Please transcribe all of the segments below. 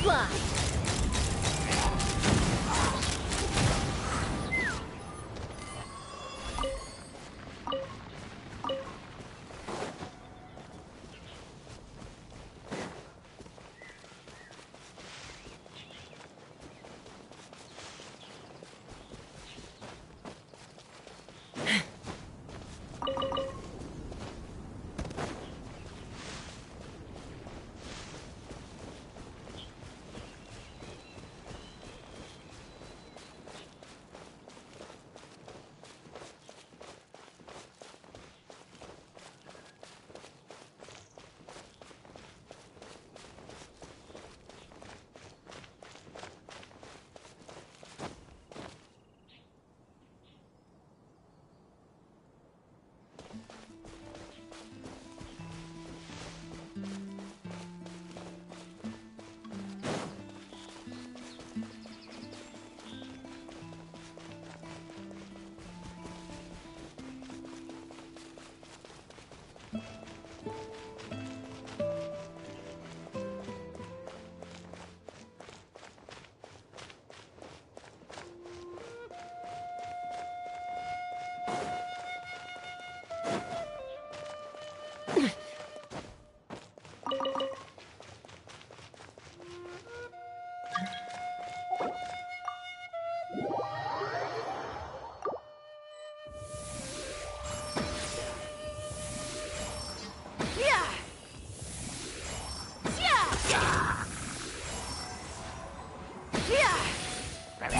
Fly!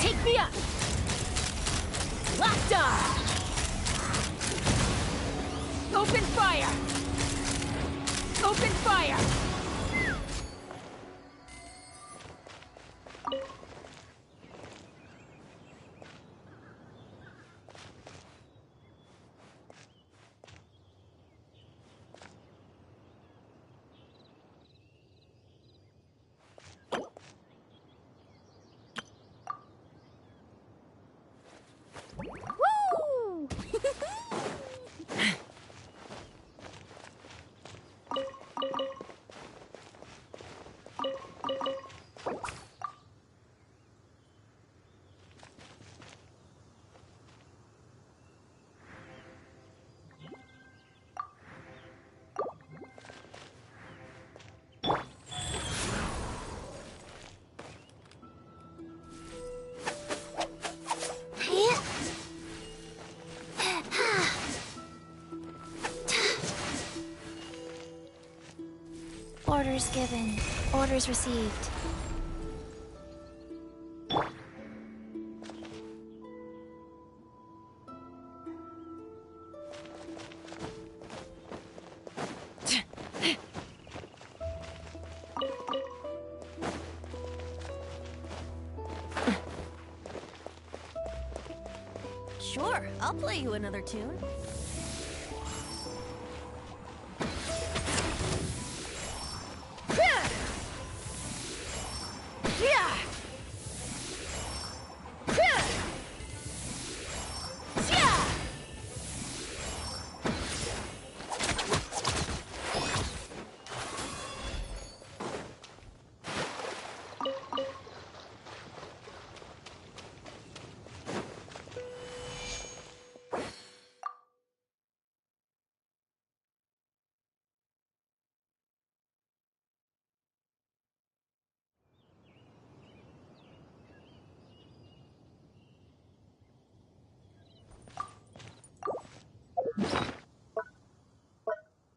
Take me up! Locked on! Open fire! Open fire! Woo! Orders given. Orders received. Sure, I'll play you another tune.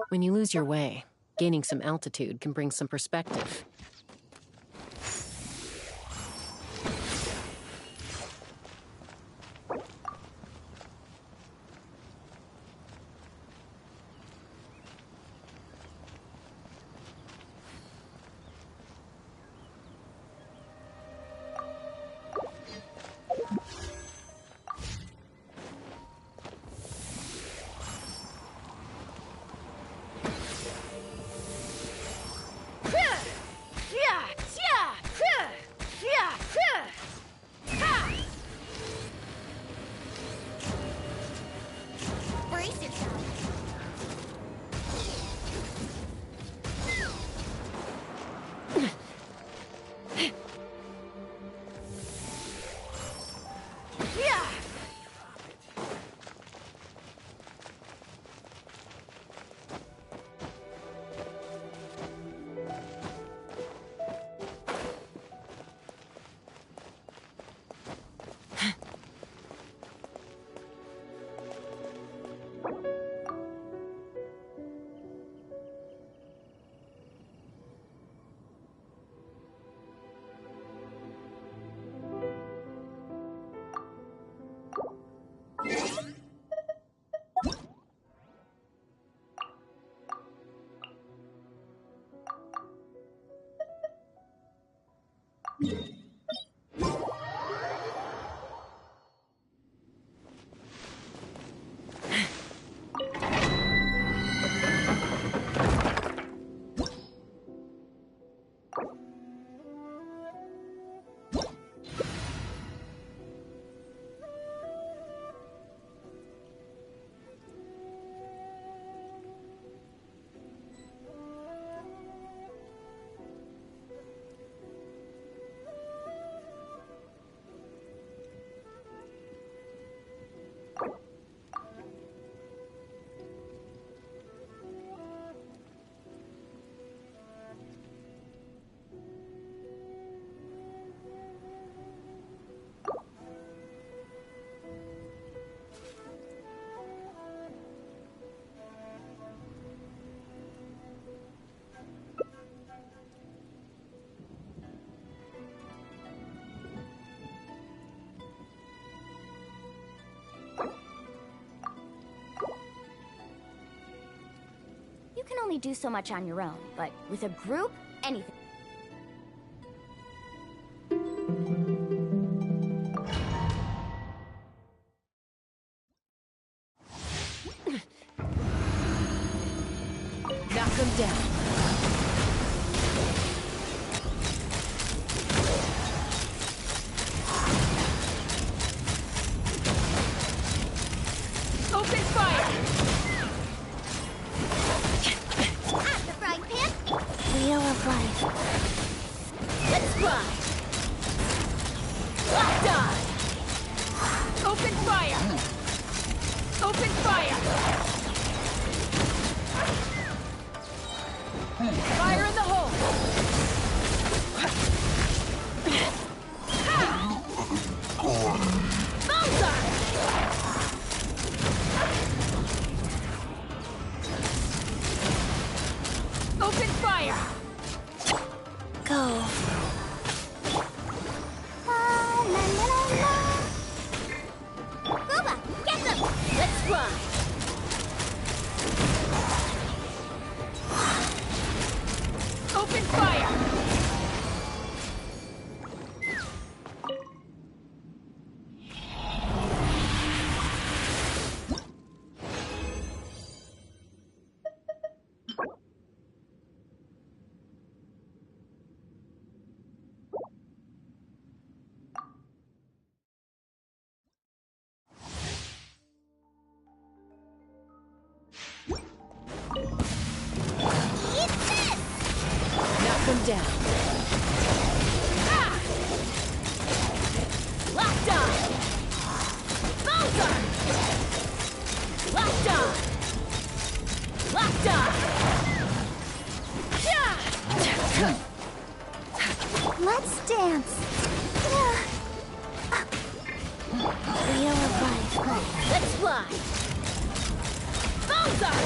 When you lose your way, gaining some altitude can bring some perspective. only do so much on your own, but with a group, anything. Knock them down. Open fire! Ah, the frying pan! Wheel of life. Let's ride! Locked on! Open fire! Open fire! Fire in the hole! Bullseye! Open fire! Go. La, la, la, la. Booba, get them! Let's ride! Open fire! Eat this! Knock them down. Ah! Locked on! Bullseye! Locked on! Locked on! Yeah! Let's dance. Wheel of life. Let's fly! Bullseye!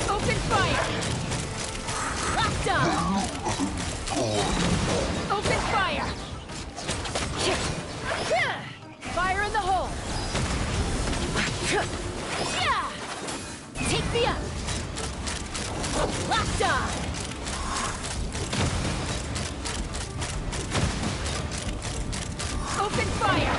Open fire! Locked on! Open fire! Fire in the hole! Take me up! Locked on! Open fire!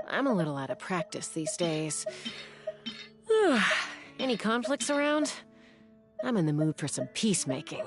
I'm a little out of practice these days. Any conflicts around? I'm in the mood for some peacemaking.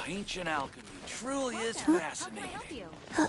Ancient alchemy truly is How can I fascinating. help you?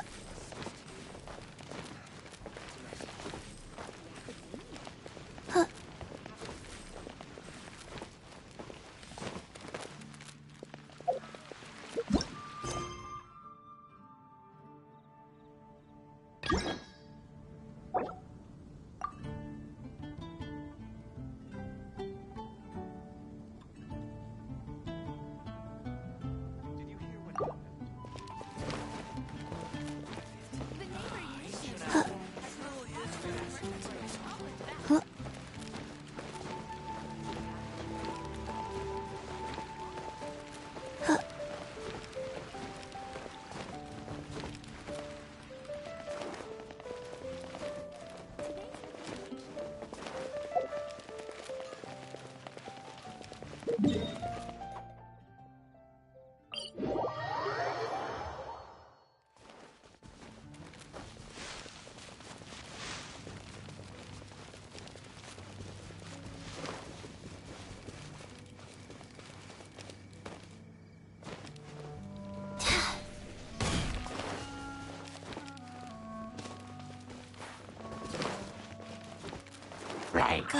Go.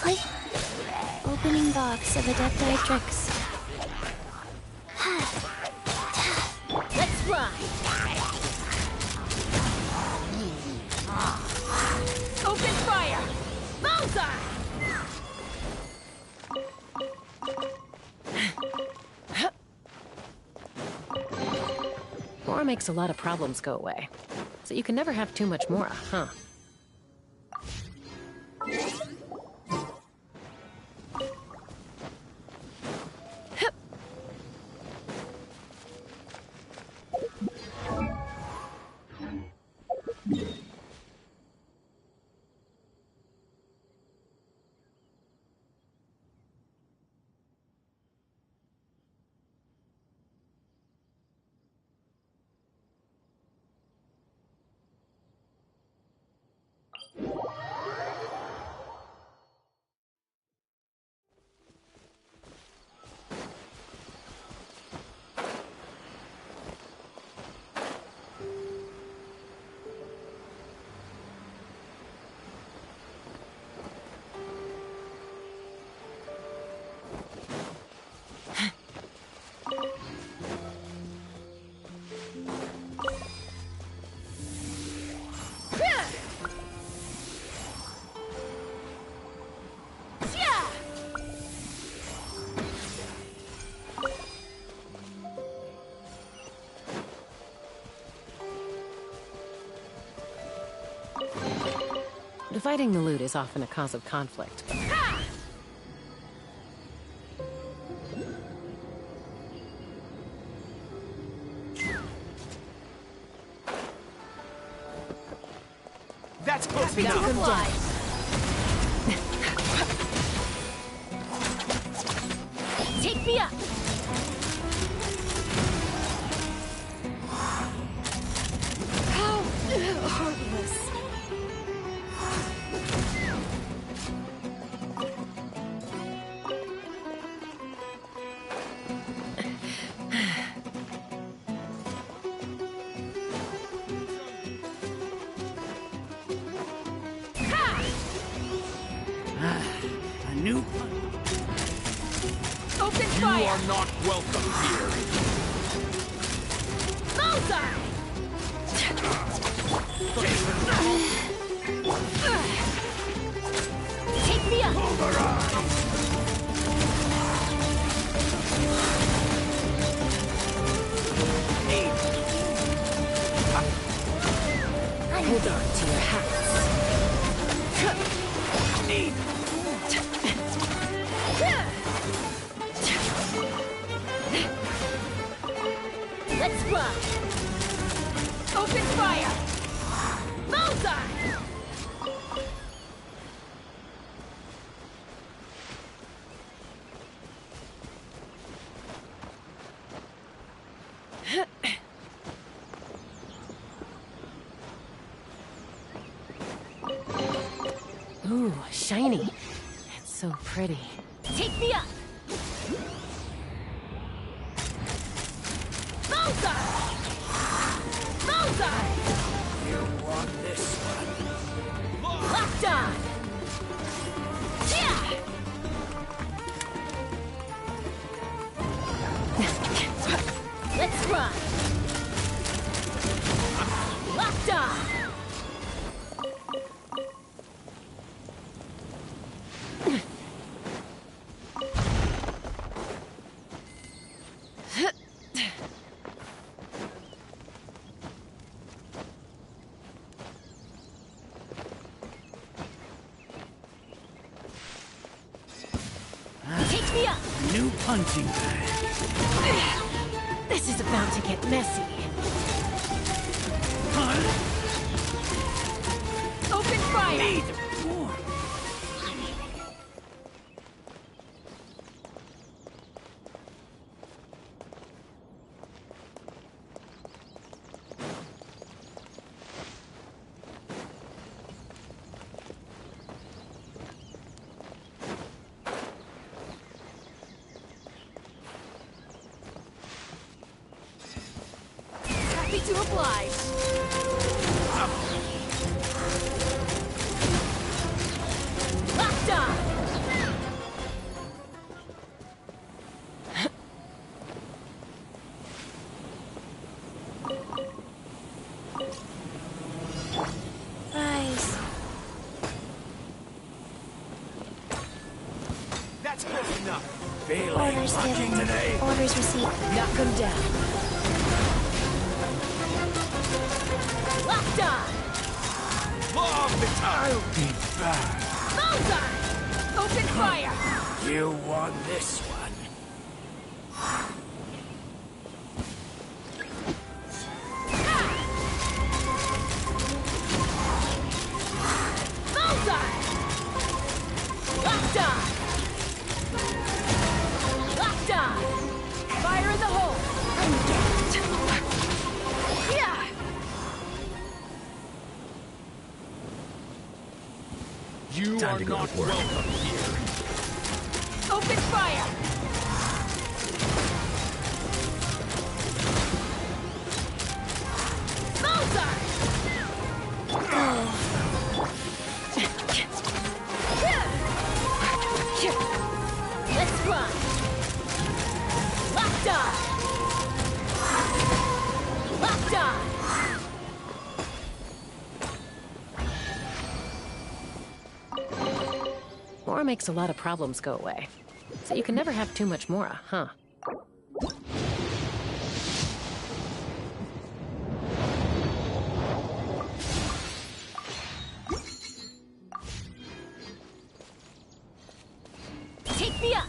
Click. Opening box of Adepti Tricks. Let's fly! Open fire! Bullseye! Mora makes a lot of problems go away. So you can never have too much Mora, huh? Dividing the loot is often a cause of conflict. That's close Go enough. fly! Take me up! How heartless. A new Open You fire! are not welcome here. Bullseye! Take me up! Hold on to your hats. Let's fly! Open fire! Bullseye! Ooh, shiny. It's so pretty. Take me up! Bullseye! Bullseye! You want this one? Locked on! Yeah! Let's run! Locked on! Take me up! New punching bag. This is about to get messy. Open fire! Need more. Happy to oblige! Locked on! Rise. That's close enough. Feeling Orders lucky given. today. Orders received. Knock them down. Locked on! Law of the I'll be back. Bullseye! Open fire! You want this one? Bullseye! Locked on! Locked on! Fire in the hole! Yeah! You are not welcome here. Open fire! Bullseye! Let's run! Locked on! Locked on! Mora makes a lot of problems go away. So you can never have too much Mora, huh? Take me up!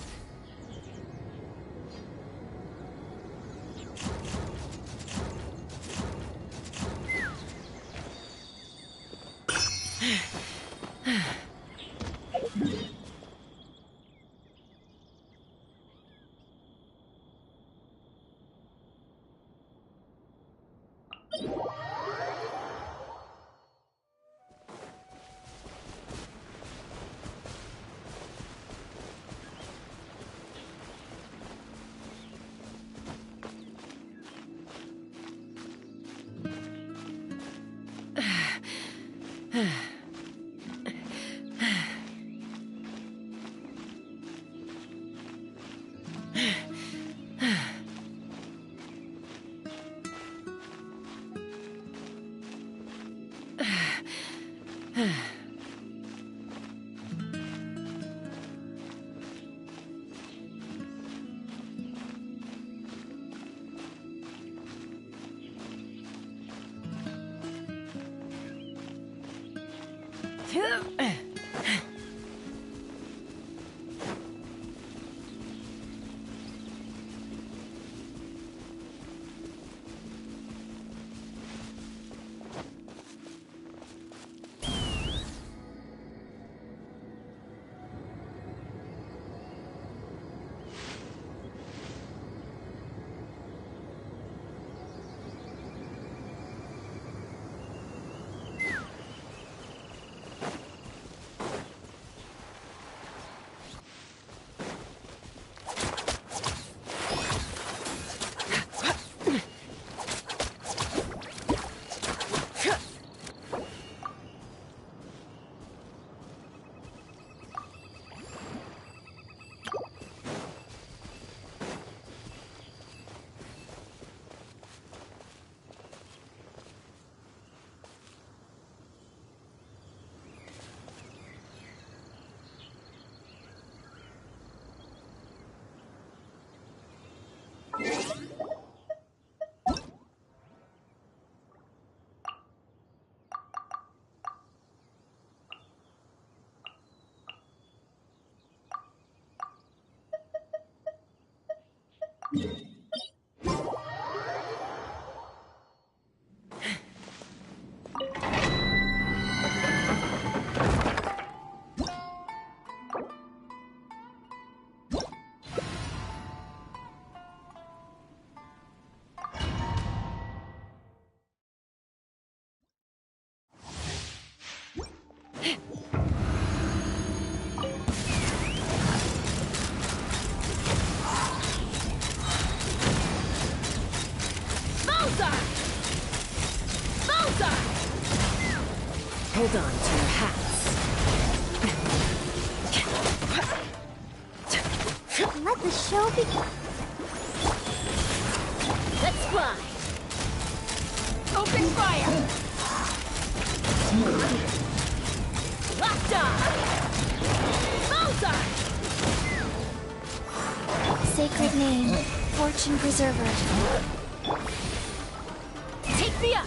Hold on to your hats. Let the show begin. Let's fly. Open fire. Locked on. Bullseye. Sacred name, fortune preserver. Take me up.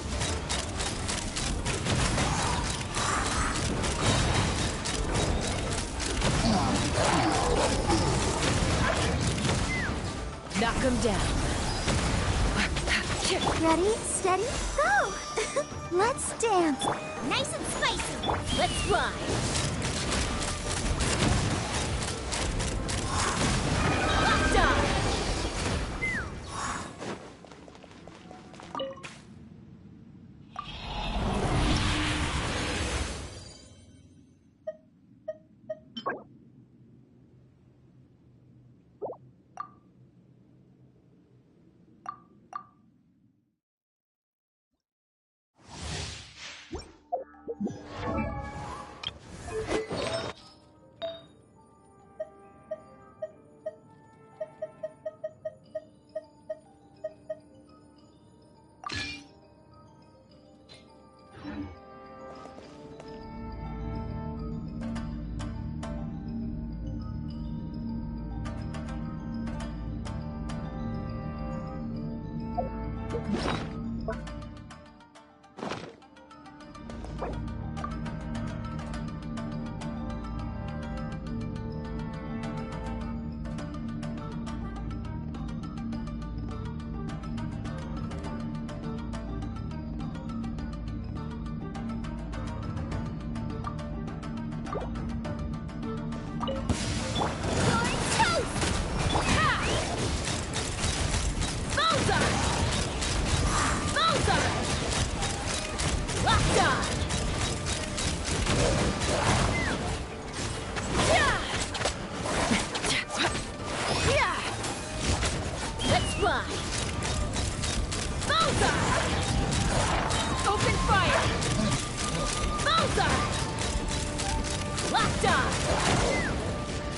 Knock him down. Ready, steady, go! Let's dance. Nice and spicy. Let's fly. Locked on.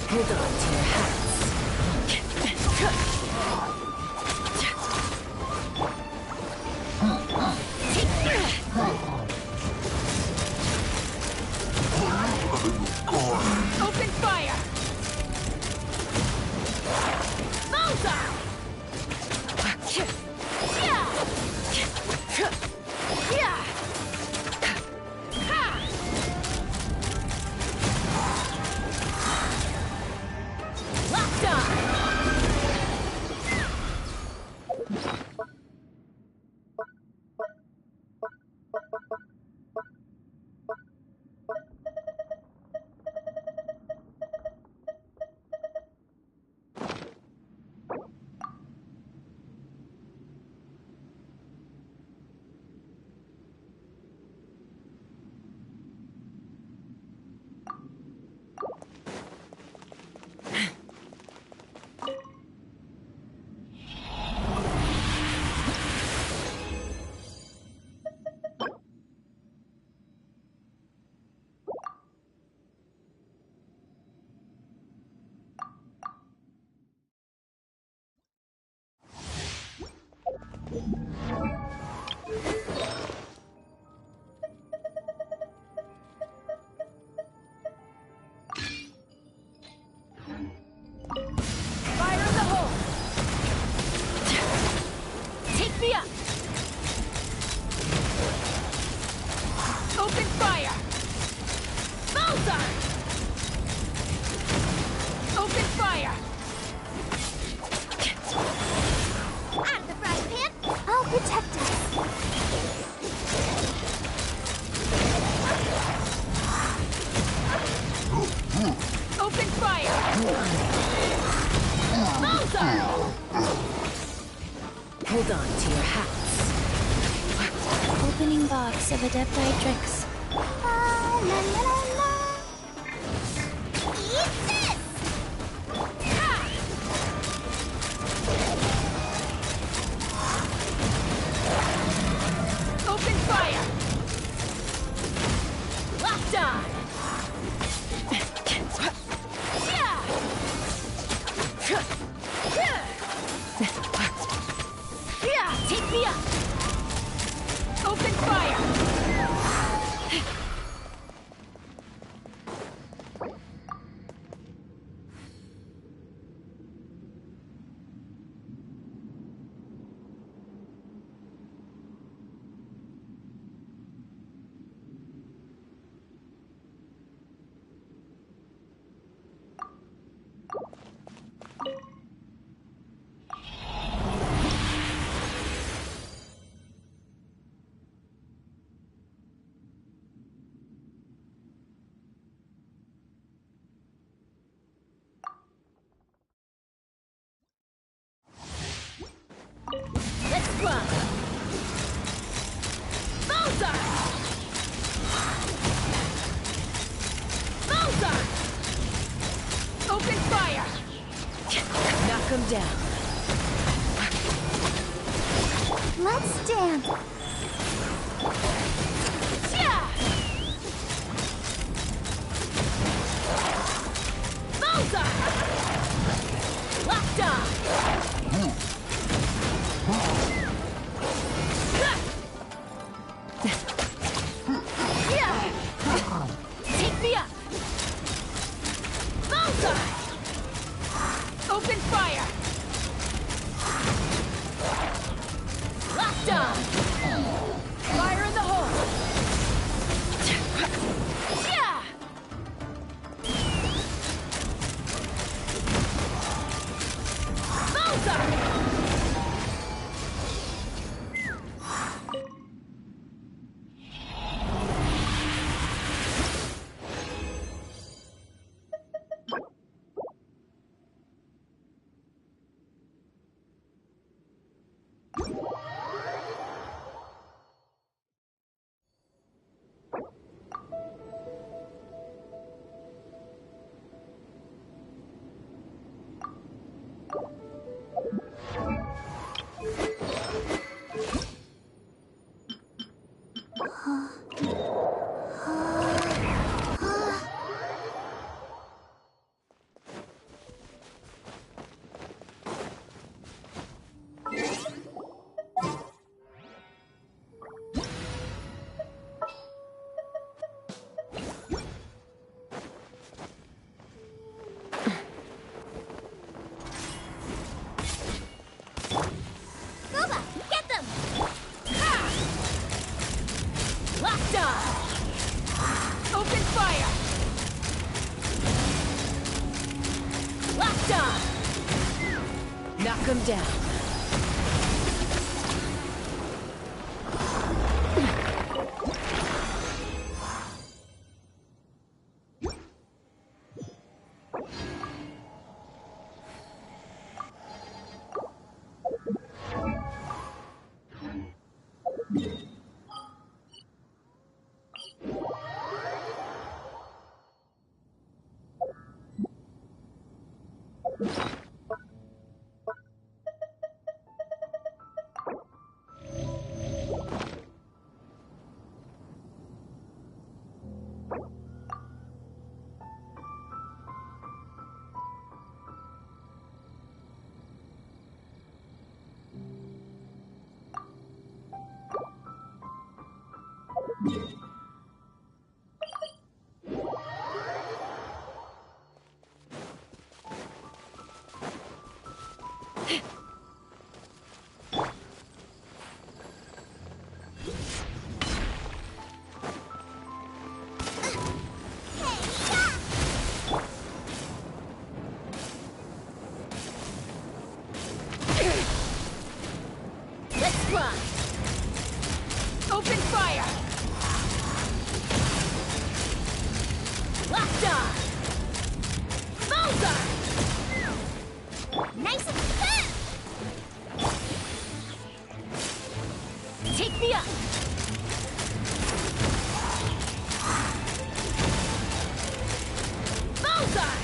Hold on to your hats. Open fire! Bullseye! Locked on! Fire in the hole! Take me up! Open fire! Bullseye! Open fire! Out of the frying pan! I'll protect us! Open fire! Bullseye! Hold on to your hats. Opening box of Adepti-Trix. La la la la la! Eat this! Ha! Open fire! Take me up! Open fire! Let's run! Bullseye! Bullseye! Open fire! Knock him down. Let's dance. Yeah! Bullseye! Locked on! Take me up! Bullseye! Open fire! Locked on! Fire in the hole! Yeah! Bullseye! Booba, get them! Locked on! Open fire! Locked on! Knock him down. Let's run! Open fire! Locked on! Bullseye! Nice and Take me up! Bullseye!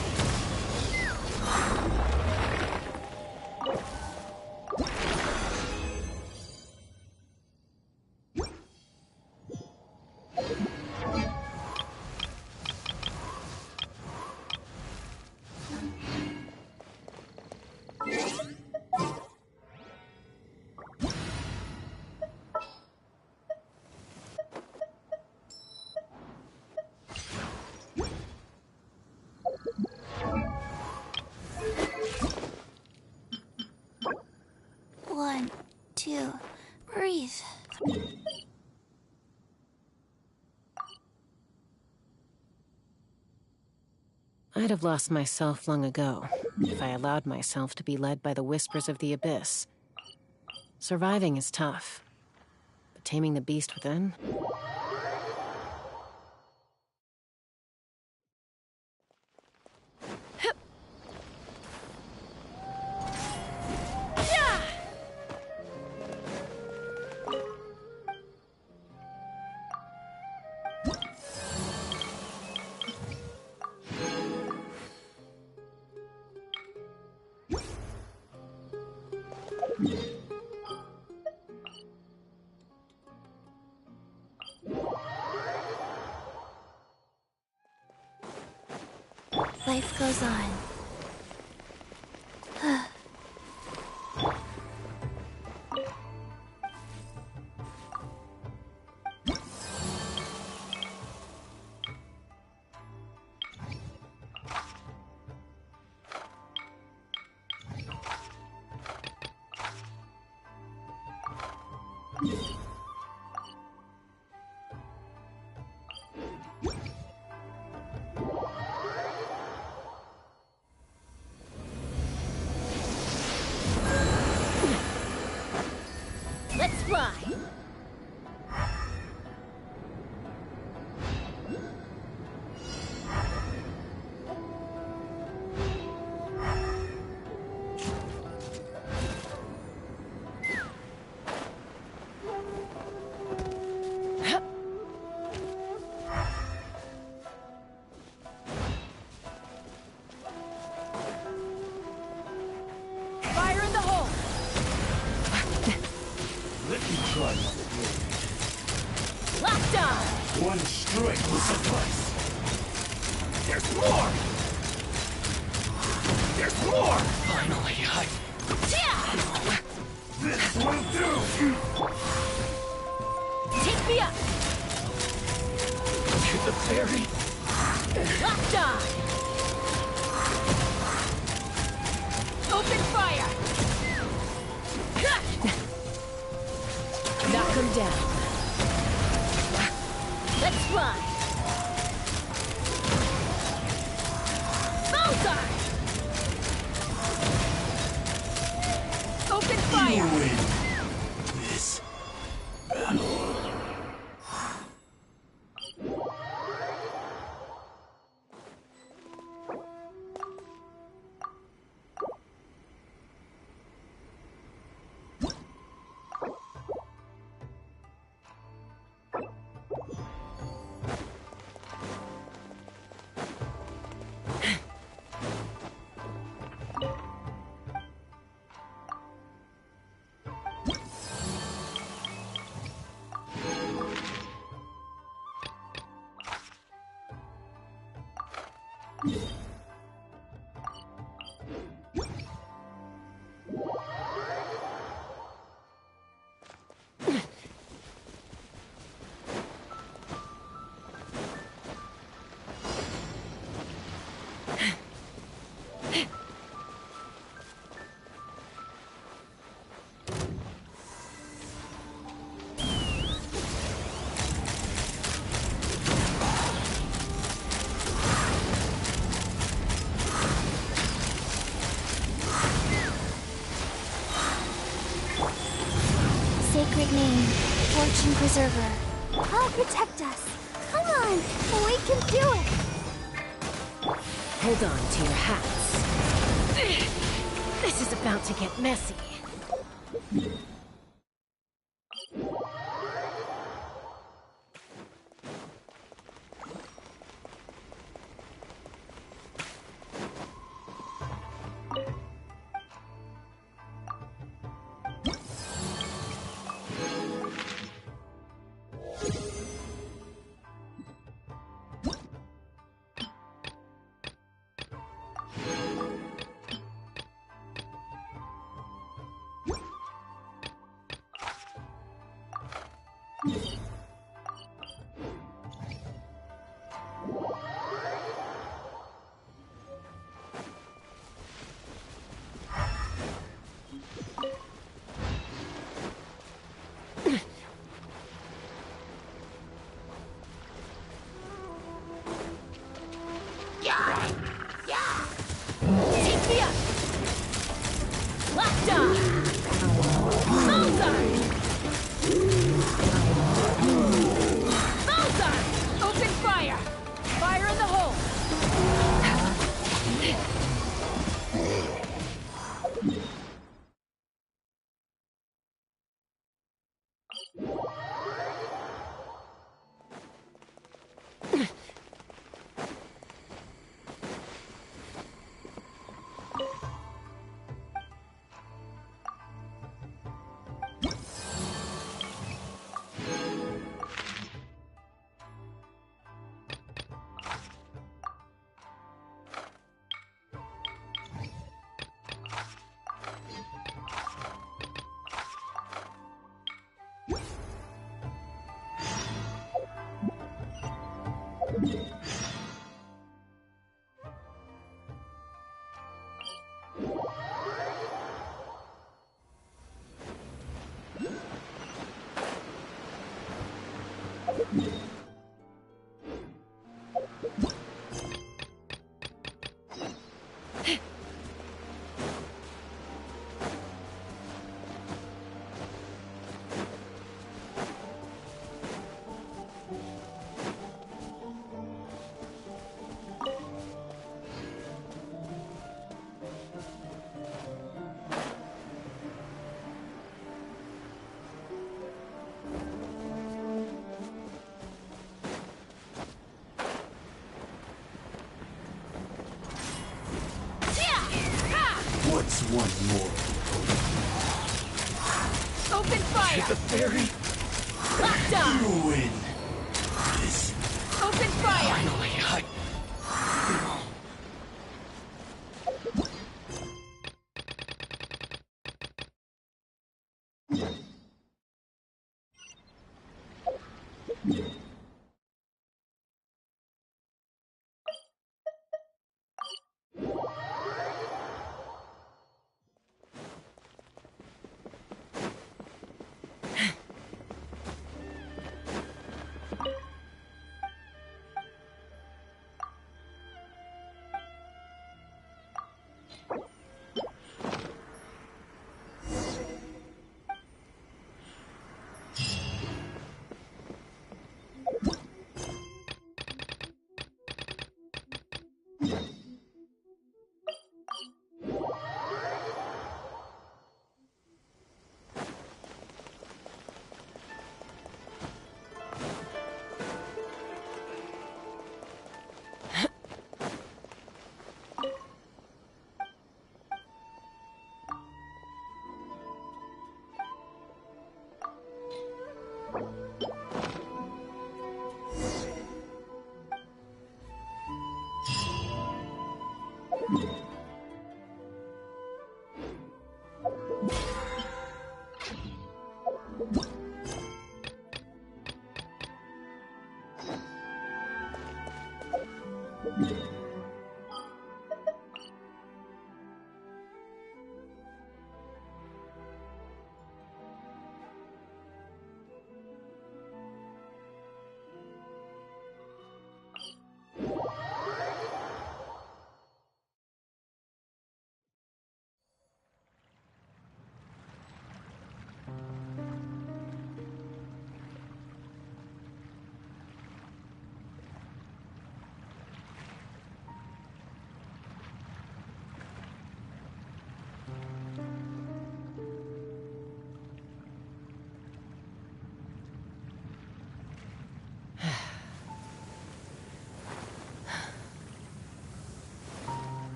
to breathe. I'd have lost myself long ago if I allowed myself to be led by the whispers of the abyss. Surviving is tough, but taming the beast within? Life goes on. Let's fly! Fire in the hole! Let me try my blade. Locked on! One strike will suffice. There's more! There's more! Finally, This will do! Take me up! To the fairy! Locked on! Open fire! Knock him down. Let's fly! Bullseye! Open You fire! win this battle. Sacred name, Fortune Preserver. I'll protect us. Come on, we can do it. Hold on to your hats. This is about to get messy. Giddy up! Locked on! Bullseye! Bullseye! Open fire! Fire in the hole! What's one more? Open fire! The fairy? Locked on! Ruin! This Open fire! finally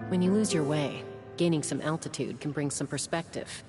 When you lose your way, gaining some altitude can bring some perspective.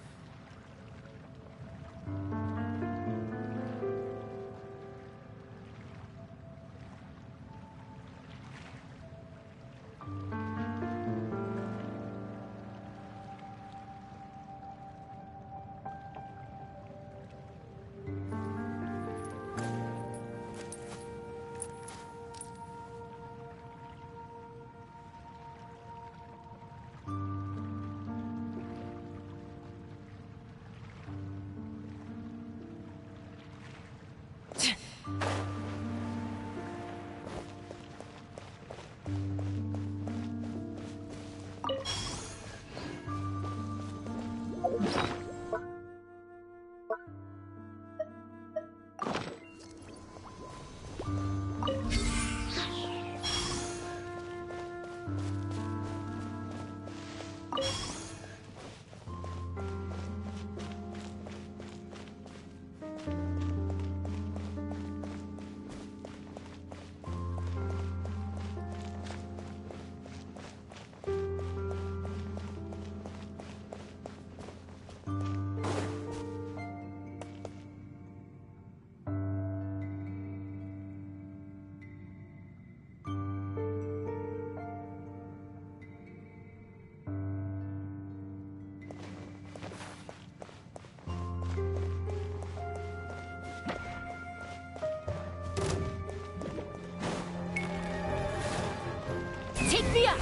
Take me up!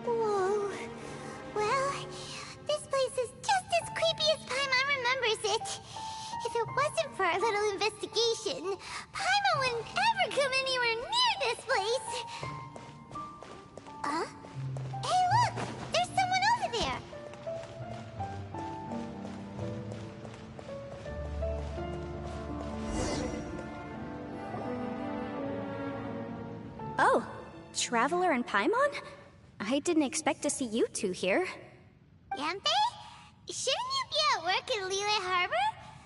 Whoa. Well, this place is just as creepy as Paimon remembers it. If it wasn't for our little investigation, Paimon wouldn't ever come anywhere near this place. Huh? Hey, look! There's someone over there! Oh, Traveler and Paimon? I didn't expect to see you two here. Yampe? Shouldn't you be at work in Liyue Harbor?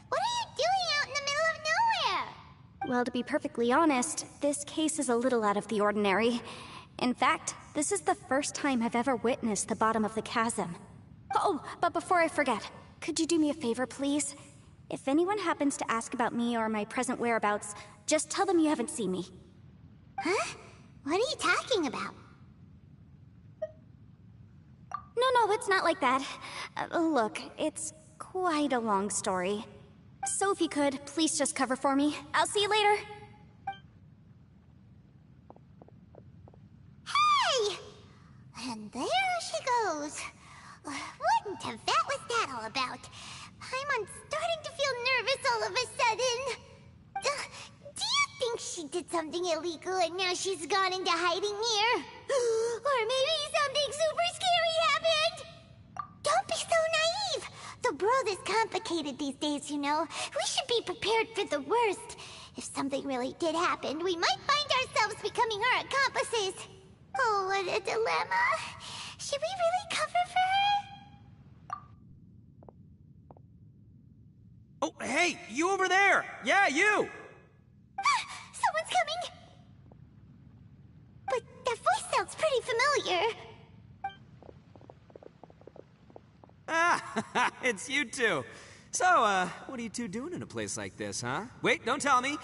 What are you doing out in the middle of nowhere? Well, to be perfectly honest, this case is a little out of the ordinary. In fact, this is the first time I've ever witnessed the bottom of the chasm. Oh, but before I forget, could you do me a favor, please? If anyone happens to ask about me or my present whereabouts, just tell them you haven't seen me. Huh? What are you talking about? No, it's not like that. Look, it's quite a long story. So if you could, please just cover for me. I'll see you later. Hey! And there she goes. What in Teyvat was that all about? Paimon's starting to feel nervous all of a sudden. Do you think she did something illegal and now she's gone into hiding here? Or maybe something super scary happened? Don't be so naive! The world is complicated these days, you know. We should be prepared for the worst. If something really did happen, we might find ourselves becoming her accomplices. Oh, what a dilemma. Should we really cover for her? Oh, hey, you over there! Yeah, you! Someone's coming! But that voice sounds pretty familiar. Ah, it's you two. So, what are you two doing in a place like this, huh? Wait, don't tell me.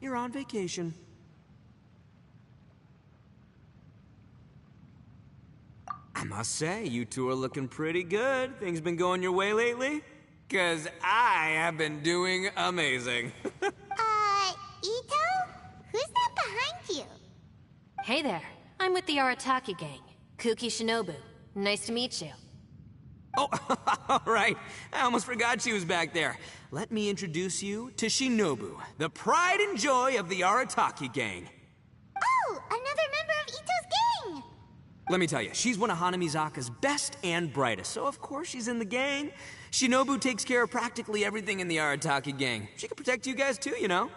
You're on vacation. I must say, you two are looking pretty good. Things been going your way lately? 'Cause I have been doing amazing. Ito? Who's that behind you? Hey there, I'm with the Arataki gang. Kuki Shinobu. Nice to meet you. Oh, all right. I almost forgot she was back there. Let me introduce you to Shinobu, the pride and joy of the Arataki gang. Oh, another member of Ito's gang! Let me tell you, she's one of Hanamizaka's best and brightest, so of course she's in the gang. Shinobu takes care of practically everything in the Arataki gang. She can protect you guys too, you know?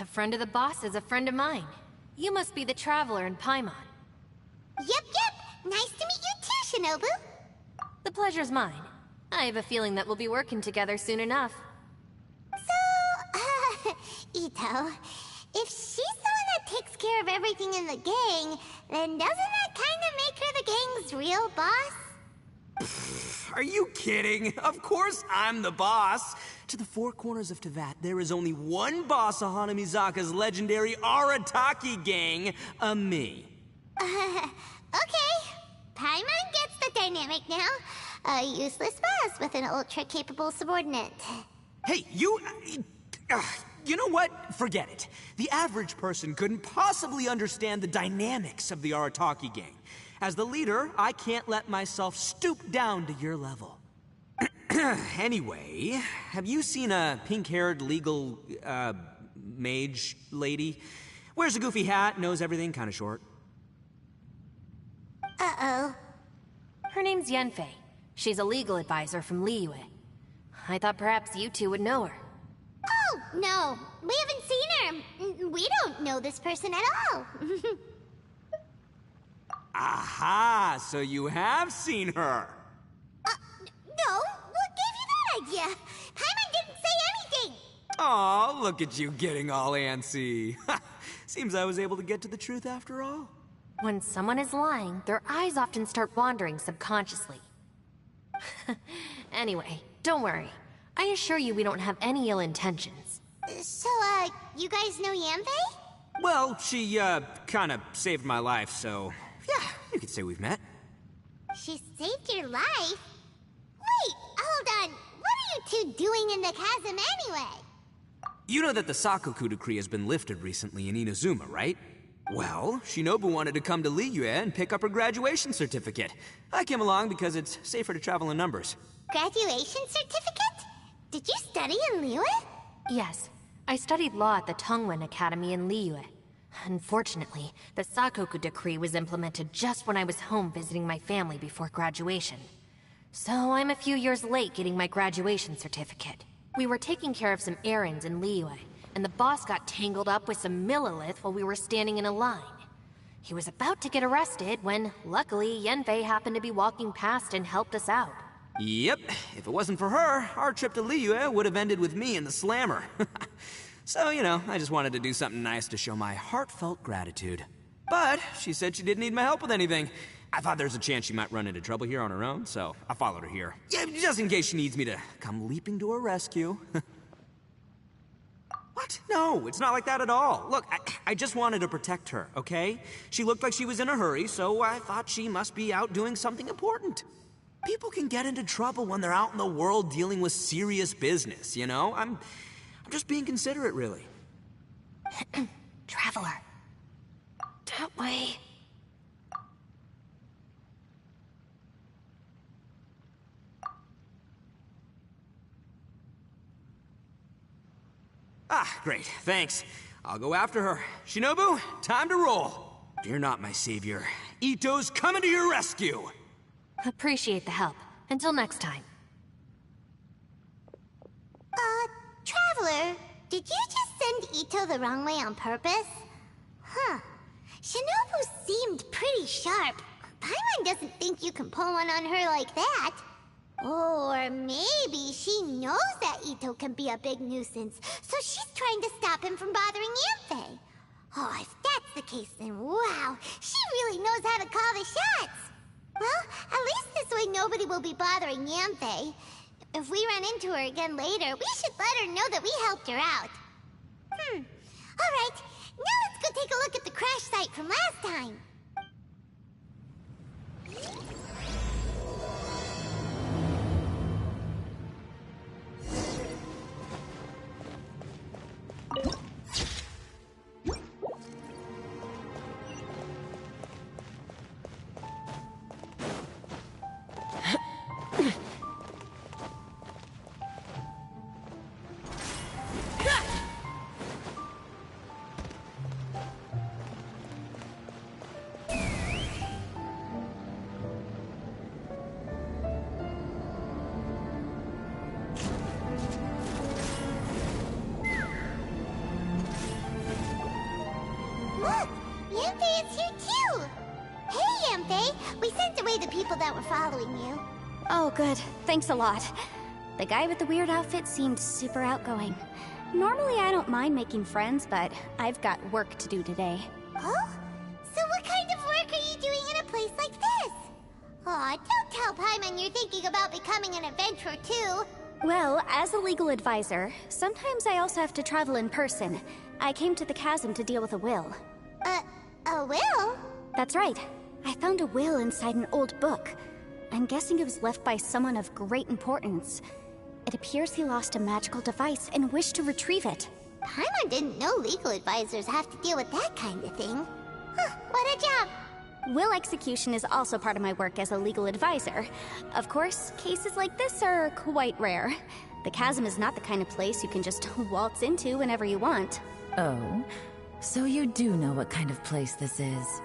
A friend of the boss is a friend of mine. You must be the Traveler in Paimon. Yep. Nice to meet you too, Shinobu. The pleasure's mine. I have a feeling that we'll be working together soon enough. So, Ito, if she's the one that takes care of everything in the gang, then doesn't that kind of make her the gang's real boss? Are you kidding? Of course I'm the boss. To the four corners of Teyvat, there is only one boss of Hanamizaka's legendary Arataki gang, me. Okay. Paimon gets the dynamic now. A useless boss with an ultra-capable subordinate. Hey, you know what? Forget it. The average person couldn't possibly understand the dynamics of the Arataki gang. As the leader, I can't let myself stoop down to your level. Anyway, have you seen a pink-haired legal, mage lady? Wears a goofy hat, knows everything, kinda short. Uh-oh. Her name's Yenfei. She's a legal advisor from Liyue. I thought perhaps you two would know her. Oh, no. We haven't seen her. We don't know this person at all. Aha! So you have seen her! No, what gave you that idea? Paimon didn't say anything. Aw, look at you getting all antsy. Seems I was able to get to the truth after all. When someone is lying, their eyes often start wandering subconsciously. Anyway, don't worry. I assure you we don't have any ill intentions. So, you guys know Yanfei? Well, she, kinda saved my life, so... yeah, you could say we've met. She saved your life? Wait, hold on. What are you two doing in the chasm anyway? You know that the Sakoku decree has been lifted recently in Inazuma, right? Well, Shinobu wanted to come to Liyue and pick up her graduation certificate. I came along because it's safer to travel in numbers. Graduation certificate? Did you study in Liyue? Yes, I studied law at the Tongwen Academy in Liyue. Unfortunately, the Sakoku decree was implemented just when I was home visiting my family before graduation. So I'm a few years late getting my graduation certificate. We were taking care of some errands in Liyue, and the boss got tangled up with some Millilith while we were standing in a line. He was about to get arrested when, luckily, Yanfei happened to be walking past and helped us out. Yep, if it wasn't for her, our trip to Liyue would have ended with me and the Slammer. So, you know, I just wanted to do something nice to show my heartfelt gratitude. But she said she didn't need my help with anything. I thought there's a chance she might run into trouble here on her own, so I followed her here. Yeah, just in case she needs me to come leaping to her rescue. What? No, it's not like that at all. Look, I just wanted to protect her, okay? She looked like she was in a hurry, so I thought she must be out doing something important. People can get into trouble when they're out in the world dealing with serious business, you know? I'm just being considerate, really. Traveler. That way. Ah, great, thanks. I'll go after her. Shinobu, time to roll. Fear not, my savior. Ito's coming to your rescue! Appreciate the help. Until next time. Traveler, did you just send Ito the wrong way on purpose? Huh. Shinobu seemed pretty sharp. Paimon doesn't think you can pull one on her like that. Or maybe she knows that Ito can be a big nuisance, so she's trying to stop him from bothering Yanfei. Oh, if that's the case, then wow, she really knows how to call the shots. Well, at least this way nobody will be bothering Yanfei. If we run into her again later, we should let her know that we helped her out. Alright, now let's go take a look at the crash site from last time. Look! Yanfei is here too! Hey, Yanfei! We sent away the people that were following you. Oh, good. Thanks a lot. The guy with the weird outfit seemed super outgoing. Normally I don't mind making friends, but I've got work to do today. Oh? So what kind of work are you doing in a place like this? Aw, don't tell Paimon you're thinking about becoming an adventurer too. Well, as a legal advisor, sometimes I also have to travel in person. I came to the chasm to deal with a will. A will? That's right. I found a will inside an old book. I'm guessing it was left by someone of great importance. It appears he lost a magical device and wished to retrieve it. Paimon didn't know legal advisors have to deal with that kind of thing. Huh, what a job! Will execution is also part of my work as a legal advisor. Of course, cases like this are quite rare. The chasm is not the kind of place you can just waltz into whenever you want. Oh, so you do know what kind of place this is.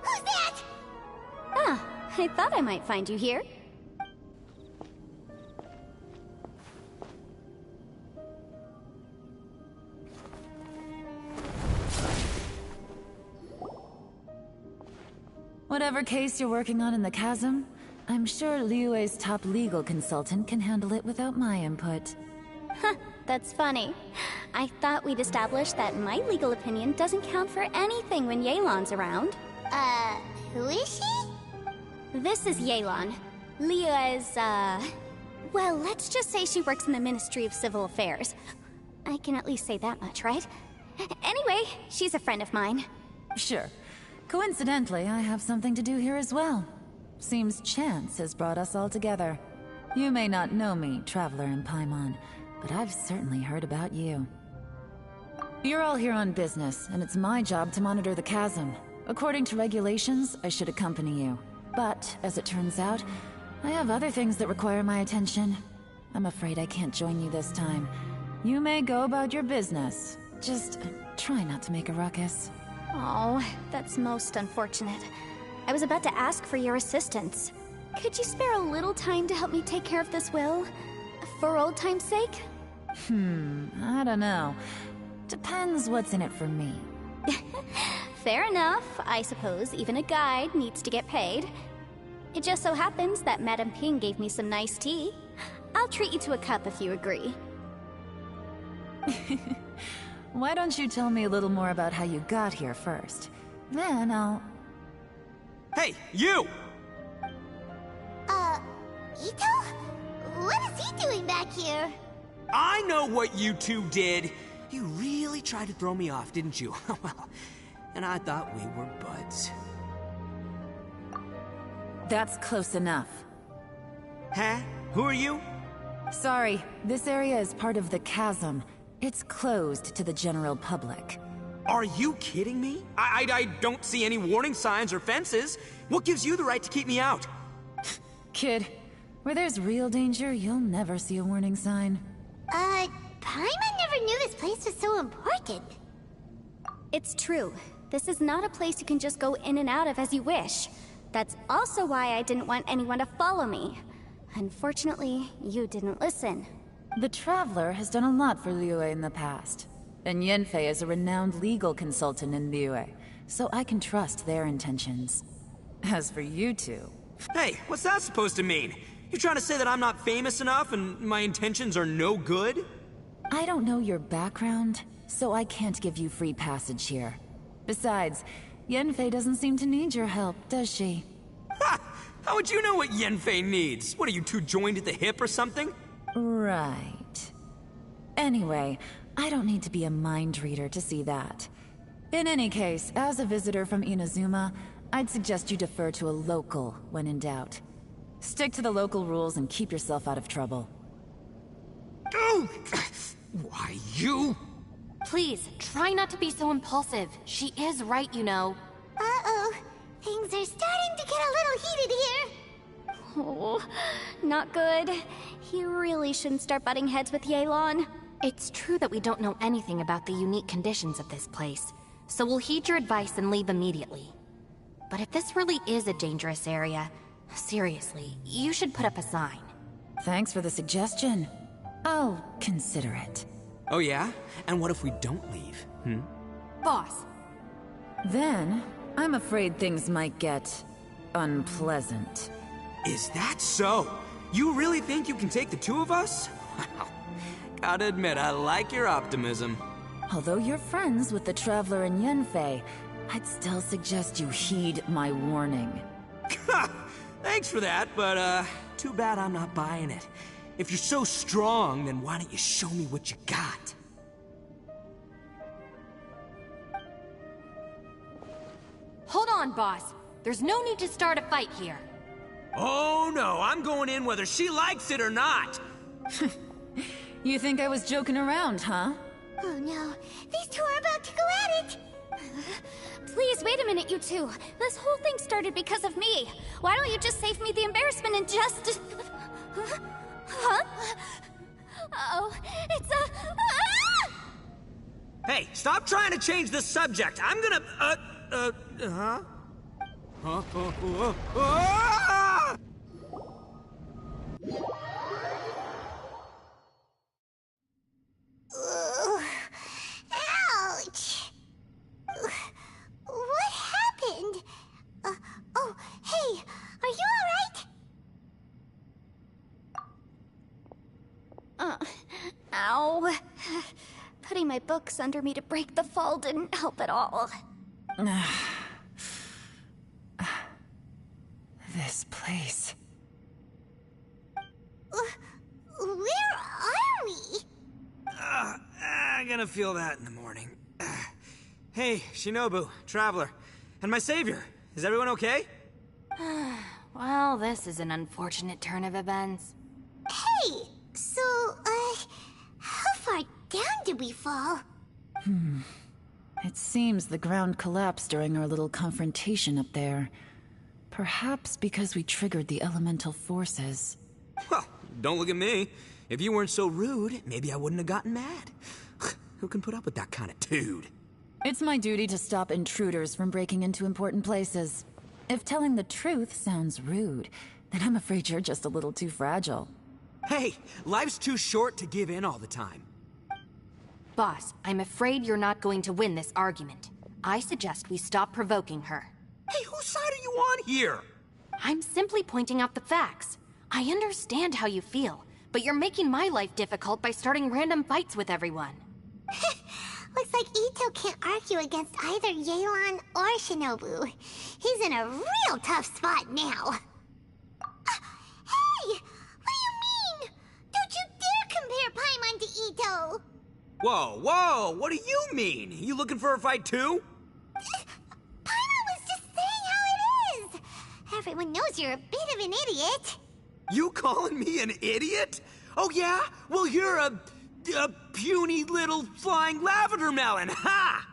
Who's that? Ah, I thought I might find you here. Whatever case you're working on in the Chasm, I'm sure Liyue's top legal consultant can handle it without my input. Huh, that's funny. I thought we'd established that my legal opinion doesn't count for anything when Yelan's around. Who is she? This is Yelan. Liyue's, well, let's just say she works in the Ministry of Civil Affairs. I can at least say that much, right? Anyway, she's a friend of mine. Sure. Coincidentally, I have something to do here as well. Seems chance has brought us all together. You may not know me, Traveler in Paimon, but I've certainly heard about you. You're all here on business, and it's my job to monitor the Chasm. According to regulations, I should accompany you. But, as it turns out, I have other things that require my attention. I'm afraid I can't join you this time. You may go about your business. Just try not to make a ruckus. Oh, that's most unfortunate. I was about to ask for your assistance. Could you spare a little time to help me take care of this will? For old time's sake? I don't know. Depends what's in it for me. Fair enough. I suppose even a guide needs to get paid. It just so happens that Madame Ping gave me some nice tea. I'll treat you to a cup if you agree. Why don't you tell me a little more about how you got here first? Then I'll... Hey, you! Ito? What is he doing back here? I know what you two did. You really tried to throw me off, didn't you? Well, and I thought we were buds. That's close enough. Huh? Who are you? Sorry, this area is part of the Chasm. It's closed to the general public. Are you kidding me? I don't see any warning signs or fences. What gives you the right to keep me out? Kid, where there's real danger, you'll never see a warning sign. Paimon never knew this place was so important. It's true. This is not a place you can just go in and out of as you wish. That's also why I didn't want anyone to follow me. Unfortunately, you didn't listen. The Traveler has done a lot for Liyue in the past. And Yanfei is a renowned legal consultant in Liyue, so I can trust their intentions. As for you two... Hey, what's that supposed to mean? You trying to say that I'm not famous enough and my intentions are no good? I don't know your background, so I can't give you free passage here. Besides, Yanfei doesn't seem to need your help, does she? Ha! How would you know what Yanfei needs? What, are you two joined at the hip or something? Right. Anyway, I don't need to be a mind reader to see that. In any case, as a visitor from Inazuma, I'd suggest you defer to a local when in doubt. Stick to the local rules and keep yourself out of trouble. Oh! Why, you? Please, try not to be so impulsive. She is right, you know. Uh-oh. Things are starting to get a little heated here. Oh, not good. You really shouldn't start butting heads with Yelan. It's true that we don't know anything about the unique conditions of this place, so we'll heed your advice and leave immediately. But if this really is a dangerous area, seriously, you should put up a sign. Thanks for the suggestion. I'll consider it. Oh yeah? And what if we don't leave? Boss, Then, I'm afraid things might get... unpleasant. Is that so? You really think you can take the two of us? Wow. Gotta admit, I like your optimism. Although you're friends with the Traveler and Yanfei, I'd still suggest you heed my warning. Thanks for that, but too bad I'm not buying it. If you're so strong, then why don't you show me what you got? hold on, boss. There's no need to start a fight here. Oh no, I'm going in whether she likes it or not. You think I was joking around, huh? Oh no, these two are about to go at it! Please, wait a minute, you two. This whole thing started because of me. Why don't you just save me the embarrassment and just... Huh? Oh, it's a... Ah! Hey, stop trying to change the subject. I'm gonna, huh? Ah! Ouch! What happened? Oh, Ow! Putting my books under me to break the fall didn't help at all. This place. Where are we? I'm gonna feel that in the morning. Hey, Shinobu, Traveler, and my savior. Is everyone okay? Well, this is an unfortunate turn of events. Hey, so, how far down did we fall? It seems the ground collapsed during our little confrontation up there. Perhaps because we triggered the elemental forces. Well, don't look at me. If you weren't so rude, maybe I wouldn't have gotten mad. Who can put up with that kind of dude? It's my duty to stop intruders from breaking into important places. If telling the truth sounds rude, then I'm afraid you're just a little too fragile. Hey, life's too short to give in all the time. Boss, I'm afraid you're not going to win this argument. I suggest we stop provoking her. Hey, whose side are you on here? I'm simply pointing out the facts. I understand how you feel, but you're making my life difficult by starting random fights with everyone. Looks like Ito can't argue against either Yelan or Shinobu. He's in a real tough spot now. Hey! What do you mean? Don't you dare compare Paimon to Ito! Whoa, what do you mean? You looking for a fight too? Paimon was just saying how it is! Everyone knows you're a bit of an idiot. You calling me an idiot? Oh yeah? Well, you're a puny little flying lavender melon, ha!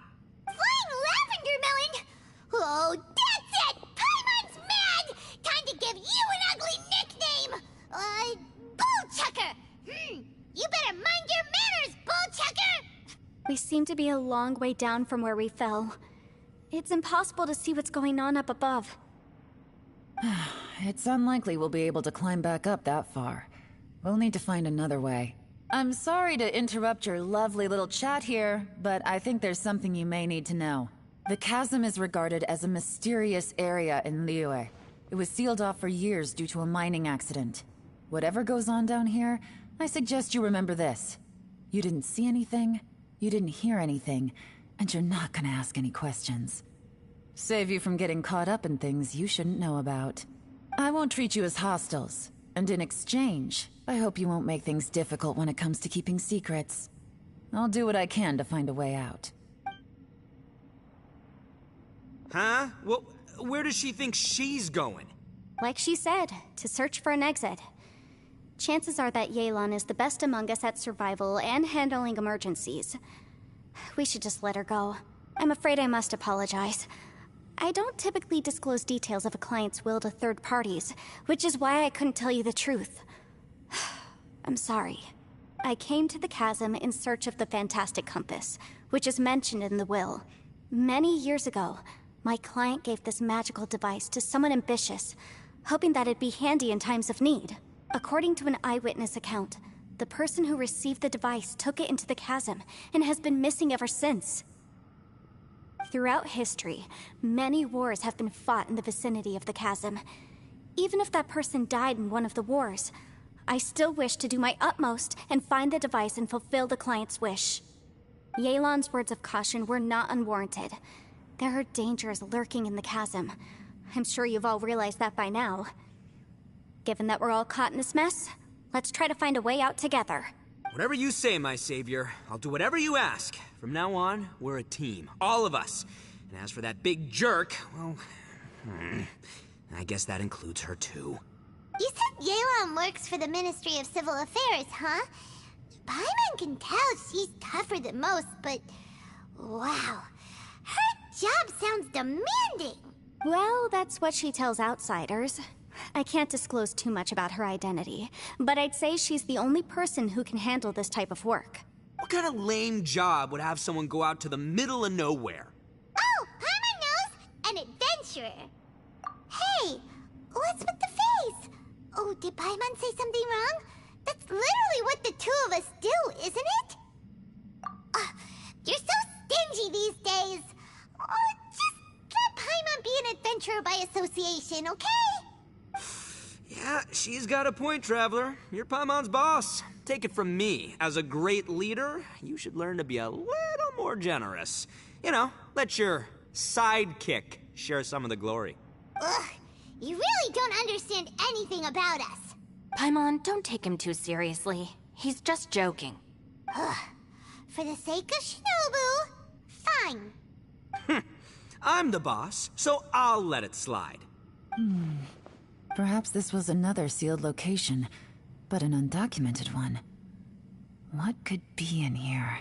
Flying lavender melon? Oh, that's it! Paimon's mad! Time to give you an ugly nickname! Bullchucker! You better mind your manners, Bullchucker! We seem to be a long way down from where we fell. It's impossible to see what's going on up above. It's unlikely we'll be able to climb back up that far. We'll need to find another way. I'm sorry to interrupt your lovely little chat here, but I think there's something you may need to know. The chasm is regarded as a mysterious area in Liyue. It was sealed off for years due to a mining accident. Whatever goes on down here, I suggest you remember this. You didn't see anything, you didn't hear anything, and you're not gonna ask any questions. Save you from getting caught up in things you shouldn't know about. I won't treat you as hostiles, and in exchange, I hope you won't make things difficult when it comes to keeping secrets. I'll do what I can to find a way out. Huh? Well, where does she think she's going? Like she said, to search for an exit. Chances are that Yelan is the best among us at survival and handling emergencies. We should just let her go. I'm afraid I must apologize. I don't typically disclose details of a client's will to third parties, which is why I couldn't tell you the truth. I'm sorry. I came to the chasm in search of the Fantastic Compass, which is mentioned in the will. Many years ago, my client gave this magical device to someone ambitious, hoping that it'd be handy in times of need. According to an eyewitness account, the person who received the device took it into the chasm and has been missing ever since. Throughout history, many wars have been fought in the vicinity of the chasm. Even if that person died in one of the wars, I still wish to do my utmost and find the device and fulfill the client's wish. Yelan's words of caution were not unwarranted. There are dangers lurking in the chasm. I'm sure you've all realized that by now. Given that we're all caught in this mess, let's try to find a way out together. Whatever you say, my savior. I'll do whatever you ask. From now on, we're a team. All of us. And as for that big jerk, well... I guess that includes her too. You said Yelan works for the Ministry of Civil Affairs, huh? Paimon can tell she's tougher than most, but... wow. Her job sounds demanding! Well, that's what she tells outsiders. I can't disclose too much about her identity, but I'd say she's the only person who can handle this type of work. What kind of lame job would have someone go out to the middle of nowhere? Oh, Paimon knows! An adventurer! Hey, what's with the face? Oh, did Paimon say something wrong? That's literally what the two of us do, isn't it? You're so stingy these days. Just let Paimon be an adventurer by association, okay? Yeah, She's got a point, Traveler. You're Paimon's boss. Take it from me. As a great leader, you should learn to be a little more generous. You know, let your sidekick share some of the glory. Ugh, you really don't understand anything about us. Paimon, don't take him too seriously. He's just joking. For the sake of Shinobu, fine. I'm the boss, so I'll let it slide. Perhaps this was another sealed location, but an undocumented one. What could be in here?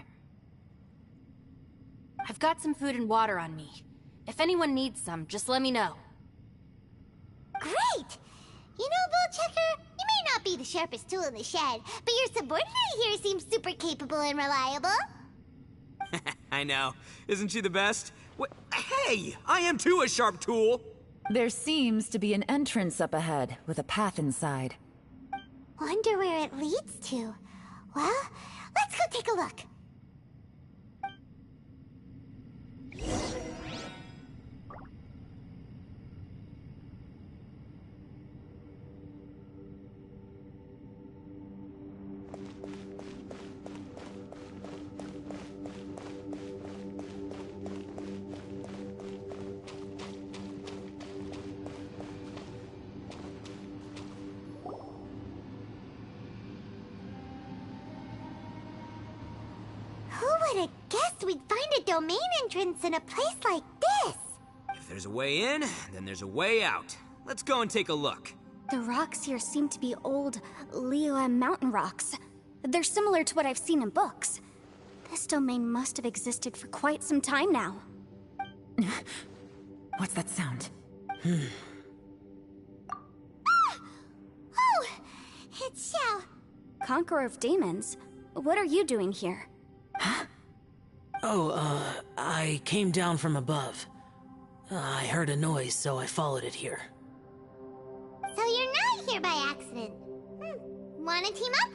I've got some food and water on me. If anyone needs some, just let me know. Great! You know, Bullchecker, you may not be the sharpest tool in the shed, but your subordinate here seems super capable and reliable. I know. Isn't she the best? Hey! I am too a sharp tool! There seems to be an entrance up ahead, with a path inside. Wonder where it leads to. Well, let's go take a look. Who would have guessed we'd find a domain entrance in a place like this? If there's a way in, then there's a way out. Let's go and take a look. The rocks here seem to be old Liyue mountain rocks. They're similar to what I've seen in books. This domain must have existed for quite some time now. What's that sound? Oh, it's Xiao. Conqueror of Demons, what are you doing here? I came down from above. I heard a noise, so I followed it here. So you're not here by accident. Wanna team up?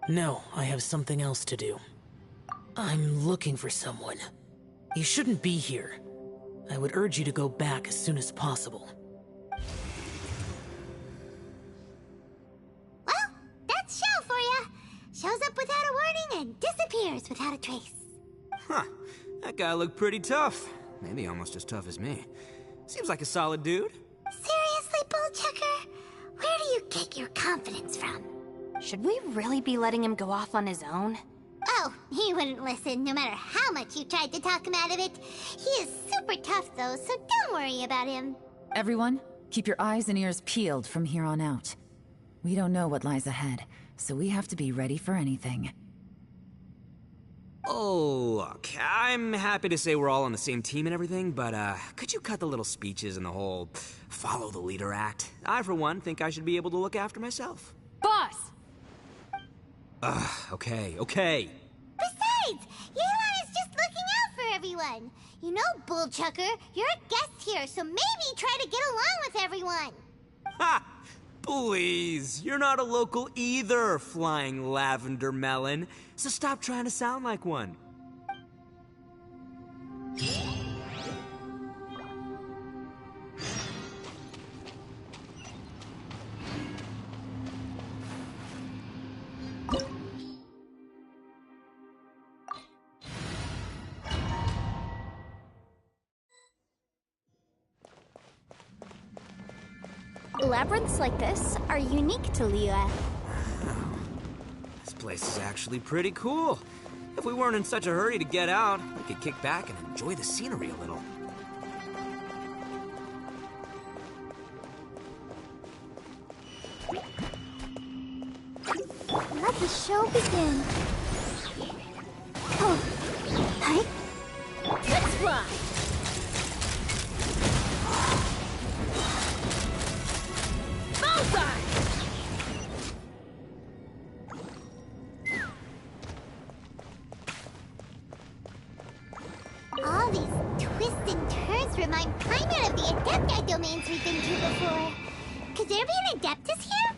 No, I have something else to do. I'm looking for someone. You shouldn't be here. I would urge you to go back as soon as possible. Well, that's Xiao for ya. Shows up without a warning and disappears without a trace. Huh. That guy looked pretty tough. Maybe almost as tough as me. Seems like a solid dude. Seriously, Bullchecker? Where do you get your confidence from? Should we really be letting him go off on his own? Oh, he wouldn't listen no matter how much you tried to talk him out of it. He is super tough though, so don't worry about him. Everyone, keep your eyes and ears peeled from here on out. We don't know what lies ahead, so we have to be ready for anything. Oh, look, I'm happy to say we're all on the same team and everything, but could you cut the little speeches and the whole follow the leader act? I, for one, think I should be able to look after myself. Boss! Okay. Besides, Yelan is just looking out for everyone. You know, Bullchucker, you're a guest here, so maybe try to get along with everyone. Ha! Please, you're not a local either, flying lavender melon. So stop trying to sound like one. Labyrinths like this are unique to Liyue. This place is actually pretty cool. If we weren't in such a hurry to get out, we could kick back and enjoy the scenery a little. Let the show begin. Oh, hi. Let's fly! Bullseye! All these twists and turns remind Paimon of the Adepti domains we've been to before. Could there be an Adeptus here?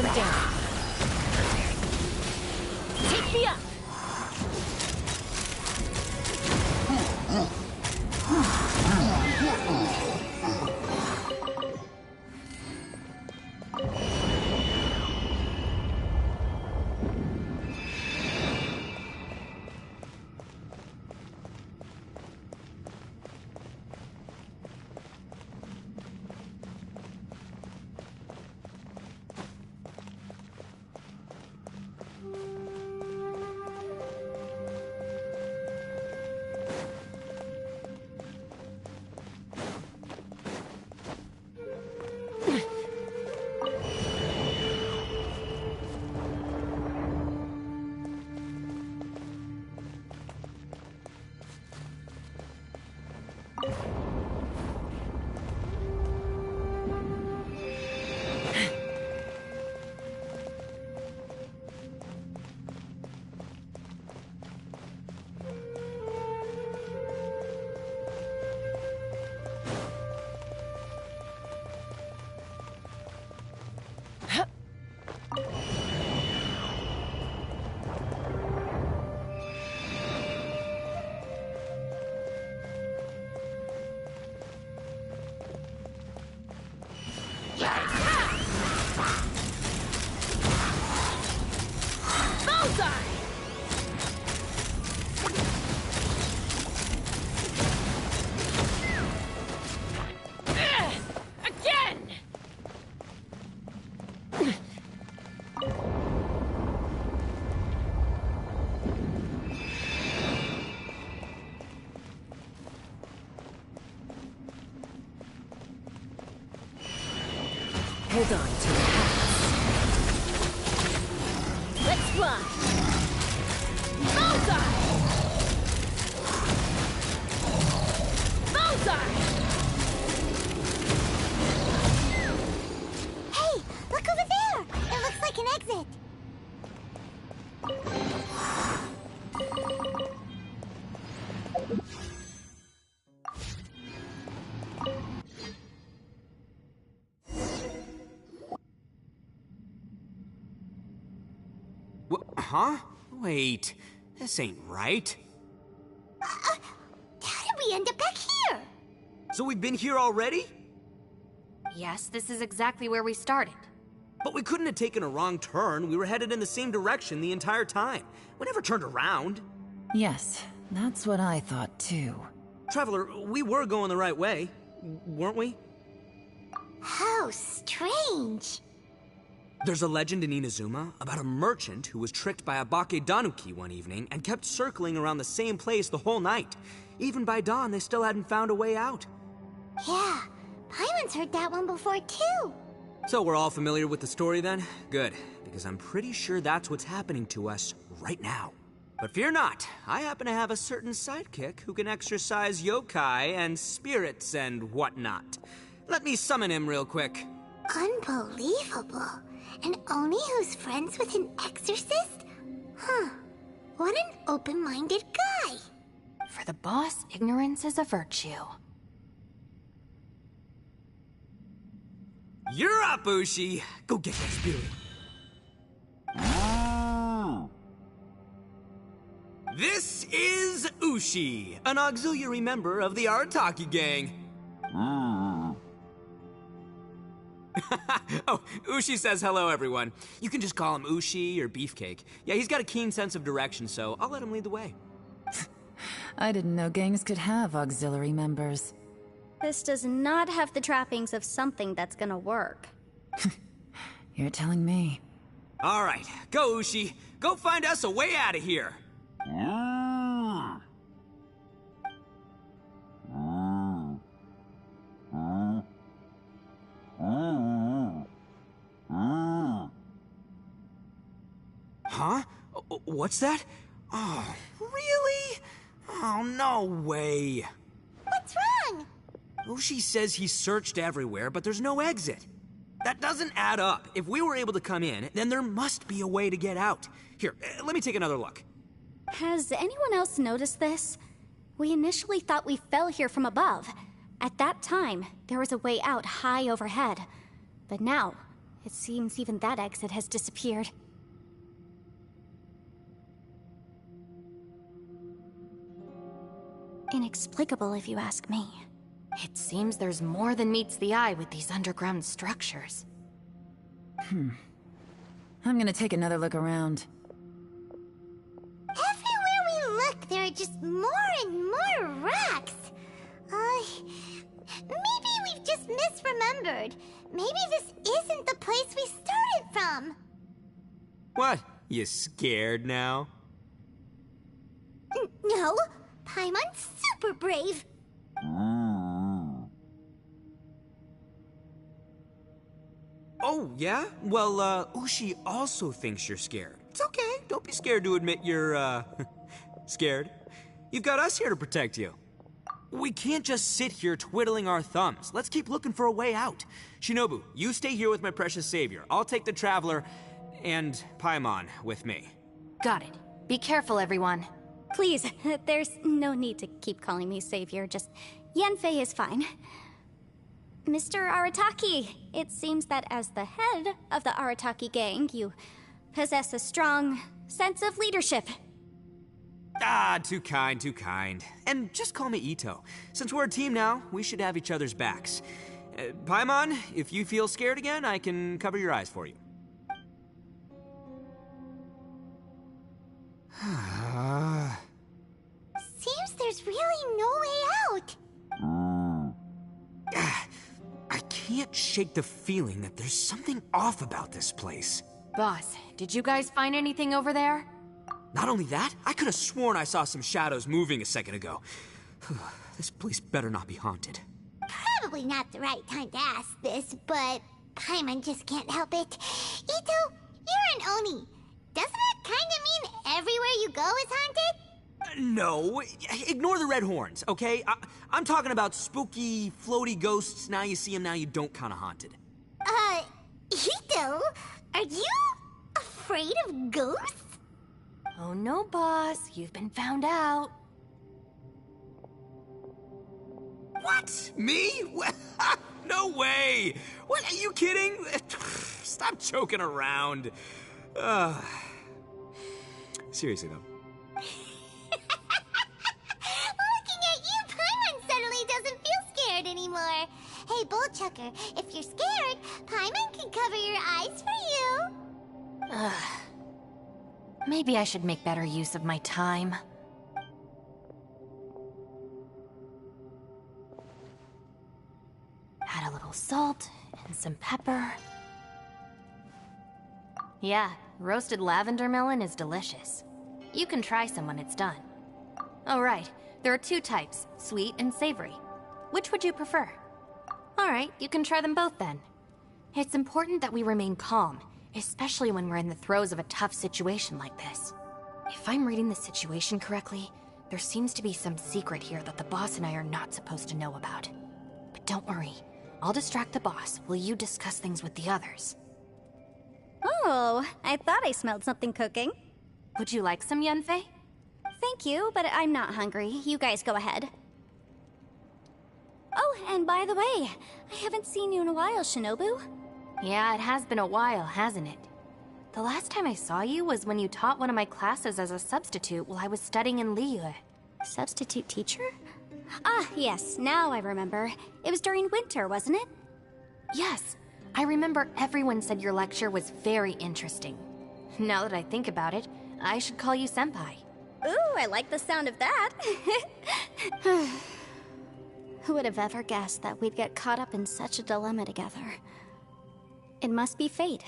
them down. Take me up! Hold on to it. Let's fly! Bullseye! Bullseye! Hey, look over there! It looks like an exit. Huh? Wait, this ain't right. How did we end up back here? So we've been here already? Yes, this is exactly where we started. But we couldn't have taken a wrong turn. We were headed in the same direction the entire time. We never turned around. Yes, that's what I thought too. Traveler, we were going the right way, weren't we? How strange. There's a legend in Inazuma about a merchant who was tricked by a Bakedanuki one evening and kept circling around the same place the whole night. Even by dawn, they still hadn't found a way out. Yeah, Paimon's heard that one before too. So we're all familiar with the story then? Good, because I'm pretty sure that's what's happening to us right now. But fear not, I happen to have a certain sidekick who can exercise yokai and spirits and whatnot. Let me summon him real quick. Unbelievable. And Oni who's friends with an exorcist? Huh. What an open-minded guy. For the boss, ignorance is a virtue. You're up, Ushi. Go get that spirit. This is Ushi, an auxiliary member of the Arataki gang. Oh, Ushi says hello, everyone. You can just call him Ushi or Beefcake. Yeah, he's got a keen sense of direction, so I'll let him lead the way. I didn't know gangs could have auxiliary members. This does not have the trappings of something that's gonna work. You're telling me. All right, go, Ushi. Go find us a way out of here. Huh? What's that? Oh, really? Oh, no way. What's wrong? Ushi says he searched everywhere, but there's no exit. That doesn't add up. If we were able to come in, then there must be a way to get out. Here, let me take another look. Has anyone else noticed this? We initially thought we fell here from above. At that time, there was a way out high overhead. But now, It seems even that exit has disappeared. Inexplicable, if you ask me. It seems there's more than meets the eye with these underground structures. I'm gonna take another look around. Everywhere we look, there are just more and more rocks. Maybe we've just misremembered. Maybe this isn't the place we started from. What? You scared now? No, Paimon's super brave. Oh, yeah? Well, Ushi also thinks you're scared. It's okay. Don't be scared to admit you're, scared. You've got us here to protect you. We can't just sit here twiddling our thumbs. Let's keep looking for a way out. Shinobu, you stay here with my precious savior. I'll take the Traveler and Paimon with me. Got it. Be careful, everyone. Please, there's no need to keep calling me savior, just Yanfei is fine. Mr. Arataki, it seems that as the head of the Arataki gang, you possess a strong sense of leadership. Ah, too kind, too kind. And just call me Ito. Since we're a team now, we should have each other's backs. Paimon, if you feel scared again, I can cover your eyes for you. Seems there's really no way out. I can't shake the feeling that there's something off about this place. Boss, did you guys find anything over there? Not only that, I could have sworn I saw some shadows moving a second ago. This place better not be haunted. Probably not the right time to ask this, but Paimon just can't help it. Ito, you're an Oni. Doesn't it kind of mean everywhere you go is haunted? No, ignore the red horns, okay? I'm talking about spooky, floaty ghosts. Now you see them, now you don't kind of haunted. Ito, are you afraid of ghosts? Oh no, boss. You've been found out. What? Me? No way! What, are you kidding? Stop joking around. Seriously, though. Looking at you, Paimon suddenly doesn't feel scared anymore. Hey, Bullchucker, if you're scared, Paimon can cover your eyes for you. Maybe I should make better use of my time. Add a little salt and some pepper. Yeah, roasted lavender melon is delicious. You can try some when it's done. Oh right, there are two types, sweet and savory. Which would you prefer? Alright, you can try them both then. It's important that we remain calm, especially when we're in the throes of a tough situation like this. If I'm reading the situation correctly, there seems to be some secret here that the boss and I are not supposed to know about. But don't worry, I'll distract the boss while you discuss things with the others. Oh, I thought I smelled something cooking. Would you like some, Yanfei? Thank you, but I'm not hungry. You guys go ahead. Oh, and by the way, I haven't seen you in a while, Shinobu. Yeah, it has been a while, hasn't it? The last time I saw you was when you taught one of my classes as a substitute while I was studying in Liyue. Substitute teacher? Ah, yes, now I remember. It was during winter, wasn't it? Yes, I remember everyone said your lecture was very interesting. Now that I think about it, I should call you Senpai. Ooh, I like the sound of that. Who would have ever guessed that we'd get caught up in such a dilemma together? It must be fate.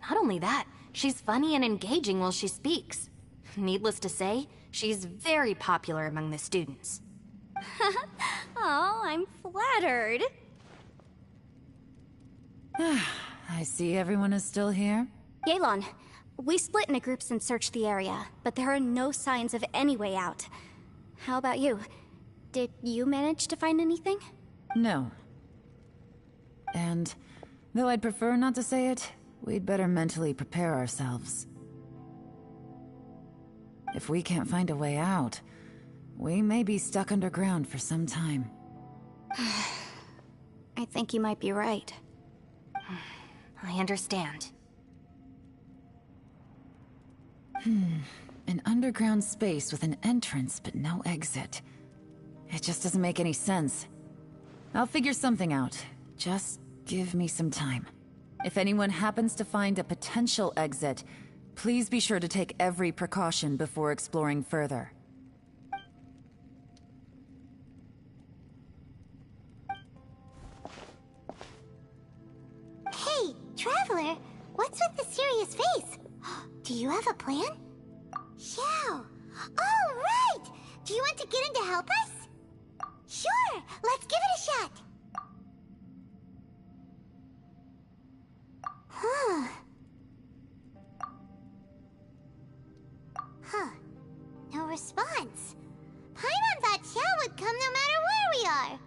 Not only that, she's funny and engaging while she speaks. Needless to say, she's very popular among the students. Oh, I'm flattered. I see everyone is still here. Yelan, we split into groups and searched the area, but there are no signs of any way out. How about you? Did you manage to find anything? No. And though I'd prefer not to say it, we'd better mentally prepare ourselves. If we can't find a way out, we may be stuck underground for some time. I think you might be right. I understand. An underground space with an entrance but no exit. It just doesn't make any sense. I'll figure something out. Just give me some time. If anyone happens to find a potential exit, please be sure to take every precaution before exploring further. Hey, Traveler, what's with the serious face? Do you have a plan? Xiao! Oh, right! Do you want to get in to help us? Sure, let's give it a shot! Huh. No response. Paimon thought Xiao would come no matter where we are.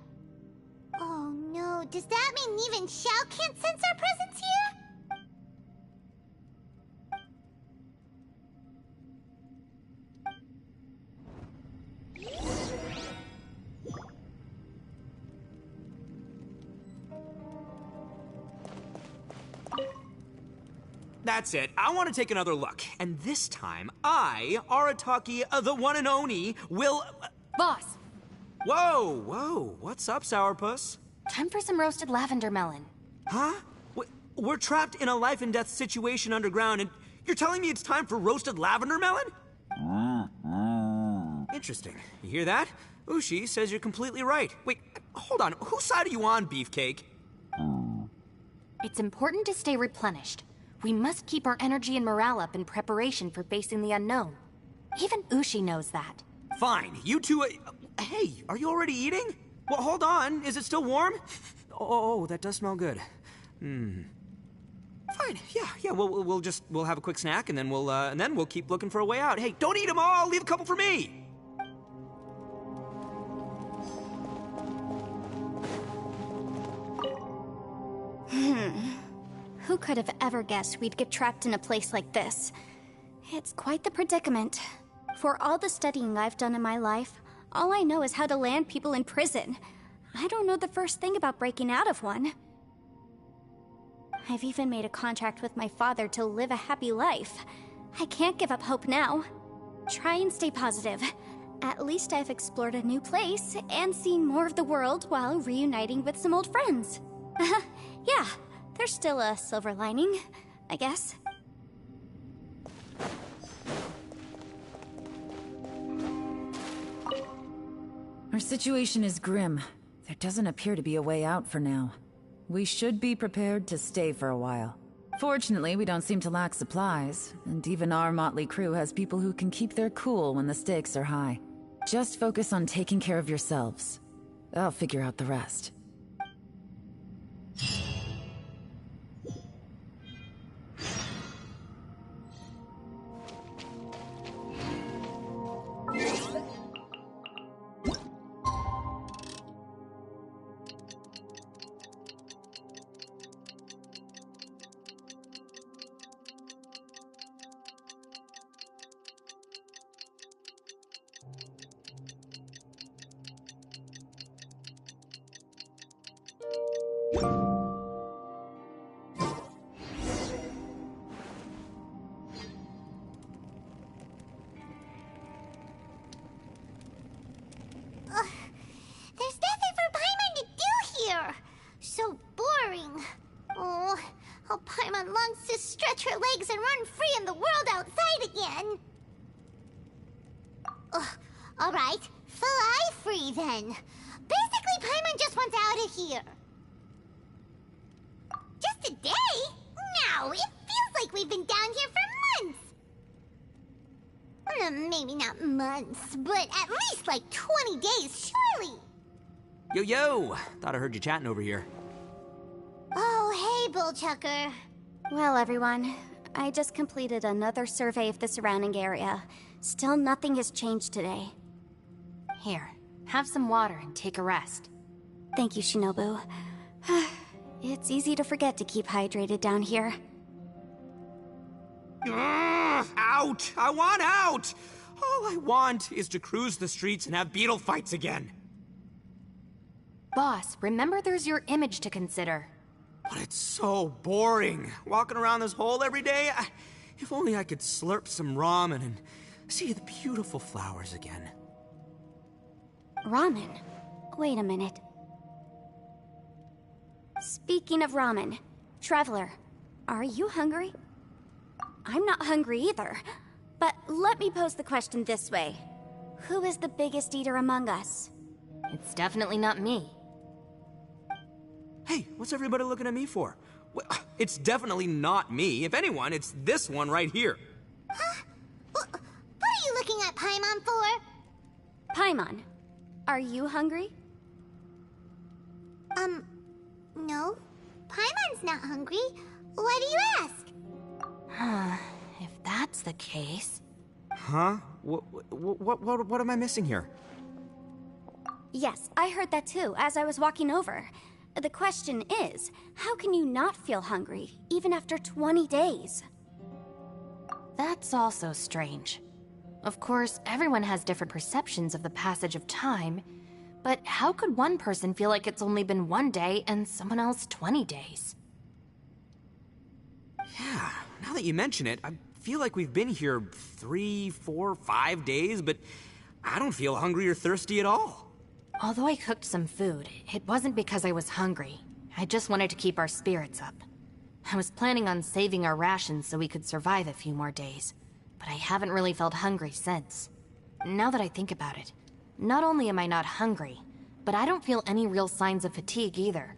Oh no, does that mean even Xiao can't sense our presence here? That's it. I want to take another look. And this time, I, Arataki, the one and only, will... Boss, Whoa. What's up, Sourpuss? time for some roasted lavender melon. Huh? We're trapped in a life and death situation underground, and you're telling me it's time for roasted lavender melon? Interesting. You hear that? Ushi says you're completely right. Wait, hold on. Whose side are you on, Beefcake? It's important to stay replenished. We must keep our energy and morale up in preparation for facing the unknown. Even Ushi knows that. Fine, you two... hey, are you already eating? Well, hold on. Is it still warm? Oh, that does smell good. Fine, yeah. We'll have a quick snack, and then we'll keep looking for a way out. Hey, don't eat them all. Leave a couple for me. Who could have ever guessed we'd get trapped in a place like this? It's quite the predicament. For all the studying I've done in my life, all I know is how to land people in prison. I don't know the first thing about breaking out of one. I've even made a contract with my father to live a happy life. I can't give up hope now. Try and stay positive. At least I've explored a new place and seen more of the world while reuniting with some old friends. Yeah, there's still a silver lining, I guess. Our situation is grim. There doesn't appear to be a way out for now. We should be prepared to stay for a while. Fortunately, we don't seem to lack supplies, and even our motley crew has people who can keep their cool when the stakes are high. Just focus on taking care of yourselves. I'll figure out the rest. There's nothing for Paimon to do here! So boring. Oh, how Paimon longs to stretch her legs and run free in the world outside again. Alright, fly free then. Basically, Paimon just wants out of here. Just a day? No, it feels like we've been down here for months. Maybe not months, but at least like 20 days, surely. Yo! Thought I heard you chatting over here. Oh, hey, Bullchucker. Well, everyone, I just completed another survey of the surrounding area. Still nothing has changed today. Here, have some water and take a rest. Thank you, Shinobu. It's easy to forget to keep hydrated down here. Out! I want out! All I want is to cruise the streets and have beetle fights again. Boss, remember there's your image to consider. But it's so boring, walking around this hole every day. If only I could slurp some ramen and see the beautiful flowers again. Ramen? Wait a minute. Speaking of ramen, Traveler, are you hungry? I'm not hungry either. But let me pose the question this way. Who is the biggest eater among us? It's definitely not me. Hey, what's everybody looking at me for? It's definitely not me. If anyone, it's this one right here. Huh? What are you looking at Paimon for? Paimon, are you hungry? No. Paimon's not hungry. Why do you ask? If that's the case... Huh? What am I missing here? Yes, I heard that too, as I was walking over. The question is, how can you not feel hungry, even after 20 days? That's also strange. Of course, everyone has different perceptions of the passage of time, but how could one person feel like it's only been 1 day and someone else 20 days? Yeah, now that you mention it, I feel like we've been here 3, 4, 5 days, but I don't feel hungry or thirsty at all. Although I cooked some food, it wasn't because I was hungry. I just wanted to keep our spirits up. I was planning on saving our rations so we could survive a few more days, but I haven't really felt hungry since. Now that I think about it, not only am I not hungry, but I don't feel any real signs of fatigue either.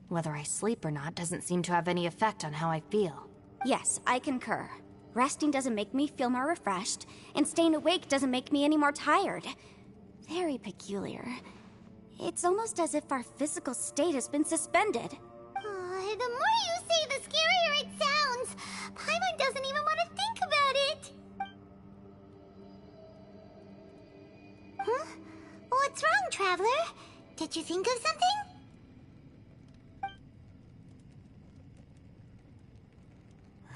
Whether I sleep or not doesn't seem to have any effect on how I feel. Yes, I concur. Resting doesn't make me feel more refreshed, and staying awake doesn't make me any more tired. Very peculiar. It's almost as if our physical state has been suspended. The more you say, the scarier it sounds. Paimon doesn't even want to think about it. Huh? What's wrong, Traveler? Did you think of something?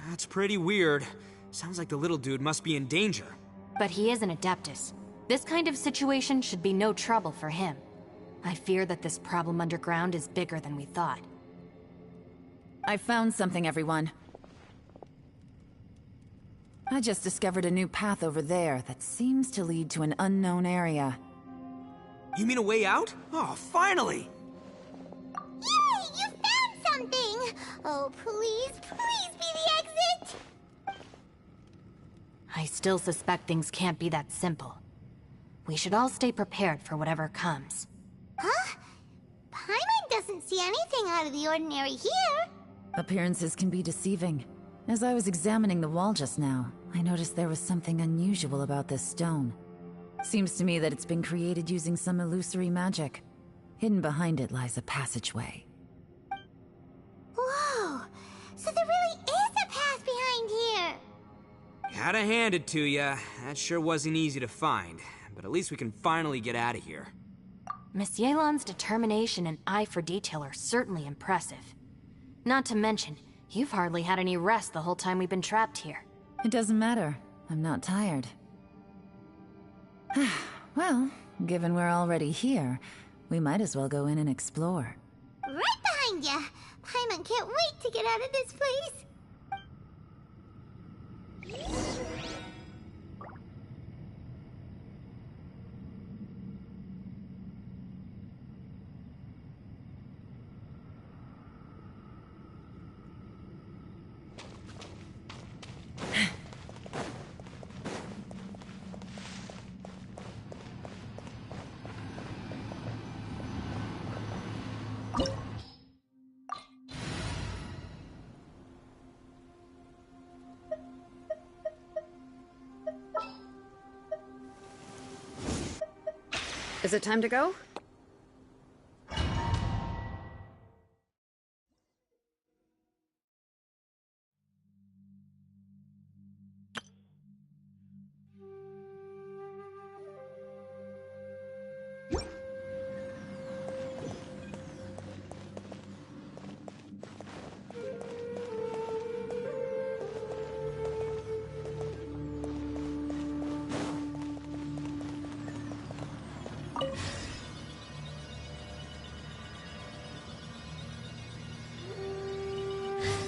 That's pretty weird. Sounds like the little dude must be in danger. But he is an Adeptus. This kind of situation should be no trouble for him. I fear that this problem underground is bigger than we thought. I found something, everyone. I just discovered a new path over there that seems to lead to an unknown area. You mean a way out? Oh, finally! Yay! You found something! Oh, please, please be the exit! I still suspect things can't be that simple. We should all stay prepared for whatever comes. Huh? Paimon doesn't see anything out of the ordinary here. Appearances can be deceiving. As I was examining the wall just now, I noticed there was something unusual about this stone. Seems to me that it's been created using some illusory magic. Hidden behind it lies a passageway. Whoa! So there really is a path behind here! Gotta hand it to ya. That sure wasn't easy to find. But at least we can finally get out of here. Miss Yelan's determination and eye for detail are certainly impressive. Not to mention, you've hardly had any rest the whole time we've been trapped here. It doesn't matter. I'm not tired. Well, given we're already here, we might as well go in and explore. Right behind ya! Paimon can't wait to get out of this place! Is it time to go?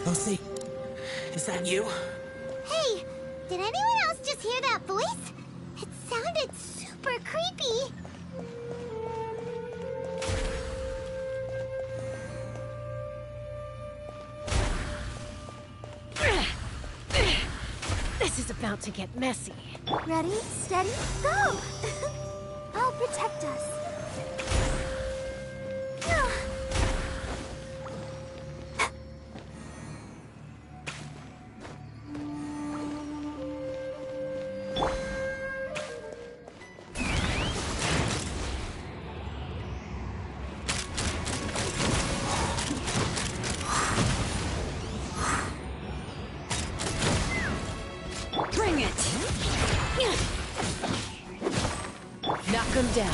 Elsie, is that you? Hey, did anyone else just hear that voice? It sounded super creepy. This is about to get messy. Ready, steady, go! I'll protect us. Bring it! Knock him down.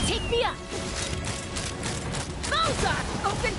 Take me up! Bullseye! Open!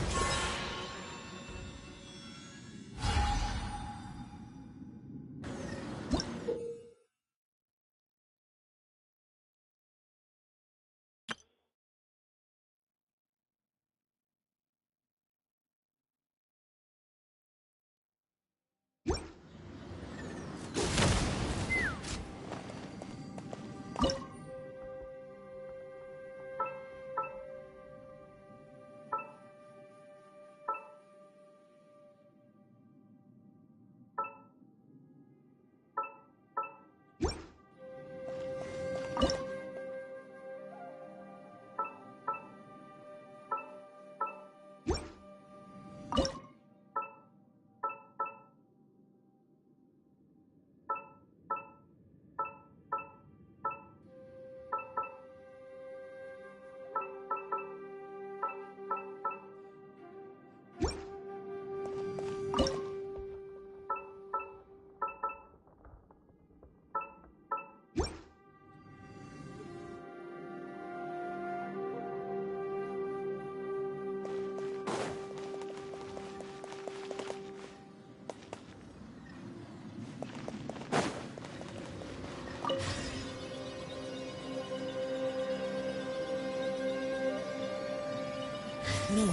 No.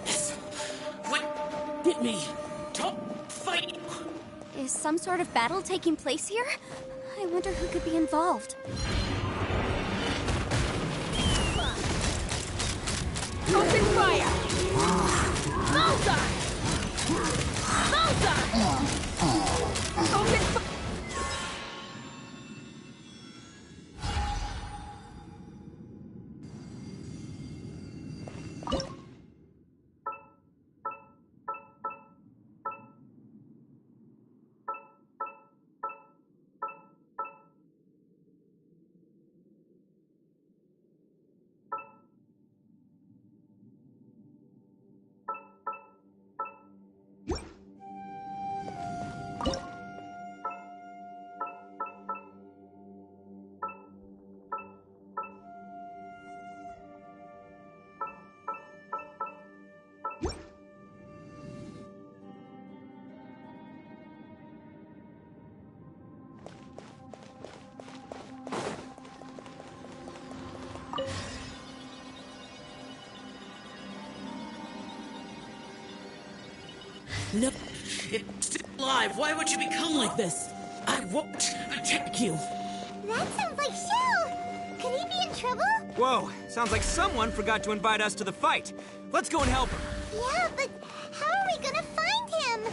Yes. What? Get me. Don't fight. Is some sort of battle taking place here? I wonder who could be involved. Open fire! Bullseye! Bullseye! Open fire! No. It's still alive. Why would you become like this? I won't attack you. That sounds like Shell. Could he be in trouble? Whoa, sounds like someone forgot to invite us to the fight. Let's go and help him. Yeah, but how are we gonna find him?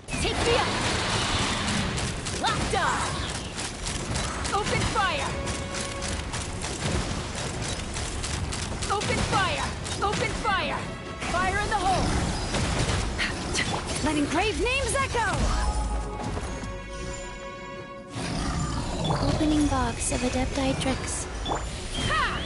Take me up! Locked on! Open fire! Open fire! Open fire! Fire in the hole! Let engraved names echo! Opening box of Adepti tricks. Ha!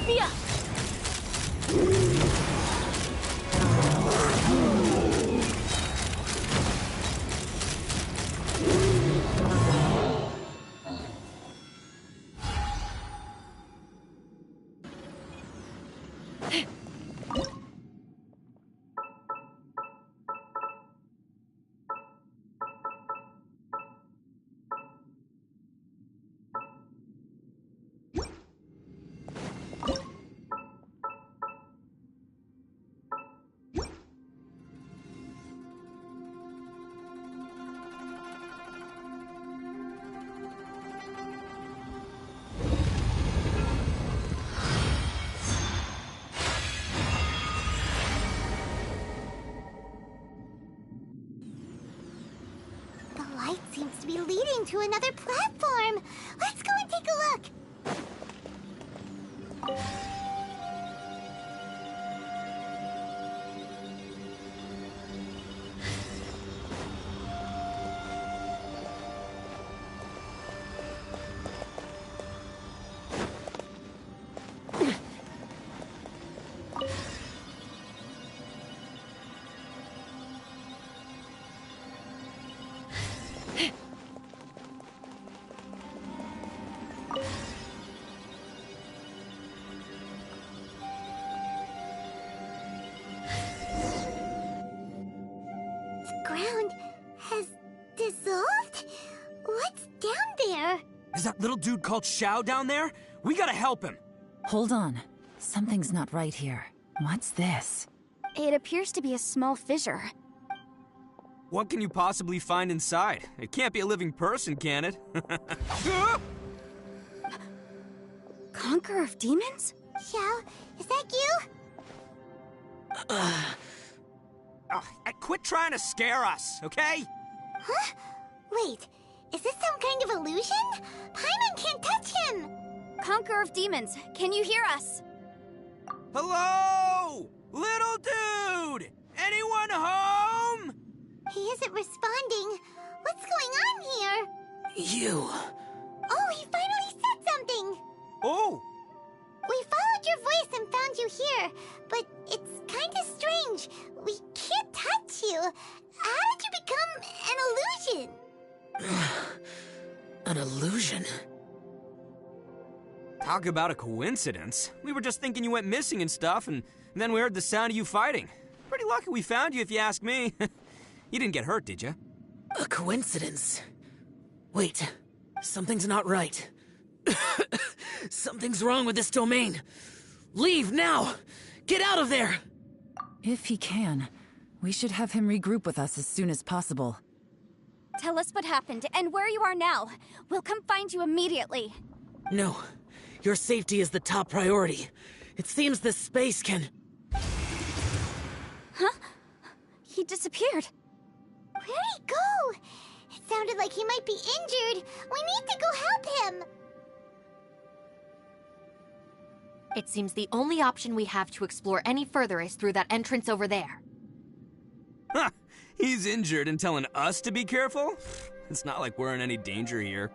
Via! The light seems to be leading to another platform. Let's go and take a look. Ground has dissolved? What's down there? Is that little dude called Xiao down there? We gotta help him. Hold on. Something's not right here. What's this? It appears to be a small fissure. What can you possibly find inside? It can't be a living person, can it? Conqueror of demons? Xiao, is that you? Quit trying to scare us, okay? Huh? Wait, is this some kind of illusion? Paimon can't touch him! Conqueror of demons, can you hear us? Hello? Little dude! Anyone home? He isn't responding. What's going on here? You. Oh, he finally said something! Oh! We followed your voice and found you here, but it's kinda strange. We can't touch you. How did you become an illusion? An illusion? Talk about a coincidence. We were just thinking you went missing and stuff, and then we heard the sound of you fighting. Pretty lucky we found you, if you ask me. You didn't get hurt, did you? A coincidence? Wait, something's not right. Something's wrong with this domain. Leave now! Get out of there! If he can, we should have him regroup with us as soon as possible. Tell us what happened and where you are now. We'll come find you immediately. No, your safety is the top priority. It seems this space can... Huh? He disappeared. Where'd he go? It sounded like he might be injured. We need to go help him. It seems the only option we have to explore any further is through that entrance over there. Huh! He's injured and telling us to be careful? It's not like we're in any danger here.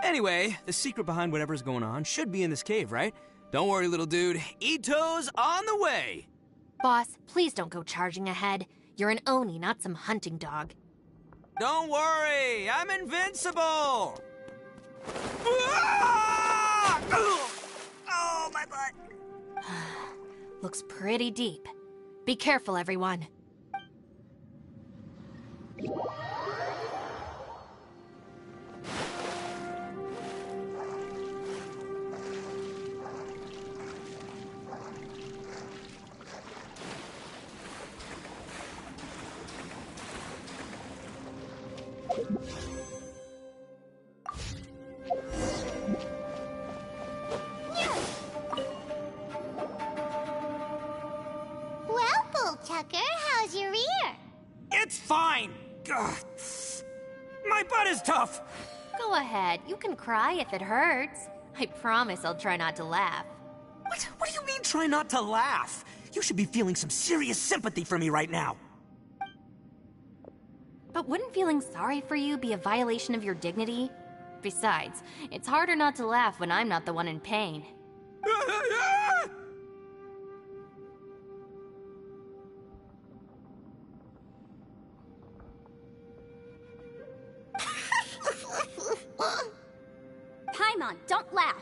Anyway, the secret behind whatever's going on should be in this cave, right? Don't worry, little dude. Ito's on the way! Boss, please don't go charging ahead. You're an Oni, not some hunting dog. Don't worry, I'm invincible! Ah! Oh, my butt! Looks pretty deep. Be careful, everyone. Well, Bullchucker, how's your ear? It's fine! Ugh. My butt is tough! Go ahead, you can cry if it hurts. I promise I'll try not to laugh. What do you mean, try not to laugh? You should be feeling some serious sympathy for me right now. But wouldn't feeling sorry for you be a violation of your dignity? Besides, it's harder not to laugh when I'm not the one in pain. Paimon, don't laugh.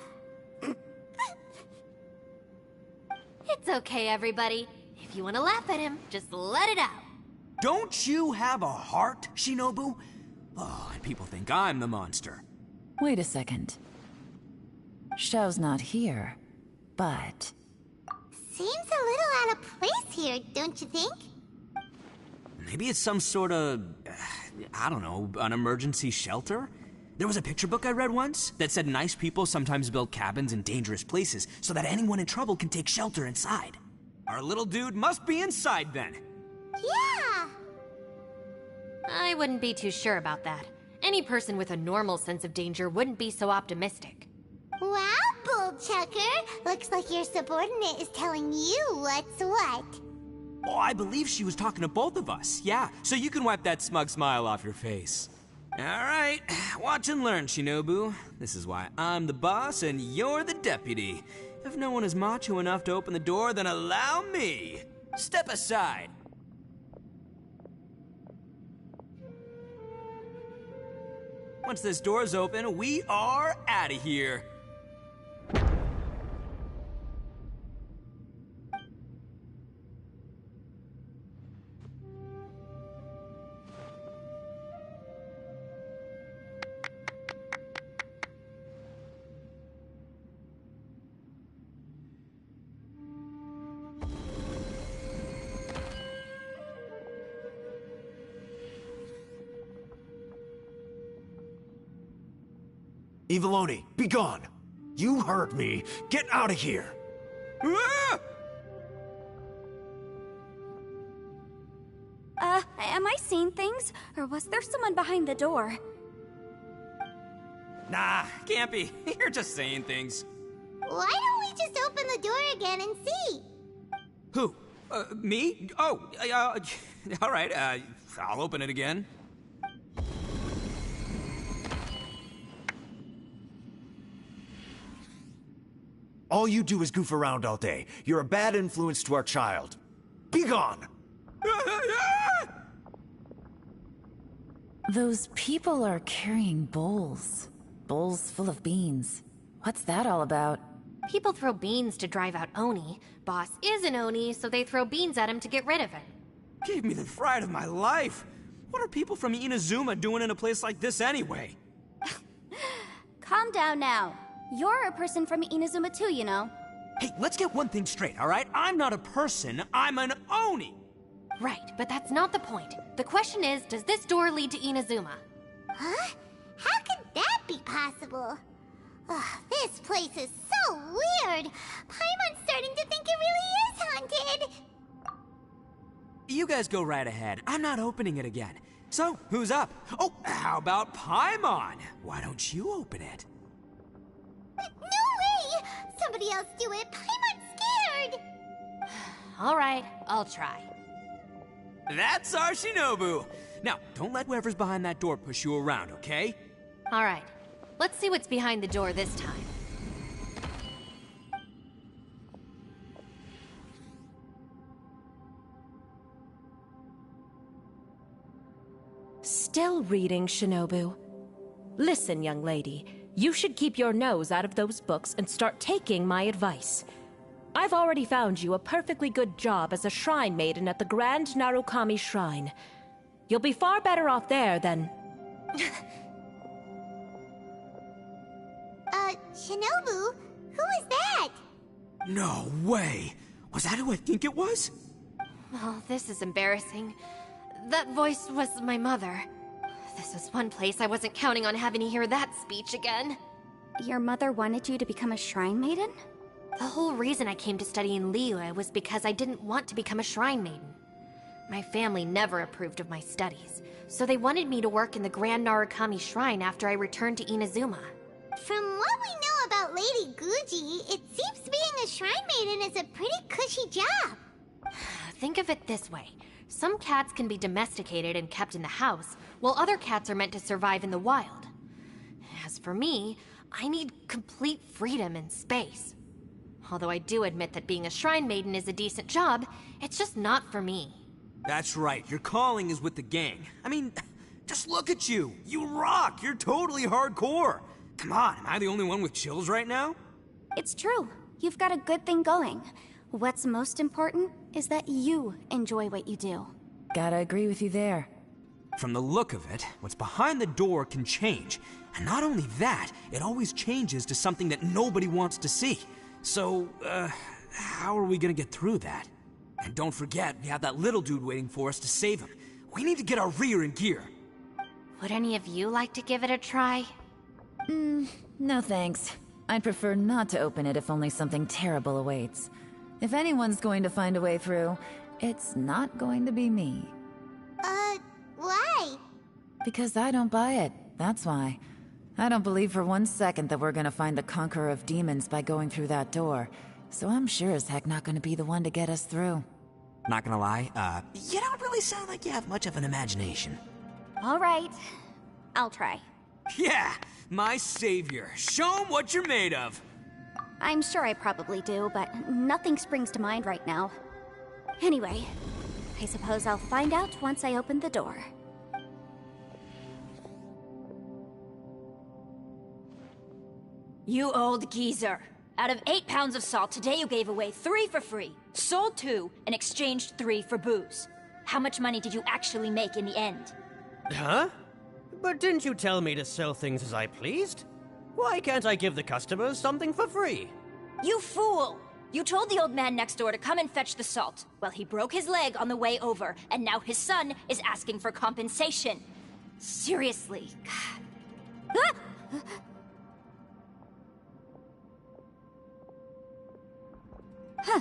It's okay, everybody. If you want to laugh at him, just let it out. Don't you have a heart, Shinobu? Oh, and people think I'm the monster. Wait a second. Xiao's not here, but... Seems a little out of place here, don't you think? Maybe it's some sort of, I don't know, an emergency shelter? There was a picture book I read once that said nice people sometimes build cabins in dangerous places so that anyone in trouble can take shelter inside. Our little dude must be inside then. Yeah! I wouldn't be too sure about that. Any person with a normal sense of danger wouldn't be so optimistic. Wow, Bullchucker! Looks like your subordinate is telling you what's what. Oh, I believe she was talking to both of us. Yeah, so you can wipe that smug smile off your face. All right, watch and learn, Shinobu. This is why I'm the boss and you're the deputy. If no one is macho enough to open the door, then allow me. Step aside. Once this door's open, we are out of here. Eviloni, be gone! You heard me! Get out of here! Ah! Am I seeing things? Or was there someone behind the door? Nah, can't be. You're just saying things. Why don't we just open the door again and see? Who? Me? Oh, all right, I'll open it again. All you do is goof around all day. You're a bad influence to our child. Be gone! Those people are carrying bowls. Bowls full of beans. What's that all about? People throw beans to drive out Oni. Boss is an Oni, so they throw beans at him to get rid of him. Gave me the fright of my life. What are people from Inazuma doing in a place like this anyway? Calm down now. You're a person from Inazuma too, you know. Hey, let's get one thing straight, all right? I'm not a person, I'm an Oni! Right, but that's not the point. The question is, does this door lead to Inazuma? Huh? How could that be possible? Ugh, this place is so weird. Paimon's starting to think it really is haunted. You guys go right ahead. I'm not opening it again. So, who's up? Oh, how about Paimon? Why don't you open it? No way! Somebody else do it. Paimon's scared. All right, I'll try. That's our Shinobu. Now, don't let whoever's behind that door push you around, okay? All right, let's see what's behind the door this time. Still reading, Shinobu. Listen, young lady. You should keep your nose out of those books and start taking my advice. I've already found you a perfectly good job as a shrine maiden at the Grand Narukami Shrine. You'll be far better off there than... Shinobu? Who is that? No way! Was that who I think it was? Oh, this is embarrassing. That voice was my mother. This was one place I wasn't counting on having to hear that speech again. Your mother wanted you to become a shrine maiden? The whole reason I came to study in Liyue was because I didn't want to become a shrine maiden. My family never approved of my studies, so they wanted me to work in the Grand Narukami Shrine after I returned to Inazuma. From what we know about Lady Guji, it seems being a shrine maiden is a pretty cushy job. Think of it this way. Some cats can be domesticated and kept in the house, while other cats are meant to survive in the wild. As for me, I need complete freedom and space. Although I do admit that being a shrine maiden is a decent job, it's just not for me. That's right, your calling is with the gang. I mean, just look at you. You rock, you're totally hardcore. Come on, am I the only one with chills right now? It's true. You've got a good thing going. What's most important is that you enjoy what you do. Gotta agree with you there. From the look of it, what's behind the door can change. And not only that, it always changes to something that nobody wants to see. So, how are we gonna get through that? And don't forget, we have that little dude waiting for us to save him. We need to get our rear in gear. Would any of you like to give it a try? No thanks. I'd prefer not to open it if only something terrible awaits. If anyone's going to find a way through, it's not going to be me. Why? Because I don't buy it, that's why. I don't believe for 1 second that we're gonna find the Conqueror of Demons by going through that door. So I'm sure as heck not gonna be the one to get us through. Not gonna lie, you don't really sound like you have much of an imagination. All right. I'll try. Yeah, my savior. Show 'em what you're made of. I'm sure I probably do, but nothing springs to mind right now. Anyway, I suppose I'll find out once I open the door. You old geezer. Out of 8 pounds of salt, today you gave away 3 for free, sold 2, and exchanged 3 for booze. How much money did you actually make in the end? Huh? But didn't you tell me to sell things as I pleased? Why can't I give the customers something for free? You fool! You told the old man next door to come and fetch the salt. Well, he broke his leg on the way over, and now his son is asking for compensation. Seriously. Ah! Huh.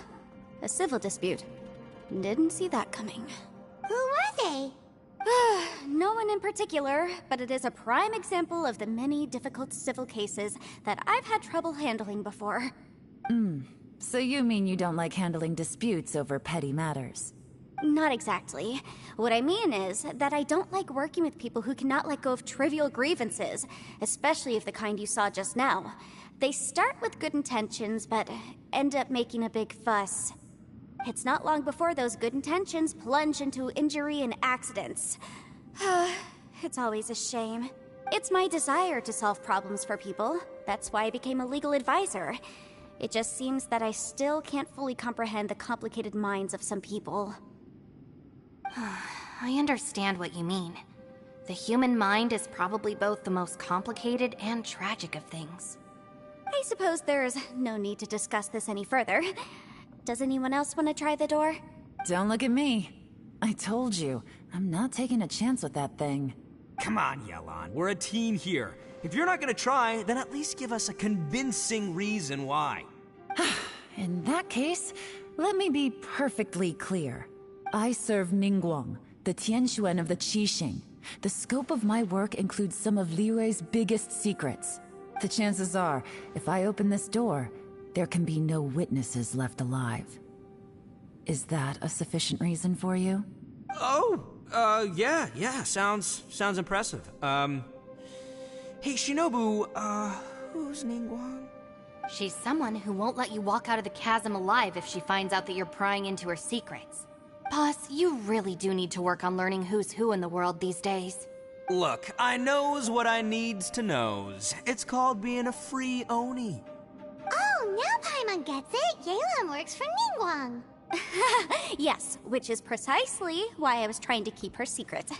A civil dispute. Didn't see that coming. Who were they? No one in particular, but it is a prime example of the many difficult civil cases that I've had trouble handling before. So you mean you don't like handling disputes over petty matters? Not exactly. What I mean is that I don't like working with people who cannot let go of trivial grievances, especially of the kind you saw just now. They start with good intentions, but end up making a big fuss. It's not long before those good intentions plunge into injury and accidents. It's always a shame. It's my desire to solve problems for people. That's why I became a legal advisor. It just seems that I still can't fully comprehend the complicated minds of some people. I understand what you mean. The human mind is probably both the most complicated and tragic of things. I suppose there's no need to discuss this any further. Does anyone else want to try the door? Don't look at me. I told you, I'm not taking a chance with that thing. Come on, Yelan, we're a team here. If you're not gonna try, then at least give us a convincing reason why. In that case, let me be perfectly clear. I serve Ningguang, the Tianxuan of the Qixing. The scope of my work includes some of Liyue's biggest secrets. The chances are, if I open this door, there can be no witnesses left alive. Is that a sufficient reason for you? Yeah, sounds impressive. Hey, Shinobu, who's Ningguang? She's someone who won't let you walk out of the chasm alive if she finds out that you're prying into her secrets. Boss, you really do need to work on learning who's who in the world these days. Look, I knows what I needs to knows. It's called being a free Oni. Oh, now Paimon gets it. Yelan works for Ningguang. Yes, which is precisely why I was trying to keep her secret.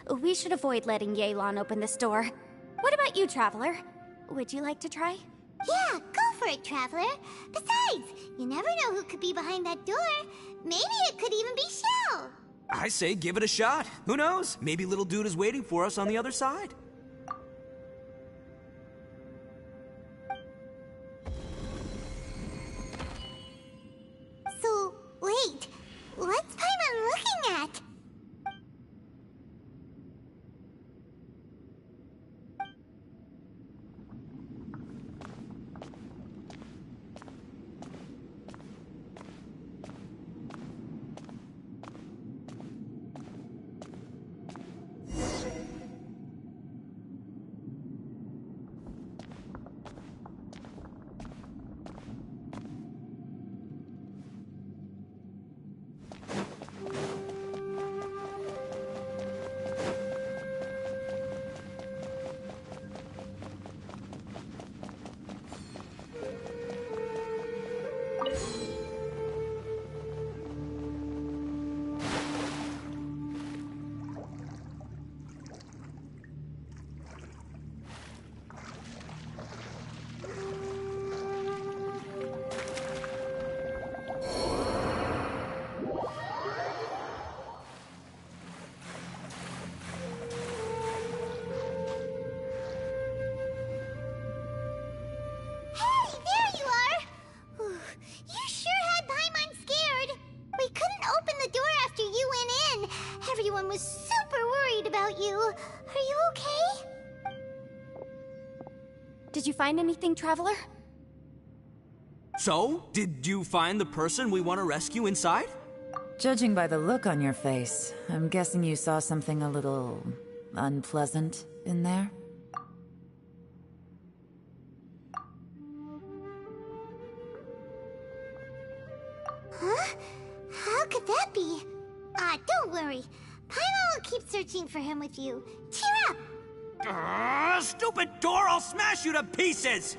We should avoid letting Yelan open this door. What about you, Traveler? Would you like to try? Yeah, go for it, Traveler. Besides, you never know who could be behind that door. Maybe it could even be Shell. I say give it a shot. Who knows? Maybe little dude is waiting for us on the other side. So, wait. What's Paimon looking at? Did you find anything, Traveler? So, did you find the person we want to rescue inside? Judging by the look on your face, I'm guessing you saw something a little unpleasant in there? Huh? How could that be? Don't worry. Paimon will keep searching for him with you. Cheer up! Stupid door! I'll smash you to pieces!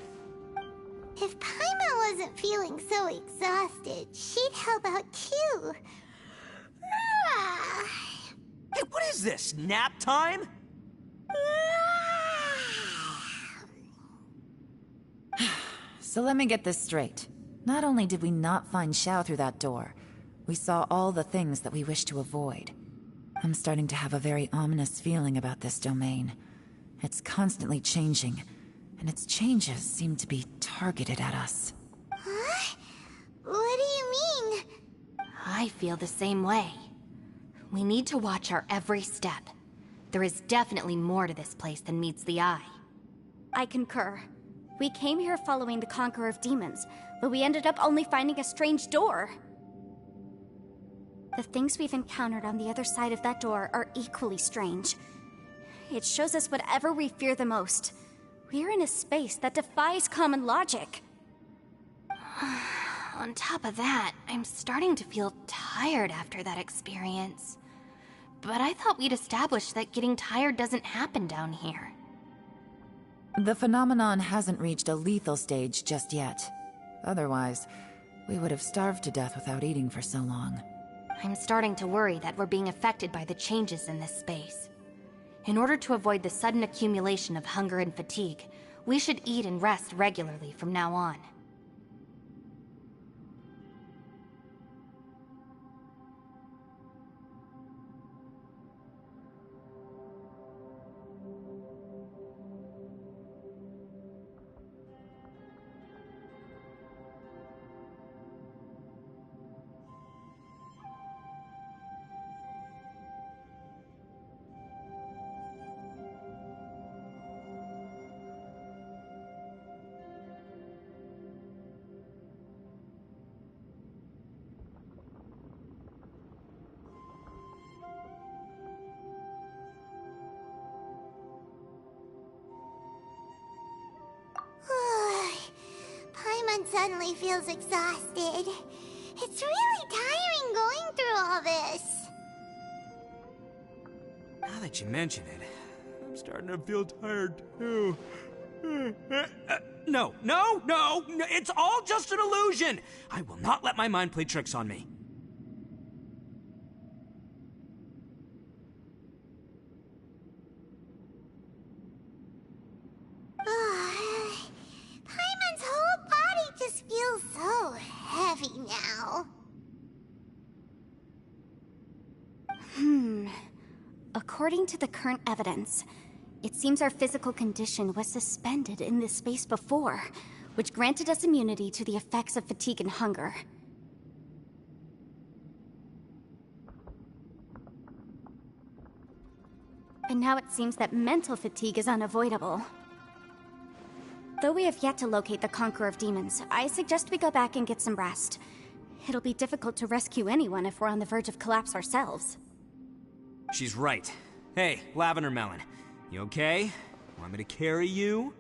If Paimon wasn't feeling so exhausted, she'd help out too. Hey, what is this? Nap time? So let me get this straight. Not only did we not find Xiao through that door, we saw all the things that we wish to avoid. I'm starting to have a very ominous feeling about this domain. It's constantly changing, and its changes seem to be targeted at us. Huh? What do you mean? I feel the same way. We need to watch our every step. There is definitely more to this place than meets the eye. I concur. We came here following the Conqueror of Demons, but we ended up only finding a strange door. The things we've encountered on the other side of that door are equally strange. It shows us whatever we fear the most. We're in a space that defies common logic. On top of that, I'm starting to feel tired after that experience. But I thought we'd established that getting tired doesn't happen down here. The phenomenon hasn't reached a lethal stage just yet. Otherwise, we would have starved to death without eating for so long. I'm starting to worry that we're being affected by the changes in this space. In order to avoid the sudden accumulation of hunger and fatigue, we should eat and rest regularly from now on. Paimon suddenly feels exhausted. It's really tiring going through all this. Now that you mention it, I'm starting to feel tired too. No, it's all just an illusion! I will not let my mind play tricks on me. Paimon's whole body just feels so heavy now. According to the current evidence, it seems our physical condition was suspended in this space before, which granted us immunity to the effects of fatigue and hunger. And now it seems that mental fatigue is unavoidable. Though we have yet to locate the Conqueror of Demons, I suggest we go back and get some rest. It'll be difficult to rescue anyone if we're on the verge of collapse ourselves. She's right. Hey, Lavender Melon, you okay? Want me to carry you?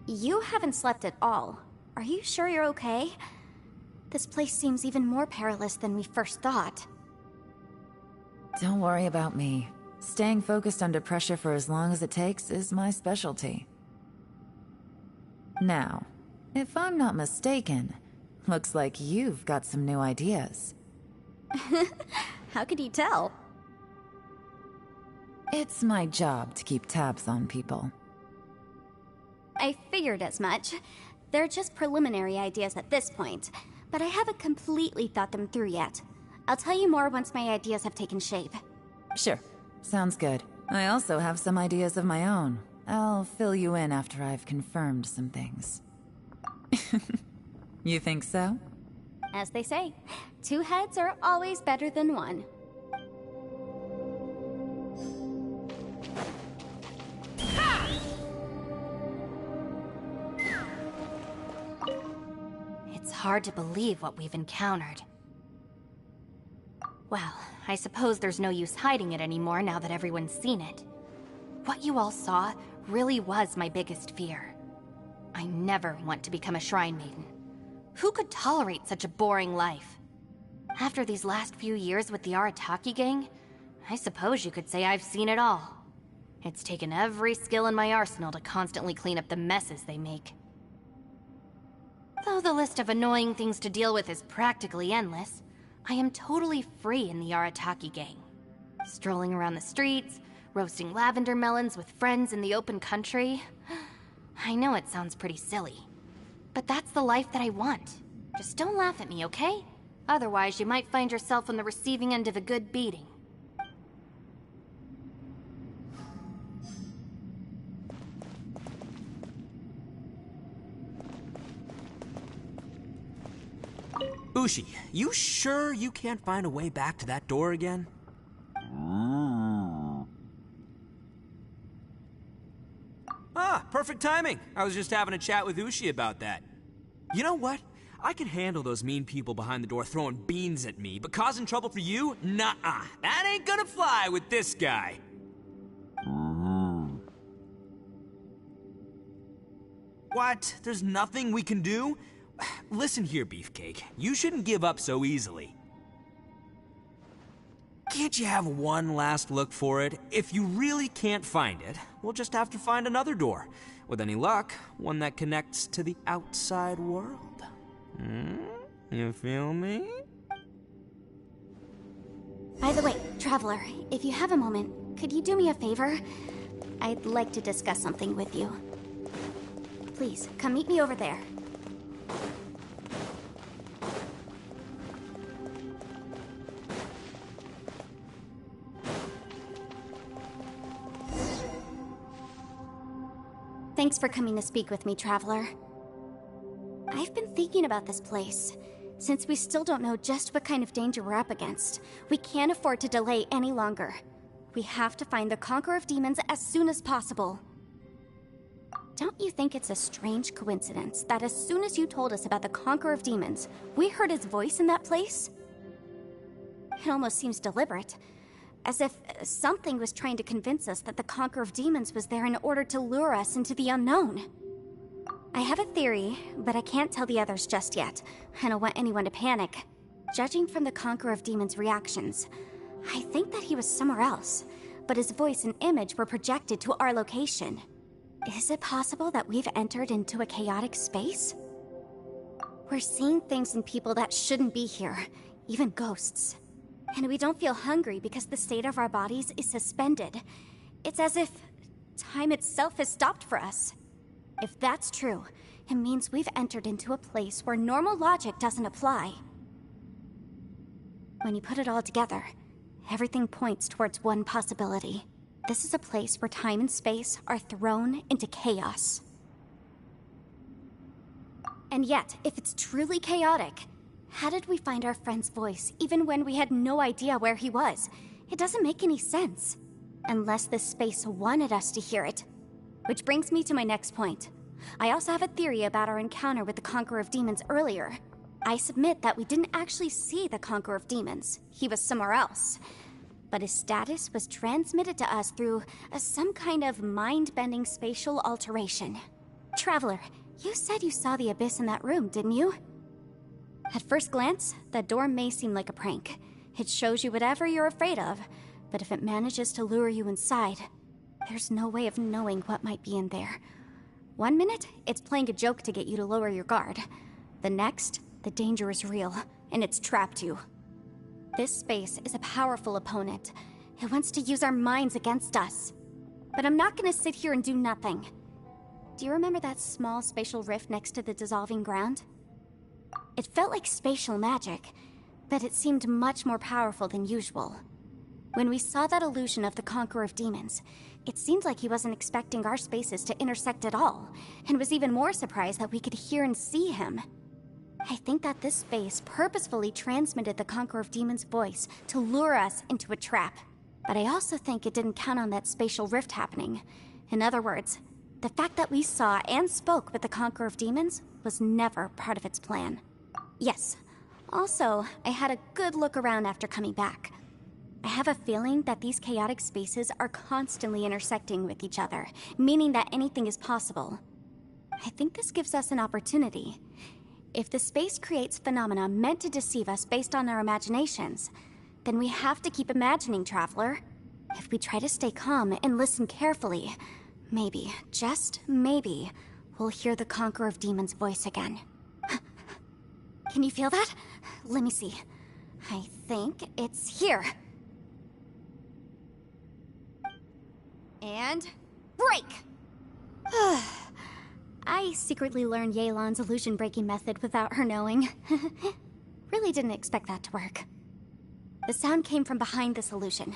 You haven't slept at all. Are you sure you're okay? This place seems even more perilous than we first thought. Don't worry about me. Staying focused under pressure for as long as it takes is my specialty. Now, if I'm not mistaken, looks like you've got some new ideas. How could you tell? It's my job to keep tabs on people. I figured as much. They're just preliminary ideas at this point, but I haven't completely thought them through yet. I'll tell you more once my ideas have taken shape. Sure. Sounds good. I also have some ideas of my own. I'll fill you in after I've confirmed some things. You think so? As they say, 2 heads are always better than 1. It's hard to believe what we've encountered. Well, I suppose there's no use hiding it anymore now that everyone's seen it. What you all saw really was my biggest fear. I never want to become a Shrine Maiden. Who could tolerate such a boring life? After these last few years with the Arataki gang, I suppose you could say I've seen it all. It's taken every skill in my arsenal to constantly clean up the messes they make. Though the list of annoying things to deal with is practically endless, I am totally free in the Arataki gang. Strolling around the streets, roasting lavender melons with friends in the open country. I know it sounds pretty silly, but that's the life that I want. Just don't laugh at me, okay? Otherwise, you might find yourself on the receiving end of a good beating. Ushi, you sure you can't find a way back to that door again? Ah, perfect timing. I was just having a chat with Ushi about that. You know what? I can handle those mean people behind the door throwing beans at me, but causing trouble for you? Nuh-uh. That ain't gonna fly with this guy. What? There's nothing we can do? Listen here, Beefcake. You shouldn't give up so easily. Can't you have one last look for it? If you really can't find it, we'll just have to find another door. With any luck, one that connects to the outside world. You feel me? By the way, Traveler, if you have a moment, could you do me a favor? I'd like to discuss something with you. Please, come meet me over there. Thanks for coming to speak with me, Traveler. I've been thinking about this place. Since we still don't know just what kind of danger we're up against, we can't afford to delay any longer. We have to find the Conqueror of Demons as soon as possible. Don't you think it's a strange coincidence that as soon as you told us about the Conqueror of Demons, we heard his voice in that place? It almost seems deliberate. As if something was trying to convince us that the Conqueror of Demons was there in order to lure us into the unknown. I have a theory, but I can't tell the others just yet. I don't want anyone to panic. Judging from the Conqueror of Demons' reactions, I think that he was somewhere else, but his voice and image were projected to our location. Is it possible that we've entered into a chaotic space? We're seeing things in people that shouldn't be here, even ghosts. And we don't feel hungry because the state of our bodies is suspended. It's as if time itself has stopped for us. If that's true, it means we've entered into a place where normal logic doesn't apply. When you put it all together, everything points towards one possibility. This is a place where time and space are thrown into chaos. And yet, if it's truly chaotic, how did we find our friend's voice even when we had no idea where he was? It doesn't make any sense. Unless this space wanted us to hear it. Which brings me to my next point. I also have a theory about our encounter with the Conqueror of Demons earlier. I submit that we didn't actually see the Conqueror of Demons. He was somewhere else. But his status was transmitted to us through some kind of mind-bending spatial alteration. Traveler, you said you saw the abyss in that room, didn't you? At first glance, the door may seem like a prank. It shows you whatever you're afraid of, but if it manages to lure you inside, there's no way of knowing what might be in there. One minute, it's playing a joke to get you to lower your guard. The next, the danger is real, and it's trapped you. This space is a powerful opponent. It wants to use our minds against us. But I'm not gonna sit here and do nothing. Do you remember that small spatial rift next to the dissolving ground? It felt like spatial magic, but it seemed much more powerful than usual. When we saw that illusion of the Conqueror of Demons, it seemed like he wasn't expecting our spaces to intersect at all, and was even more surprised that we could hear and see him. I think that this space purposefully transmitted the Conqueror of Demons' voice to lure us into a trap. But I also think it didn't count on that spatial rift happening. In other words, the fact that we saw and spoke with the Conqueror of Demons was never part of its plan. Yes. Also, I had a good look around after coming back. I have a feeling that these chaotic spaces are constantly intersecting with each other, meaning that anything is possible. I think this gives us an opportunity. If the space creates phenomena meant to deceive us based on our imaginations, then we have to keep imagining, Traveler. If we try to stay calm and listen carefully, maybe, just maybe, we'll hear the Conqueror of Demons' voice again. Can you feel that? Let me see. I think it's here. And break! I secretly learned Yelan's illusion-breaking method without her knowing. Really didn't expect that to work. The sound came from behind this illusion.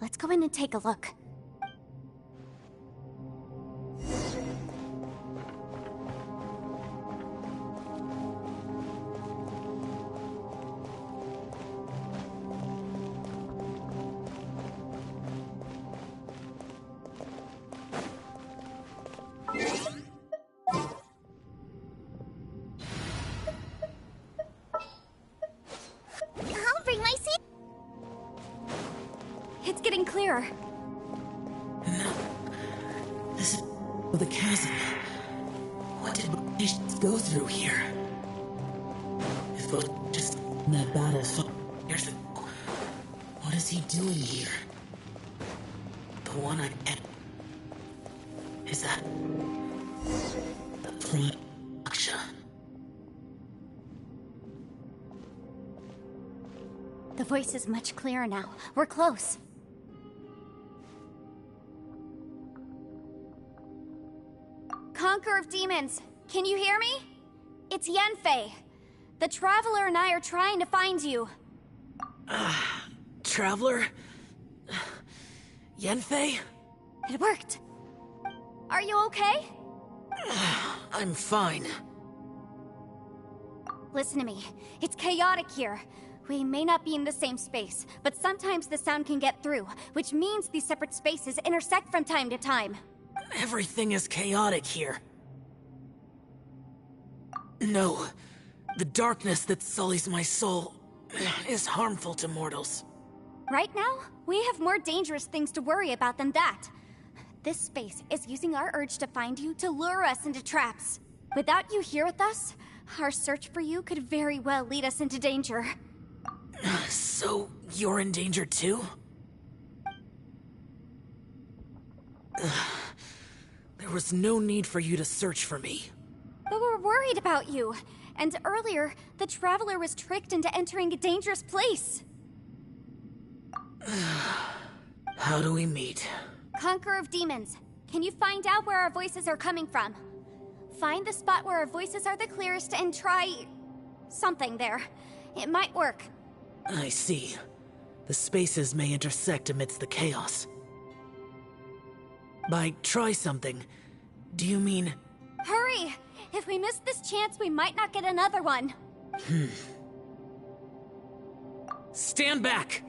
Let's go in and take a look. I'll bring my seat. It's getting clearer. No. This is the chasm. What did patients go through here? If it was just that bad as years ago, what is he doing here? The one I met. Is that the production? The voice is much clearer now. We're close. Conqueror of Demons, can you hear me? It's Yenfei. The Traveler and I are trying to find you. Traveler? Yenfei? It worked. Are you okay? I'm fine. Listen to me. It's chaotic here. We may not be in the same space, but sometimes the sound can get through, which means these separate spaces intersect from time to time. Everything is chaotic here. No. The darkness that sullies my soul is harmful to mortals. Right now, we have more dangerous things to worry about than that. This space is using our urge to find you to lure us into traps. Without you here with us, our search for you could very well lead us into danger. So, you're in danger too? There was no need for you to search for me. But we're worried about you. And earlier, the Traveler was tricked into entering a dangerous place. How do we meet? Conqueror of Demons, can you find out where our voices are coming from? Find the spot where our voices are the clearest and try... something there. It might work. I see. The spaces may intersect amidst the chaos. By try something, do you mean... Hurry! If we miss this chance, we might not get another one. Stand back!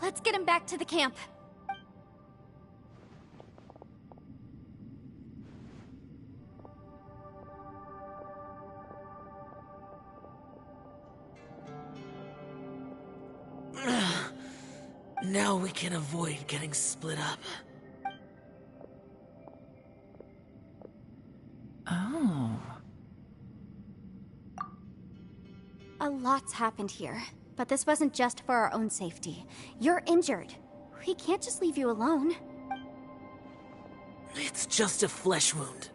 Let's get him back to the camp. Now we can avoid getting split up. Oh. A lot's happened here. but this wasn't just for our own safety. You're injured. We can't just leave you alone. It's just a flesh wound.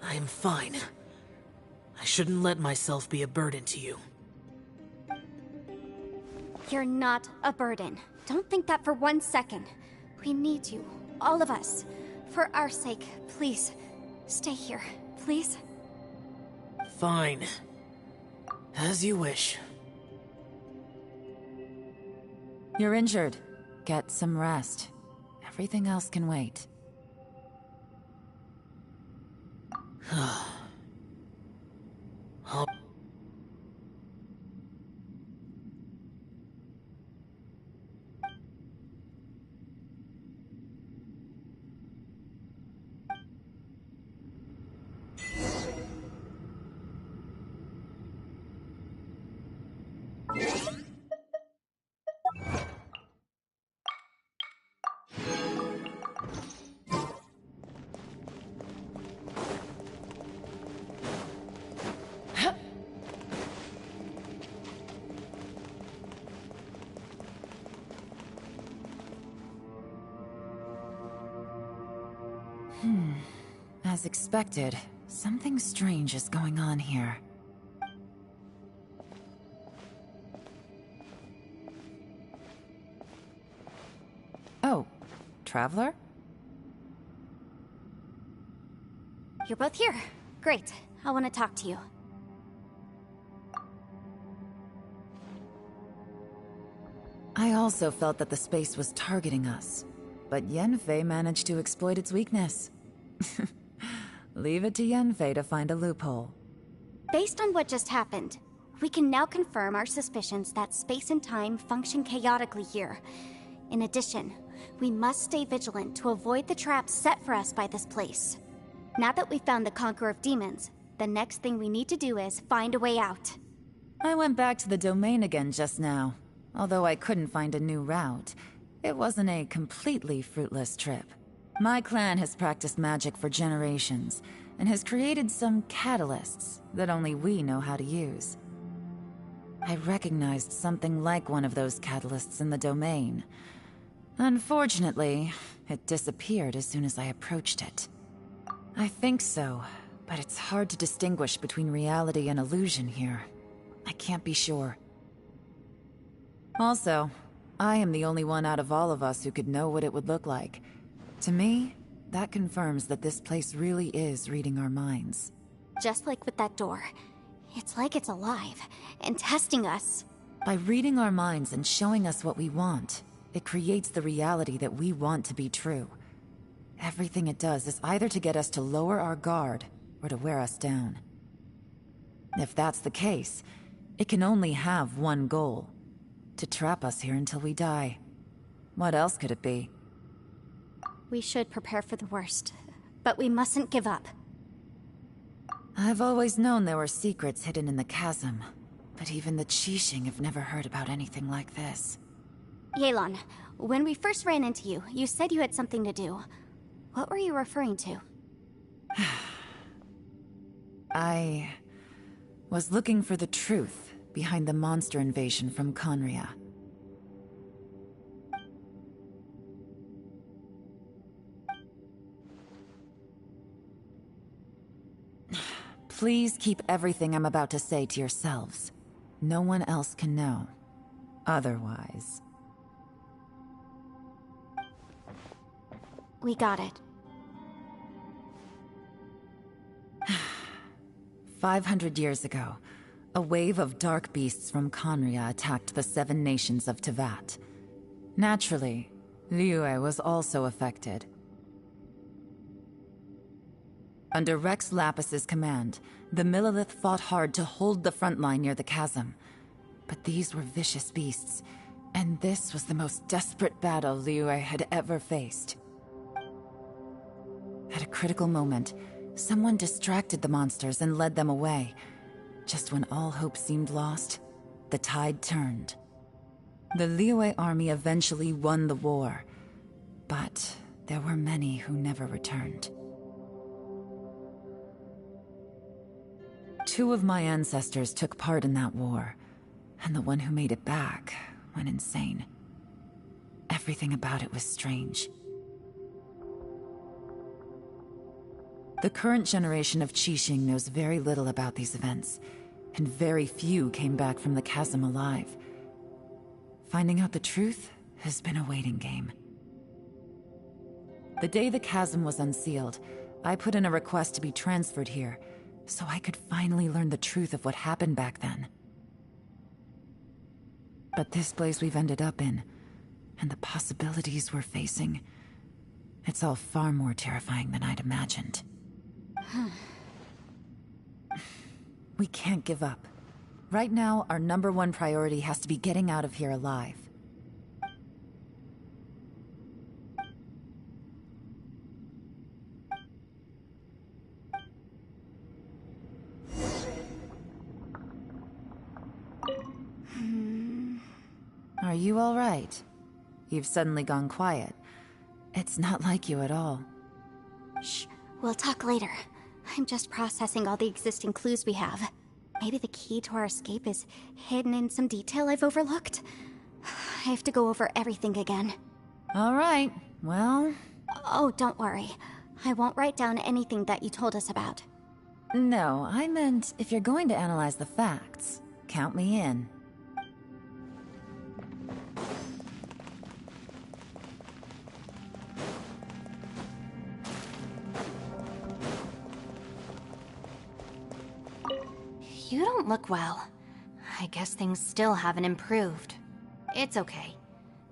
I am fine. I shouldn't let myself be a burden to you. You're not a burden. Don't think that for 1 second. We need you, all of us. For our sake, please, stay here, please. Fine. As you wish. You're injured. Get some rest. Everything else can wait. I'll... As expected, something strange is going on here. Oh, Traveler? You're both here. Great. I want to talk to you. I also felt that the space was targeting us, but Yenfei managed to exploit its weakness. Leave it to Yenfei to find a loophole. Based on what just happened, we can now confirm our suspicions that space and time function chaotically here. In addition, we must stay vigilant to avoid the traps set for us by this place. Now that we've found the Conqueror of Demons, the next thing we need to do is find a way out. I went back to the domain again just now. Although I couldn't find a new route, it wasn't a completely fruitless trip. My clan has practiced magic for generations, and has created some catalysts that only we know how to use. I recognized something like one of those catalysts in the domain. Unfortunately, it disappeared as soon as I approached it. I think so, but it's hard to distinguish between reality and illusion here. I can't be sure. Also, I am the only one out of all of us who could know what it would look like. To me, that confirms that this place really is reading our minds. Just like with that door. It's like it's alive, and testing us. By reading our minds and showing us what we want, it creates the reality that we want to be true. Everything it does is either to get us to lower our guard, or to wear us down. If that's the case, it can only have one goal. To trap us here until we die. What else could it be? We should prepare for the worst, but we mustn't give up. I've always known there were secrets hidden in the chasm, but even the Qixing have never heard about anything like this. Yelan, when we first ran into you, you said you had something to do. What were you referring to? I was looking for the truth behind the monster invasion from Conria. Please keep everything I'm about to say to yourselves. No one else can know. Otherwise... We got it. 500 years ago, a wave of dark beasts from Conria attacked the 7 nations of Tevat. Naturally, Liyue was also affected. Under Rex Lapis's command, the Millelith fought hard to hold the front line near the chasm. But these were vicious beasts, and this was the most desperate battle Liyue had ever faced. At a critical moment, someone distracted the monsters and led them away. Just when all hope seemed lost, the tide turned. The Liyue army eventually won the war, but there were many who never returned. 2 of my ancestors took part in that war. And the one who made it back went insane. Everything about it was strange. The current generation of Qixing knows very little about these events, and very few came back from the chasm alive. Finding out the truth has been a waiting game. The day the chasm was unsealed, I put in a request to be transferred here, so I could finally learn the truth of what happened back then. But this place we've ended up in, and the possibilities we're facing, it's all far more terrifying than I'd imagined. We can't give up. Right now, our #1 priority has to be getting out of here alive. Are you all right? You've suddenly gone quiet. It's not like you at all. Shh, we'll talk later. I'm just processing all the existing clues we have. Maybe the key to our escape is hidden in some detail I've overlooked. I have to go over everything again. All right, well... Oh, don't worry. I won't write down anything that you told us about. No, I meant if you're going to analyze the facts, count me in. You don't look well. I guess things still haven't improved. It's okay.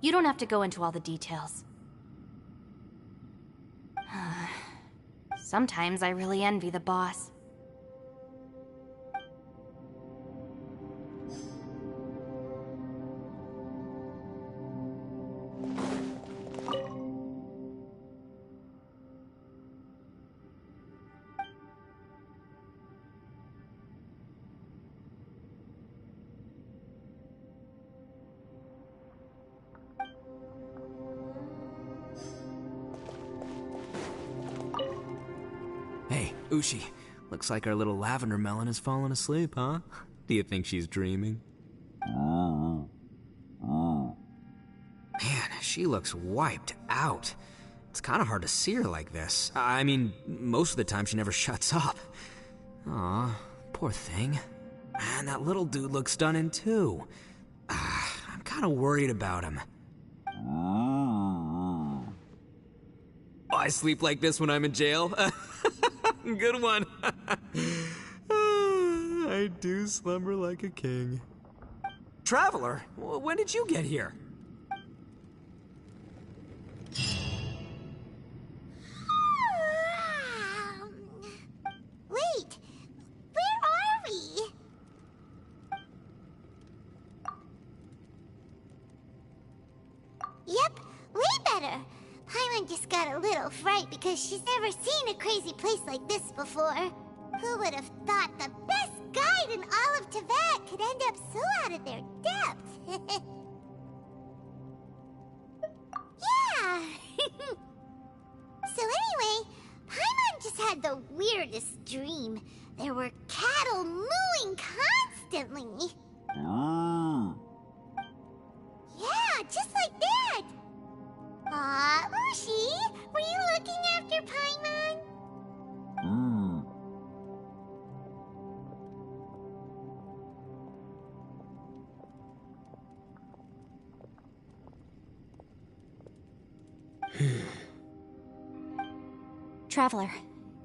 You don't have to go into all the details. Sometimes I really envy the boss. Hey, Ushi. Looks like our little lavender melon has fallen asleep, huh? Do you think she's dreaming? Man, she looks wiped out. It's kind of hard to see her like this. I mean, most of the time she never shuts up. Aw, poor thing. Man, that little dude looks stunning too. I'm kind of worried about him. I sleep like this when I'm in jail. Good one. I do slumber like a king. Traveler, when did you get here? Wait, where are we? Yep, way better. Paimon just got a little fright because she's never seen a crazy place like this before. Who would have thought the best guide in all of Teyvat could end up so out of their depth? Yeah! So anyway, Paimon just had the weirdest dream. There were cattle mooing constantly. Yeah, just like that! Aw, Ushi, were you looking after Paimon? Traveler,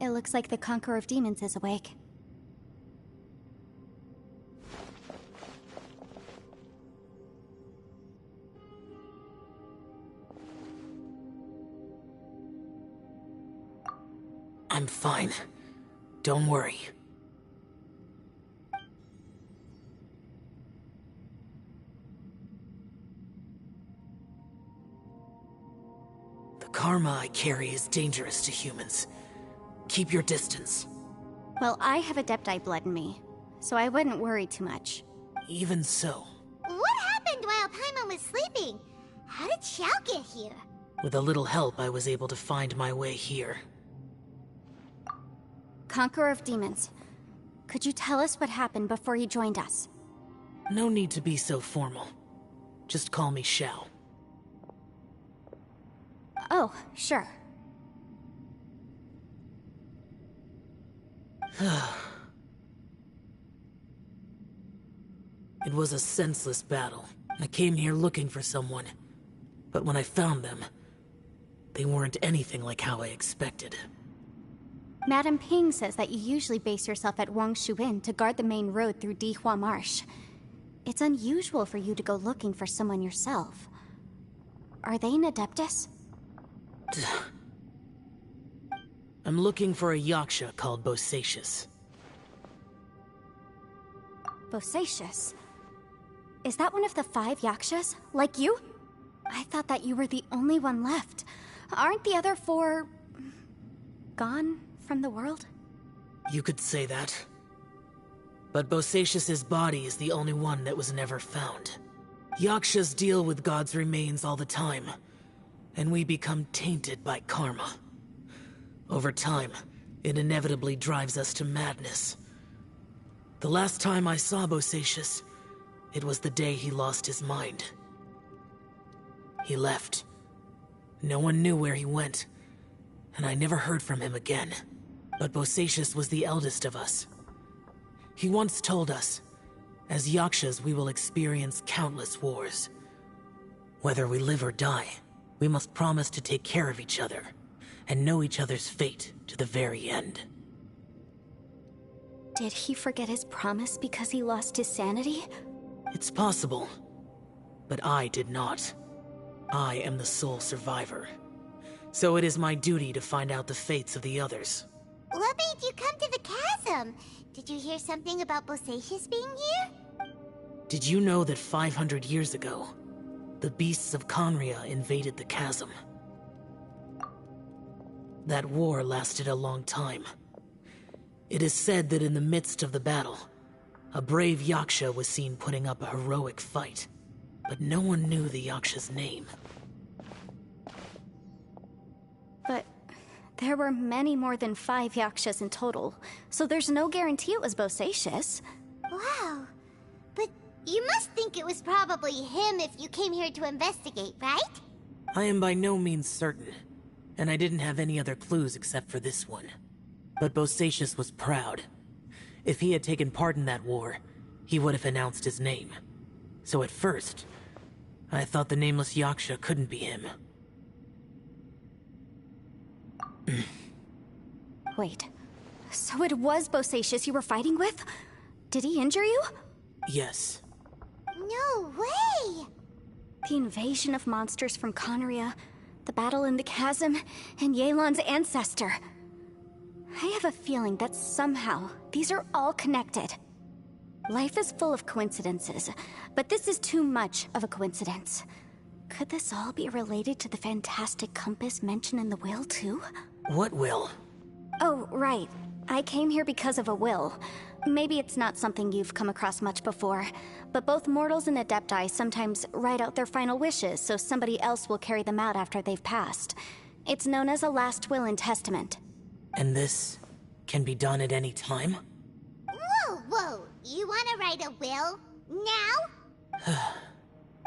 it looks like the Conqueror of Demons is awake. I'm fine. Don't worry. The karma I carry is dangerous to humans. Keep your distance. Well, I have Adepti blood in me, so I wouldn't worry too much. Even so, What happened while Paimon was sleeping? How did Xiao get here? with a little help, I was able to find my way here. Conqueror of Demons, could you tell us what happened before you joined us? No need to be so formal. Just call me Xiao. Oh, sure. It was a senseless battle. I came here looking for someone. But when I found them, they weren't anything like how I expected. Madame Ping says that you usually base yourself at Wangshu Inn to guard the main road through Dihua Marsh. It's unusual for you to go looking for someone yourself. Are they an Adeptus? I'm looking for a Yaksha called Bosacius. Bosacius? Is that one of the 5 Yakshas? Like you? I thought that you were the only one left. Aren't the other 4... gone from the world? You could say that. But Bosacius's body is the only one that was never found. Yakshas deal with God's remains all the time, and we become tainted by karma. Over time, it inevitably drives us to madness. The last time I saw Bosacius, it was the day he lost his mind. He left. No one knew where he went, and I never heard from him again. But Bosacius was the eldest of us. He once told us, as Yakshas we will experience countless wars. Whether we live or die, we must promise to take care of each other, and know each other's fate to the very end. Did he forget his promise because he lost his sanity? It's possible, but I did not. I am the sole survivor. So it is my duty to find out the fates of the others. What made you come to the chasm? Did you hear something about Bosacius being here? Did you know that 500 years ago, the beasts of Conria invaded the chasm? That war lasted a long time. It is said that in the midst of the battle, a brave Yaksha was seen putting up a heroic fight, but no one knew the Yaksha's name. But there were many more than 5 Yakshas in total, so there's no guarantee it was Bosacius. Wow. But you must think it was probably him if you came here to investigate, right? I am by no means certain, and I didn't have any other clues except for this one. But Bosacius was proud. If he had taken part in that war, he would have announced his name. So at first, I thought the nameless Yaksha couldn't be him. Wait, so it was Bosacius you were fighting with? Did he injure you? Yes. No way! The invasion of monsters from Conria, the battle in the chasm, and Yelan's ancestor. I have a feeling that somehow these are all connected. Life is full of coincidences, but this is too much of a coincidence. Could this all be related to the fantastic compass mentioned in the will, too? What will? Oh, right. I came here because of a will. Maybe it's not something you've come across much before, but both mortals and Adepti sometimes write out their final wishes so somebody else will carry them out after they've passed. It's known as a last will and testament. And this can be done at any time? Whoa, whoa! You wanna write a will? Now?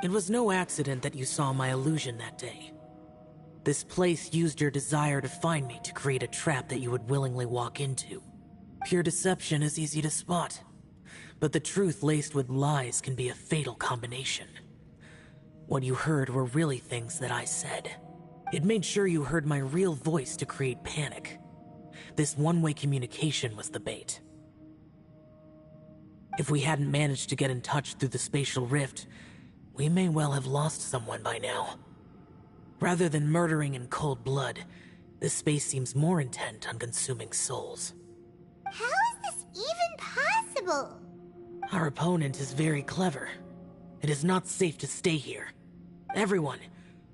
It was no accident that you saw my illusion that day. This place used your desire to find me to create a trap that you would willingly walk into. Pure deception is easy to spot, but the truth laced with lies can be a fatal combination. What you heard were really things that I said. It made sure you heard my real voice to create panic. This one-way communication was the bait. If we hadn't managed to get in touch through the spatial rift, we may well have lost someone by now. Rather than murdering in cold blood, this space seems more intent on consuming souls. How is this even possible? Our opponent is very clever. It is not safe to stay here. Everyone,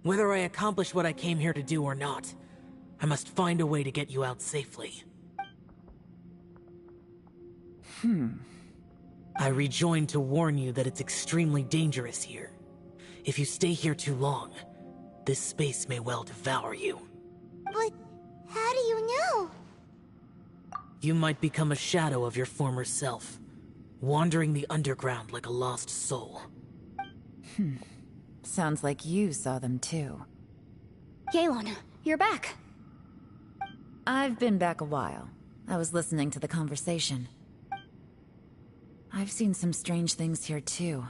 whether I accomplish what I came here to do or not, I must find a way to get you out safely. I rejoined to warn you that it's extremely dangerous here. If you stay here too long, this space may well devour you. But how do you know? You might become a shadow of your former self, wandering the underground like a lost soul. Sounds like you saw them too. Yelan, you're back. I've been back a while. I was listening to the conversation. I've seen some strange things here too.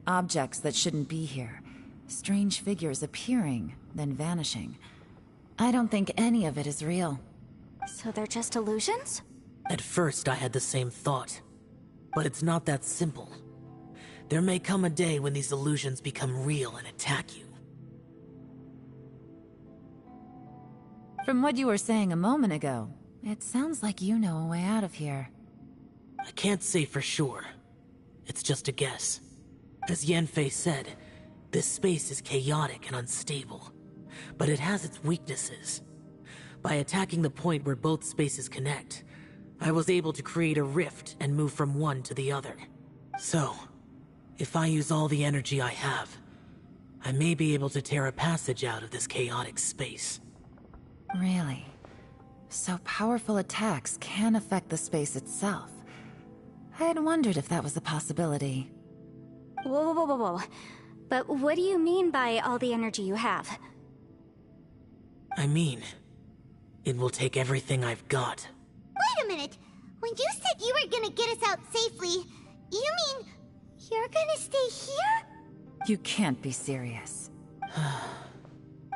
Objects that shouldn't be here. Strange figures appearing, then vanishing. I don't think any of it is real. So they're just illusions? At first, I had the same thought. But it's not that simple. There may come a day when these illusions become real and attack you. From what you were saying a moment ago, it sounds like you know a way out of here. I can't say for sure. It's just a guess. As Yanfei said, this space is chaotic and unstable. But it has its weaknesses. By attacking the point where both spaces connect, I was able to create a rift and move from one to the other. So, if I use all the energy I have, I may be able to tear a passage out of this chaotic space. Really? So powerful attacks can affect the space itself. I had wondered if that was a possibility. Whoa, whoa, whoa, whoa. But what do you mean by all the energy you have? I mean, it will take everything I've got. Wait a minute. When you said you were gonna get us out safely, you mean you're gonna stay here? You can't be serious.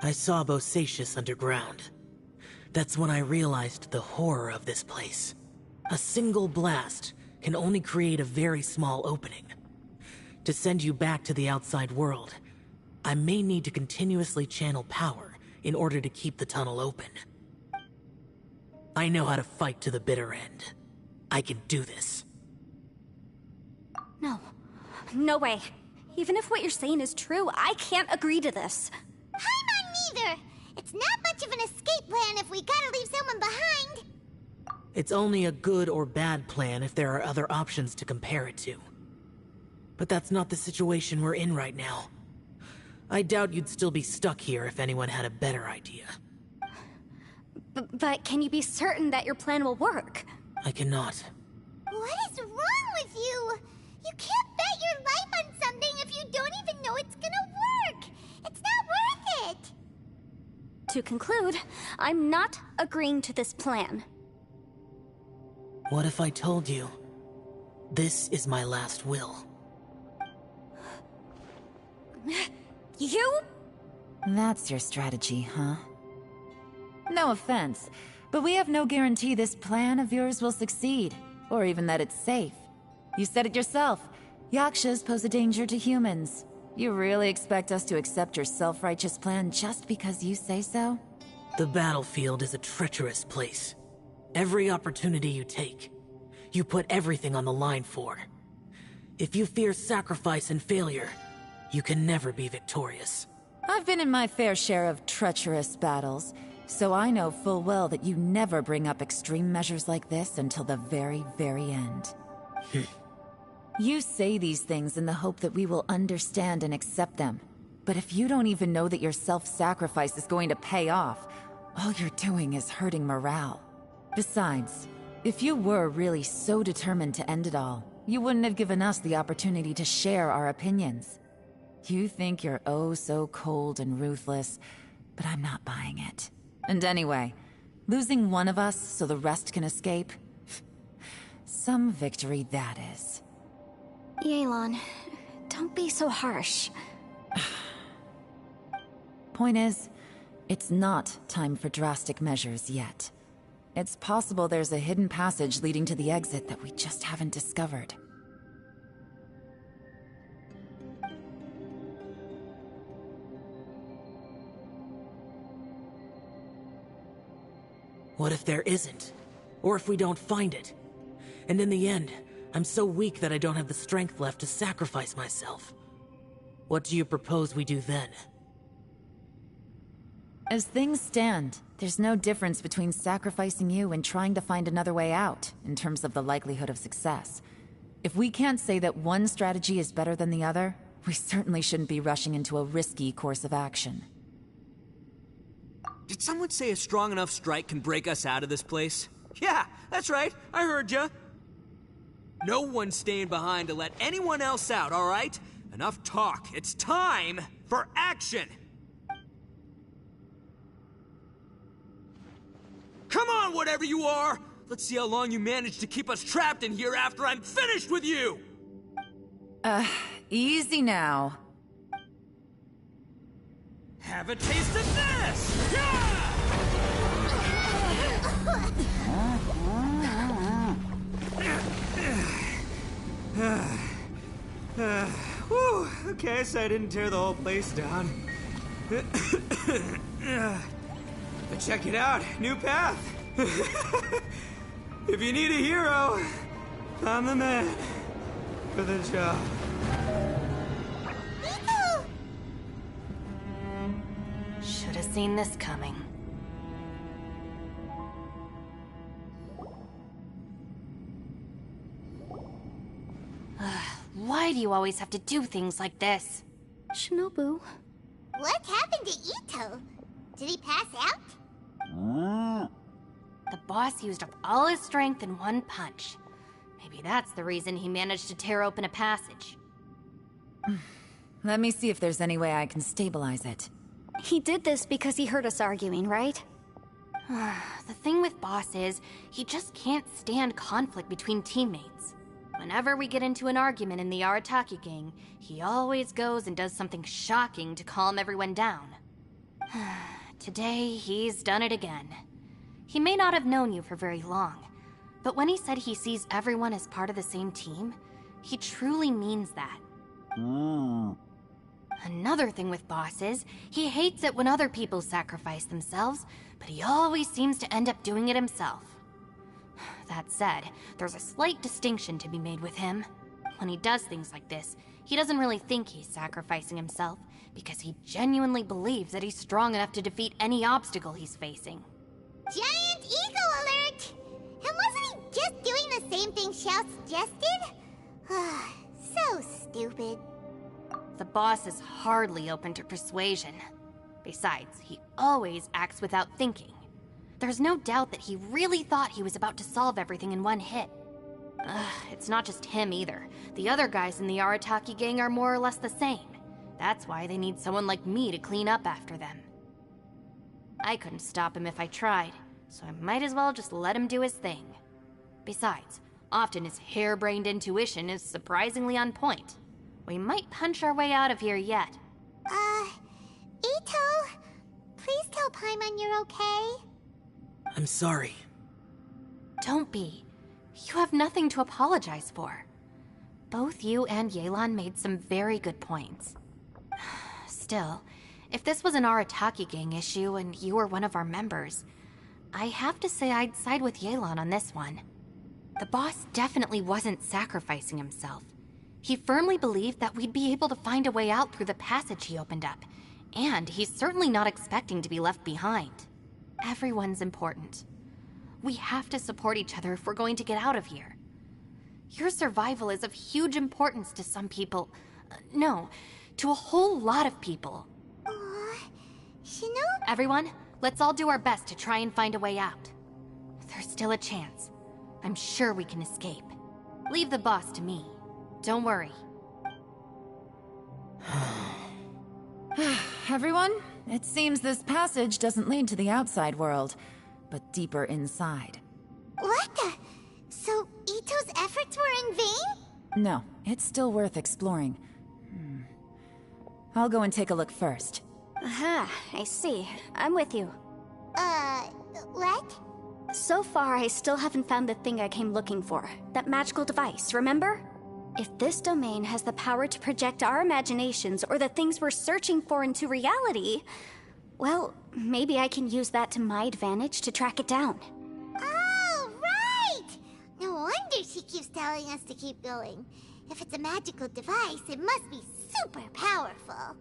I saw Bosacius underground. That's when I realized the horror of this place. A single blast can only create a very small opening. To send you back to the outside world, I may need to continuously channel power in order to keep the tunnel open. I know how to fight to the bitter end. I can do this. No. No way. Even if what you're saying is true, I can't agree to this. I'm on neither. It's not much of an escape plan if we gotta leave someone behind. It's only a good or bad plan if there are other options to compare it to. But that's not the situation we're in right now. I doubt you'd still be stuck here if anyone had a better idea. But can you be certain that your plan will work? I cannot. What is wrong with you? You can't bet your life on something if you don't even know it's gonna work. It's not worth it. To conclude, I'm not agreeing to this plan. What if I told you, this is my last will? You? That's your strategy, huh? No offense, but we have no guarantee this plan of yours will succeed, or even that it's safe. You said it yourself. Yakshas pose a danger to humans. You really expect us to accept your self-righteous plan just because you say so? The battlefield is a treacherous place. Every opportunity you take, you put everything on the line for. If you fear sacrifice and failure, you can never be victorious. I've been in my fair share of treacherous battles, so I know full well that you never bring up extreme measures like this until the very, very end. You say these things in the hope that we will understand and accept them. But if you don't even know that your self-sacrifice is going to pay off, all you're doing is hurting morale. Besides, if you were really so determined to end it all, you wouldn't have given us the opportunity to share our opinions. You think you're oh so cold and ruthless, but I'm not buying it. And anyway, losing one of us so the rest can escape? Some victory that is. Yelan, don't be so harsh. Point is, it's not time for drastic measures yet. It's possible there's a hidden passage leading to the exit that we just haven't discovered. What if there isn't? Or if we don't find it? And in the end, I'm so weak that I don't have the strength left to sacrifice myself. What do you propose we do then? As things stand, there's no difference between sacrificing you and trying to find another way out, in terms of the likelihood of success. If we can't say that one strategy is better than the other, we certainly shouldn't be rushing into a risky course of action. Did someone say a strong enough strike can break us out of this place? Yeah, that's right. I heard ya. No one's staying behind to let anyone else out, all right? Enough talk. It's time for action! Come on, whatever you are! Let's see how long you manage to keep us trapped in here after I'm finished with you! Easy now. Have a taste of this! Yeah! Whew, okay, so I didn't tear the whole place down. But check it out, new path. If you need a hero, I'm the man for the job. Should have seen this coming. Why do you always have to do things like this? Shinobu. What happened to Ito? Did he pass out? The boss used up all his strength in one punch. Maybe that's the reason he managed to tear open a passage. Let me see if there's any way I can stabilize it. He did this because he heard us arguing, right? The thing with Boss is, he just can't stand conflict between teammates. Whenever we get into an argument in the Arataki gang, he always goes and does something shocking to calm everyone down. Today, he's done it again. He may not have known you for very long, but when he said he sees everyone as part of the same team, he truly means that. Another thing with Boss is, he hates it when other people sacrifice themselves, but he always seems to end up doing it himself. That said, there's a slight distinction to be made with him. When he does things like this, he doesn't really think he's sacrificing himself, because he genuinely believes that he's strong enough to defeat any obstacle he's facing. Giant eagle alert! And wasn't he just doing the same thing Xiao suggested? So stupid. The boss is hardly open to persuasion. Besides, he always acts without thinking. There's no doubt that he really thought he was about to solve everything in one hit. It's not just him either. The other guys in the Arataki gang are more or less the same. That's why they need someone like me to clean up after them. I couldn't stop him if I tried, so I might as well just let him do his thing. Besides, often his harebrained intuition is surprisingly on point. We might punch our way out of here yet. Ito, please tell Paimon you're okay. I'm sorry. Don't be. You have nothing to apologize for. Both you and Yelan made some very good points. Still, if this was an Arataki gang issue and you were one of our members, I have to say I'd side with Yelan on this one. The boss definitely wasn't sacrificing himself. He firmly believed that we'd be able to find a way out through the passage he opened up, and he's certainly not expecting to be left behind. Everyone's important. We have to support each other if we're going to get out of here. Your survival is of huge importance to some people. No, to a whole lot of people. Shinobu? Everyone, let's all do our best to try and find a way out. There's still a chance. I'm sure we can escape. Leave the boss to me. Don't worry. Everyone, it seems this passage doesn't lead to the outside world, but deeper inside. What the? So Ito's efforts were in vain? No, it's still worth exploring. I'll go and take a look first. Aha, I see. I'm with you. What? So far, I still haven't found the thing I came looking for. That magical device, remember? If this domain has the power to project our imaginations or the things we're searching for into reality, well, maybe I can use that to my advantage to track it down. Oh, right! No wonder she keeps telling us to keep going. If it's a magical device, it must be super powerful.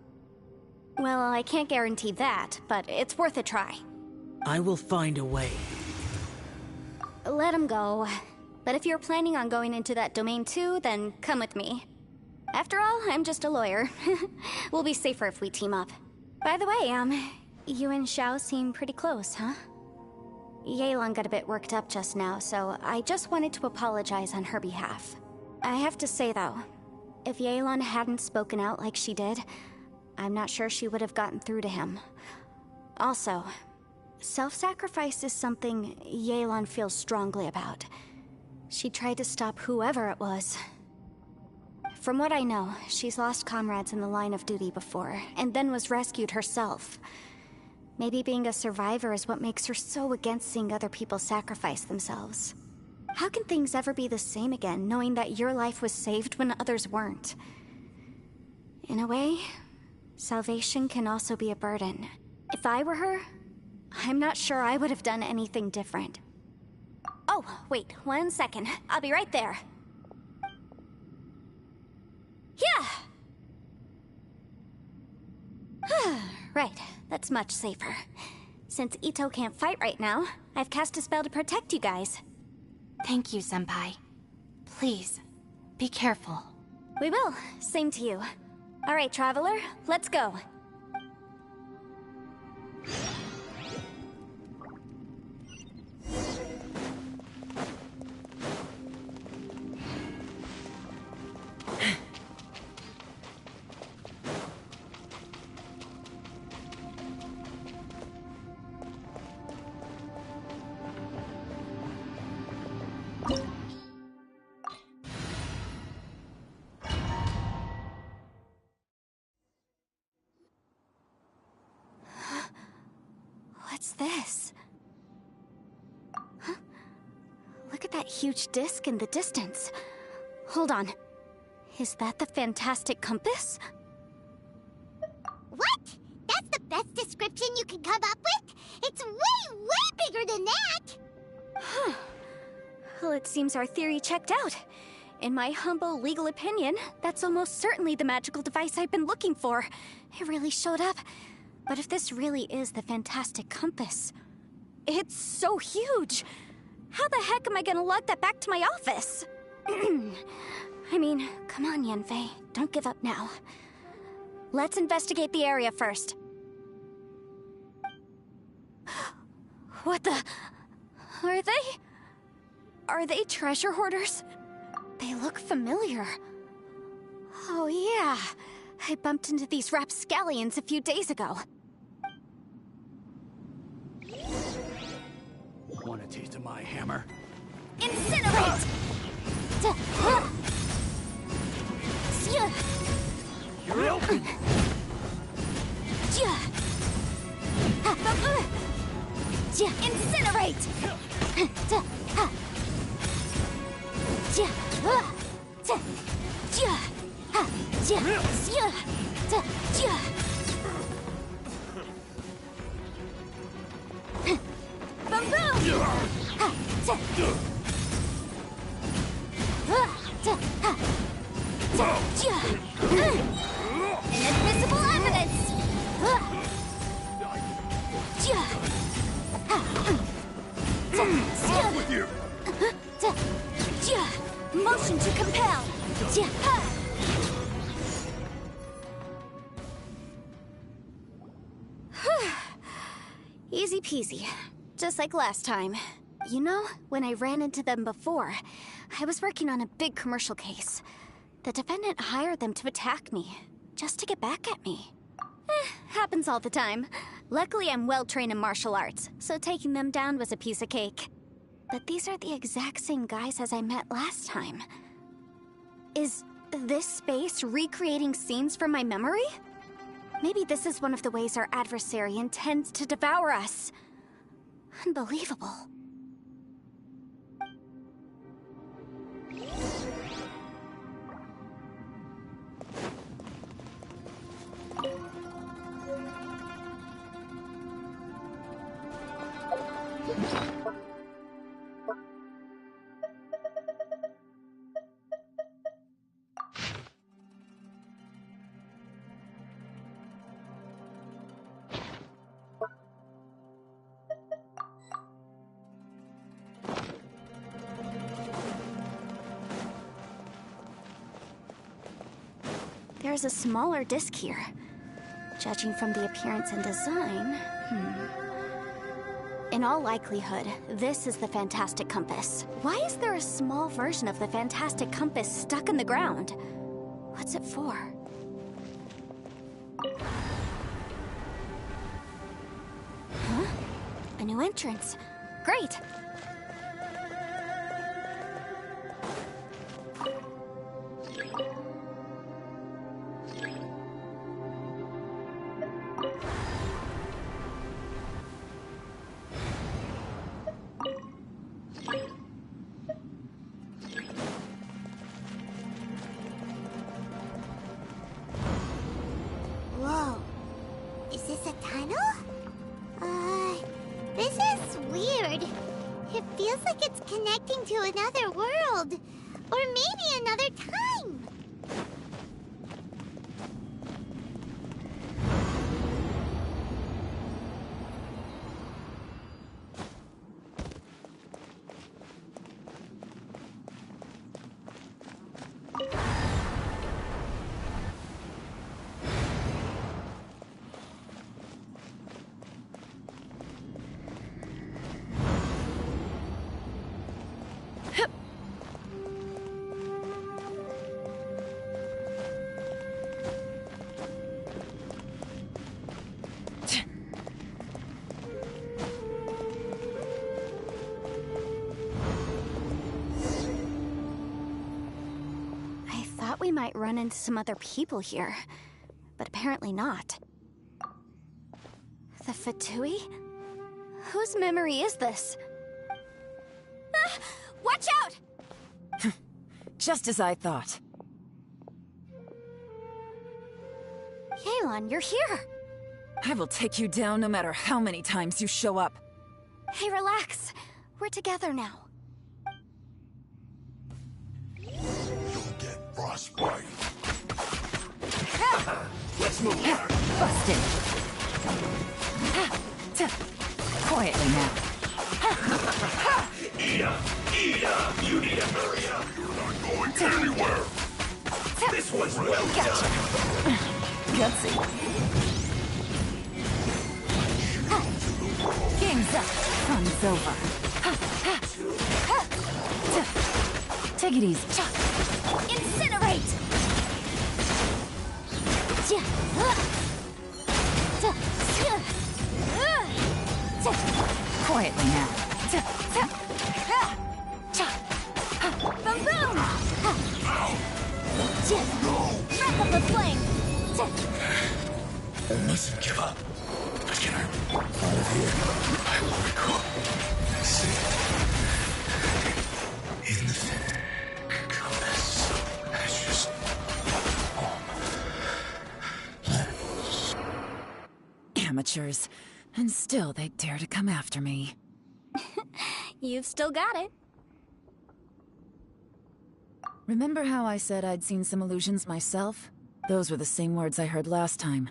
Well, I can't guarantee that, but it's worth a try. I will find a way. Let him go. But if you're planning on going into that domain too, then come with me. After all, I'm just a lawyer. We'll be safer if we team up. By the way, you and Xiao seem pretty close, huh? Yelan got a bit worked up just now, so I just wanted to apologize on her behalf. I have to say though, if Yelan hadn't spoken out like she did, I'm not sure she would have gotten through to him. Also, self-sacrifice is something Yelan feels strongly about. She tried to stop whoever it was. From what I know, she's lost comrades in the line of duty before, and then was rescued herself. Maybe being a survivor is what makes her so against seeing other people sacrifice themselves. How can things ever be the same again, knowing that your life was saved when others weren't? In a way, salvation can also be a burden. If I were her, I'm not sure I would have done anything different. Oh, wait, 1 second. I'll be right there. Yeah! Right, that's much safer. Since Ito can't fight right now, I've cast a spell to protect you guys. Thank you, Senpai. Please, be careful. We will. Same to you. All right, Traveler, let's go. What's this? Huh? Look at that huge disc in the distance. Hold on. Is that the fantastic compass? What? That's the best description you can come up with? It's way, way bigger than that! Huh. Well, it seems our theory checked out. In my humble legal opinion, that's almost certainly the magical device I've been looking for. It really showed up. But if this really is the fantastic compass, it's so huge! How the heck am I gonna lug that back to my office? I mean, come on, Yanfei. Don't give up now. Let's investigate the area first. What the... Are they treasure hoarders? They look familiar. Oh yeah, I bumped into these rapscallions a few days ago. Want a taste of my hammer? Incinerate! You're open! Incinerate! Boom boom! Inadmissible evidence! What's wrong with you? Motion to compel! Easy peasy. Just like last time. You know, when I ran into them before, I was working on a big commercial case. The defendant hired them to attack me, just to get back at me. Happens all the time. Luckily, I'm well-trained in martial arts, so taking them down was a piece of cake. But these are the exact same guys as I met last time. Is this space recreating scenes from my memory? Maybe this is one of the ways our adversary intends to devour us. Unbelievable. There's a smaller disc here. Judging from the appearance and design, In all likelihood, this is the Fantastic Compass. Why is there a small version of the Fantastic Compass stuck in the ground? What's it for? Huh? A new entrance. Great! Whoa. Is this a tunnel? This is weird. It feels like it's connecting to another world. Or maybe another time. We might run into some other people here, but apparently not. The Fatui? Whose memory is this? Ah, watch out! Just as I thought. Yelan, you're here! I will take you down no matter how many times you show up. Hey, relax. We're together now. Frostbite. Let's move. Busted. Quietly now. Ida, you need a hurry up. You're not going anywhere. This one's well done. Gutsy. Game's up. Fun's over. Take it easy. Incinerate! Quietly now. Boom boom! Wrap up the flame! I mustn't give up. But can I out of here? I will recall. See. In the compass. Ashes. Amateurs. And still they dare to come after me. You've still got it. Remember how I said I'd seen some illusions myself? Those were the same words I heard last time.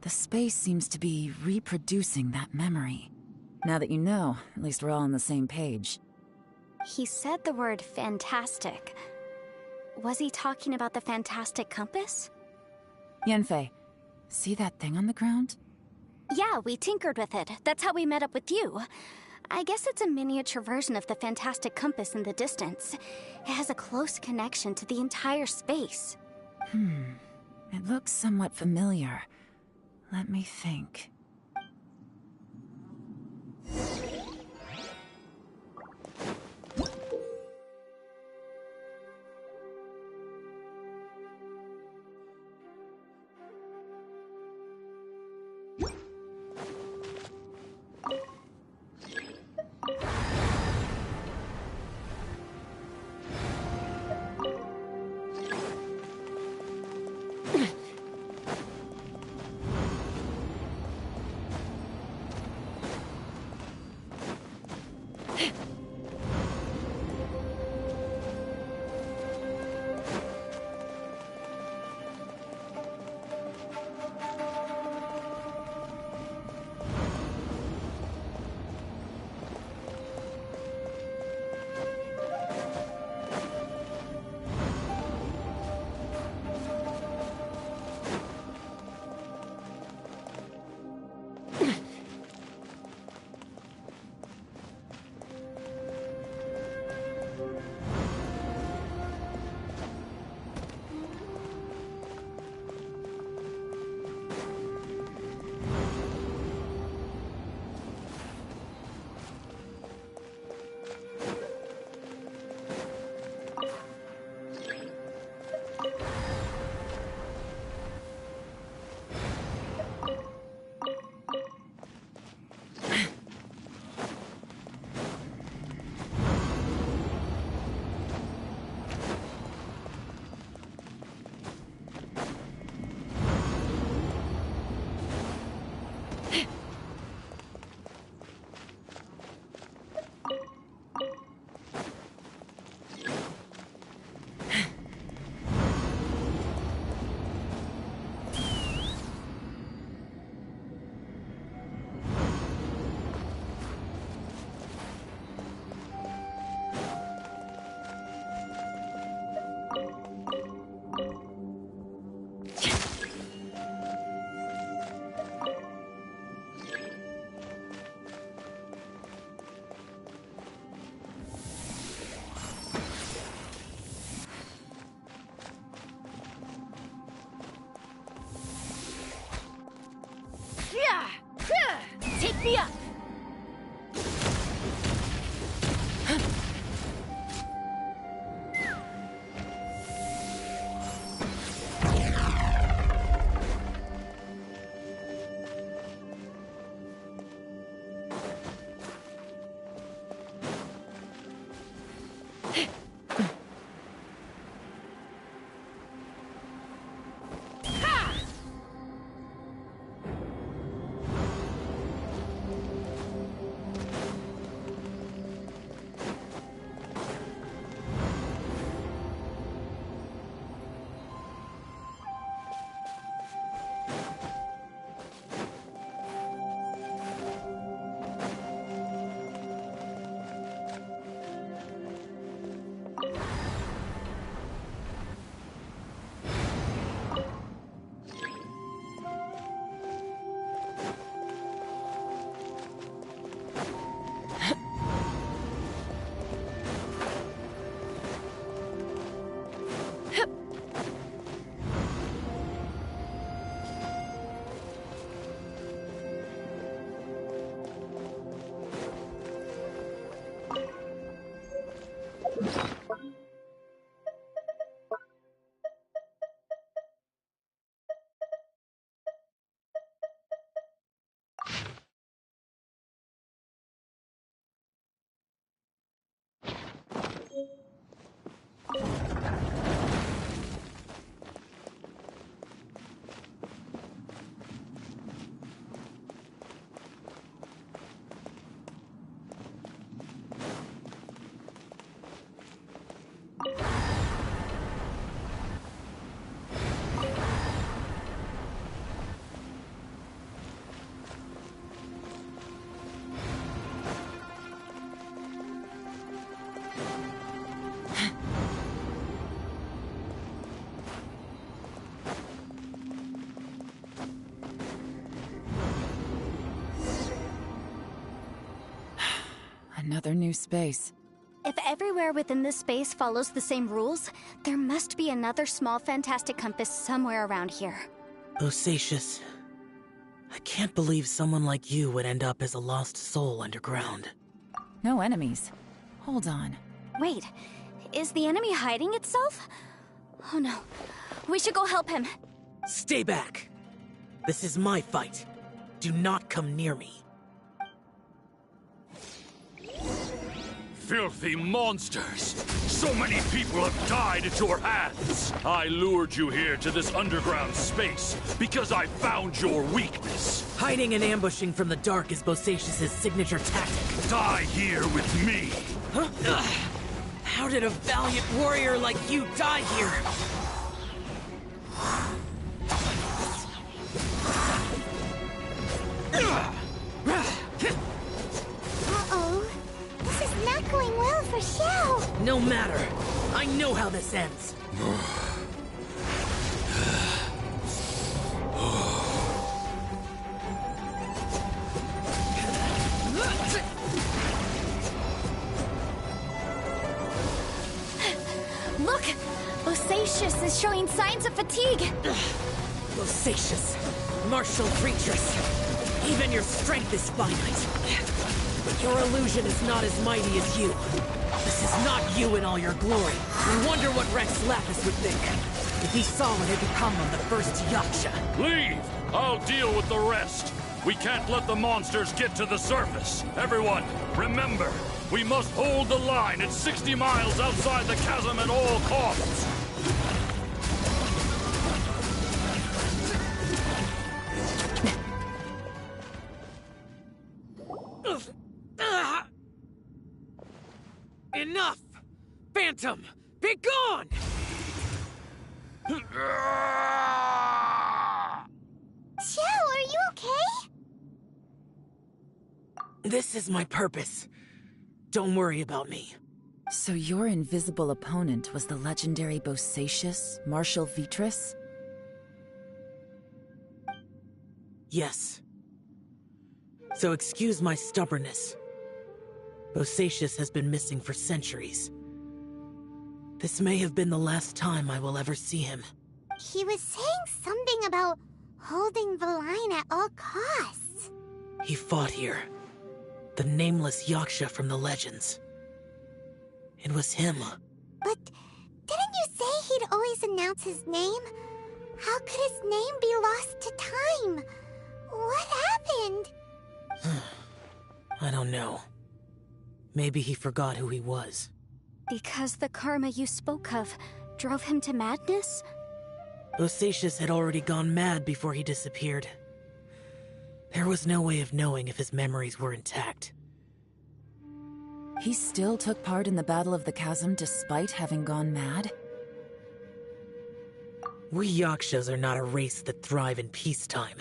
The space seems to be reproducing that memory. Now that you know, at least we're all on the same page. He said the word fantastic. Was he talking about the Fantastic Compass? Yanfei, see that thing on the ground? Yeah, we tinkered with it. That's how we met up with you. I guess it's a miniature version of the Fantastic Compass in the distance. It has a close connection to the entire space. It looks somewhat familiar. Let me think. me up! Another new space. If everywhere within this space follows the same rules, there must be another small fantastic compass somewhere around here. Bosacious. I can't believe someone like you would end up as a lost soul underground. No enemies. Hold on. Wait, is the enemy hiding itself? Oh no, we should go help him. Stay back! This is my fight. Do not come near me. Filthy monsters! So many people have died at your hands! I lured you here to this underground space because I found your weakness. Hiding and ambushing from the dark is Bosacious' signature tactic. Die here with me! Huh? How did a valiant warrior like you die here? Uh-oh. This is not going well for Xiao. No matter. I know how this ends. Look! Bosacious is showing signs of fatigue. Bosacious. Martial creatures. Even your strength is finite. But your illusion is not as mighty as you. This is not you in all your glory. I wonder what Rex Lapis would think if he saw what had become of the first Yaksha. Leave! I'll deal with the rest. We can't let the monsters get to the surface. Everyone, remember, we must hold the line at 60 miles outside the chasm at all costs. Enough! Phantom, be gone! Xiao, are you okay? This is my purpose. Don't worry about me. So your invisible opponent was the legendary Bosacious, Marshal Vitris? Yes. So excuse my stubbornness. Bosacious has been missing for centuries. This may have been the last time I will ever see him. He was saying something about holding the line at all costs. He fought here. The nameless Yaksha from the legends. It was him. But didn't you say he'd always announce his name? How could his name be lost to time? What happened? I don't know. Maybe he forgot who he was. Because the karma you spoke of drove him to madness? Bosacius had already gone mad before he disappeared. There was no way of knowing if his memories were intact. He still took part in the Battle of the Chasm despite having gone mad? We Yakshas are not a race that thrive in peacetime.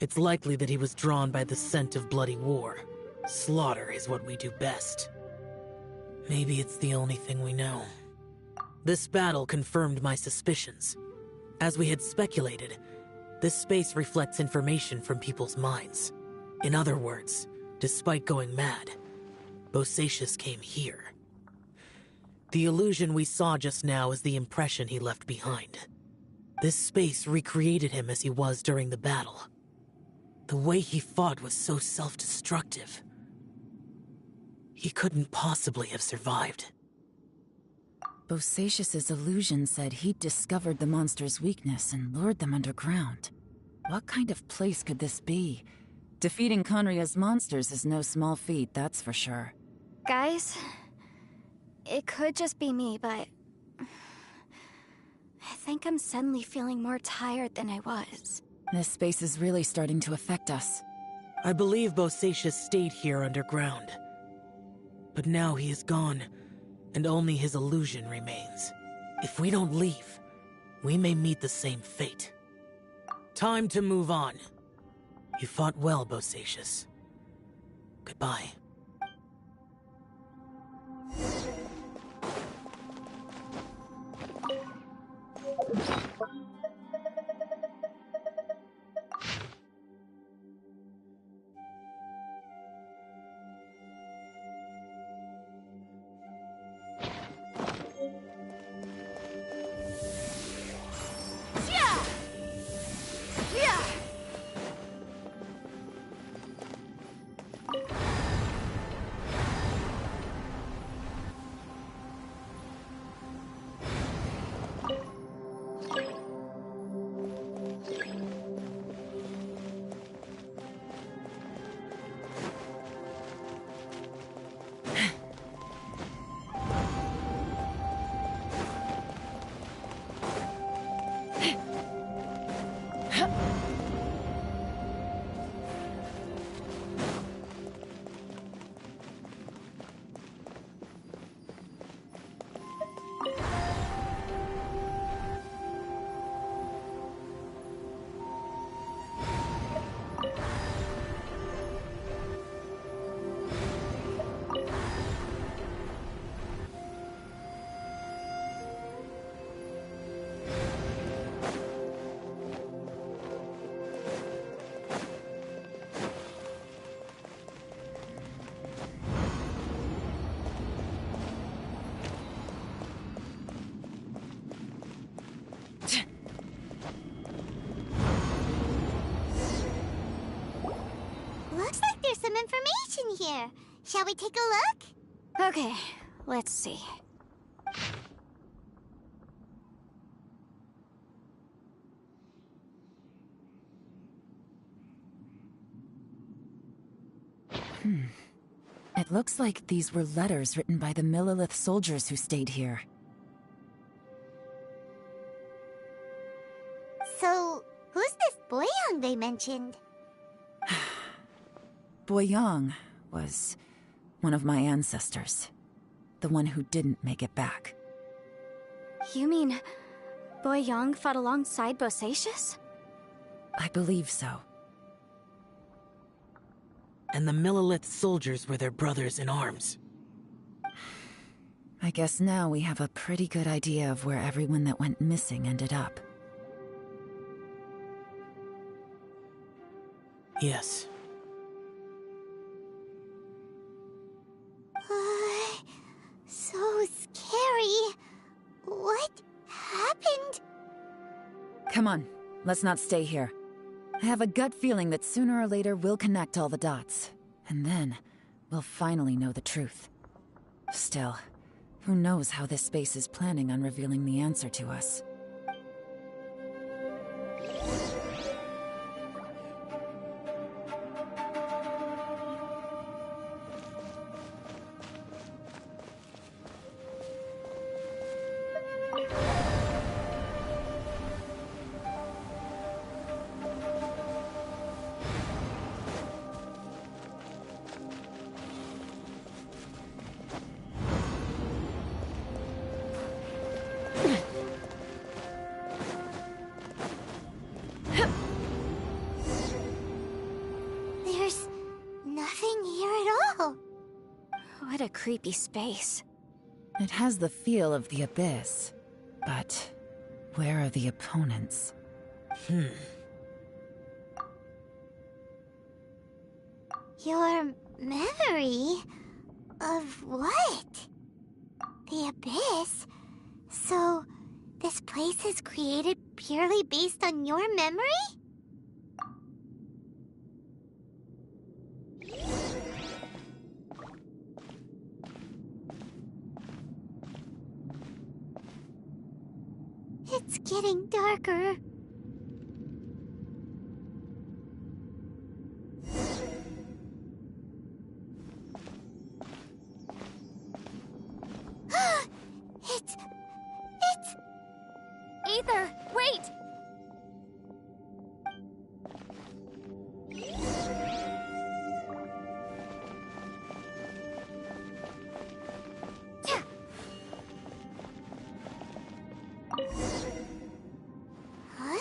It's likely that he was drawn by the scent of bloody war. Slaughter is what we do best. Maybe it's the only thing we know. This battle confirmed my suspicions. As we had speculated, this space reflects information from people's minds. In other words, despite going mad, Bosacius came here. The illusion we saw just now is the impression he left behind. This space recreated him as he was during the battle. The way he fought was so self-destructive. He couldn't possibly have survived. Bosacius's illusion said he'd discovered the monster's weakness and lured them underground. What kind of place could this be? Defeating Conria's monsters is no small feat, that's for sure. Guys, it could just be me, but I think I'm suddenly feeling more tired than I was. This space is really starting to affect us. I believe Bosacius stayed here underground. But now he is gone, and only his illusion remains. If we don't leave, we may meet the same fate. Time to move on. You fought well, Bosacius. Goodbye. Looks like there's some information here. Shall we take a look? Okay, let's see. It looks like these were letters written by the Millelith soldiers who stayed here. So, who's this Boyang they mentioned? Boyang was one of my ancestors. The one who didn't make it back. You mean Boyang fought alongside Bosacius? I believe so. And the Millelith soldiers were their brothers in arms. I guess now we have a pretty good idea of where everyone that went missing ended up. Yes. So scary. What happened? Come on, let's not stay here. I have a gut feeling that sooner or later we'll connect all the dots. And then, we'll finally know the truth. Still, who knows how this space is planning on revealing the answer to us. There's nothing here at all. What a creepy space. It has the feel of the Abyss. But where are the opponents? Your memory? Of what? The Abyss? So, this place is created purely based on your memory? It's getting darker. It's... Ether, wait! Huh?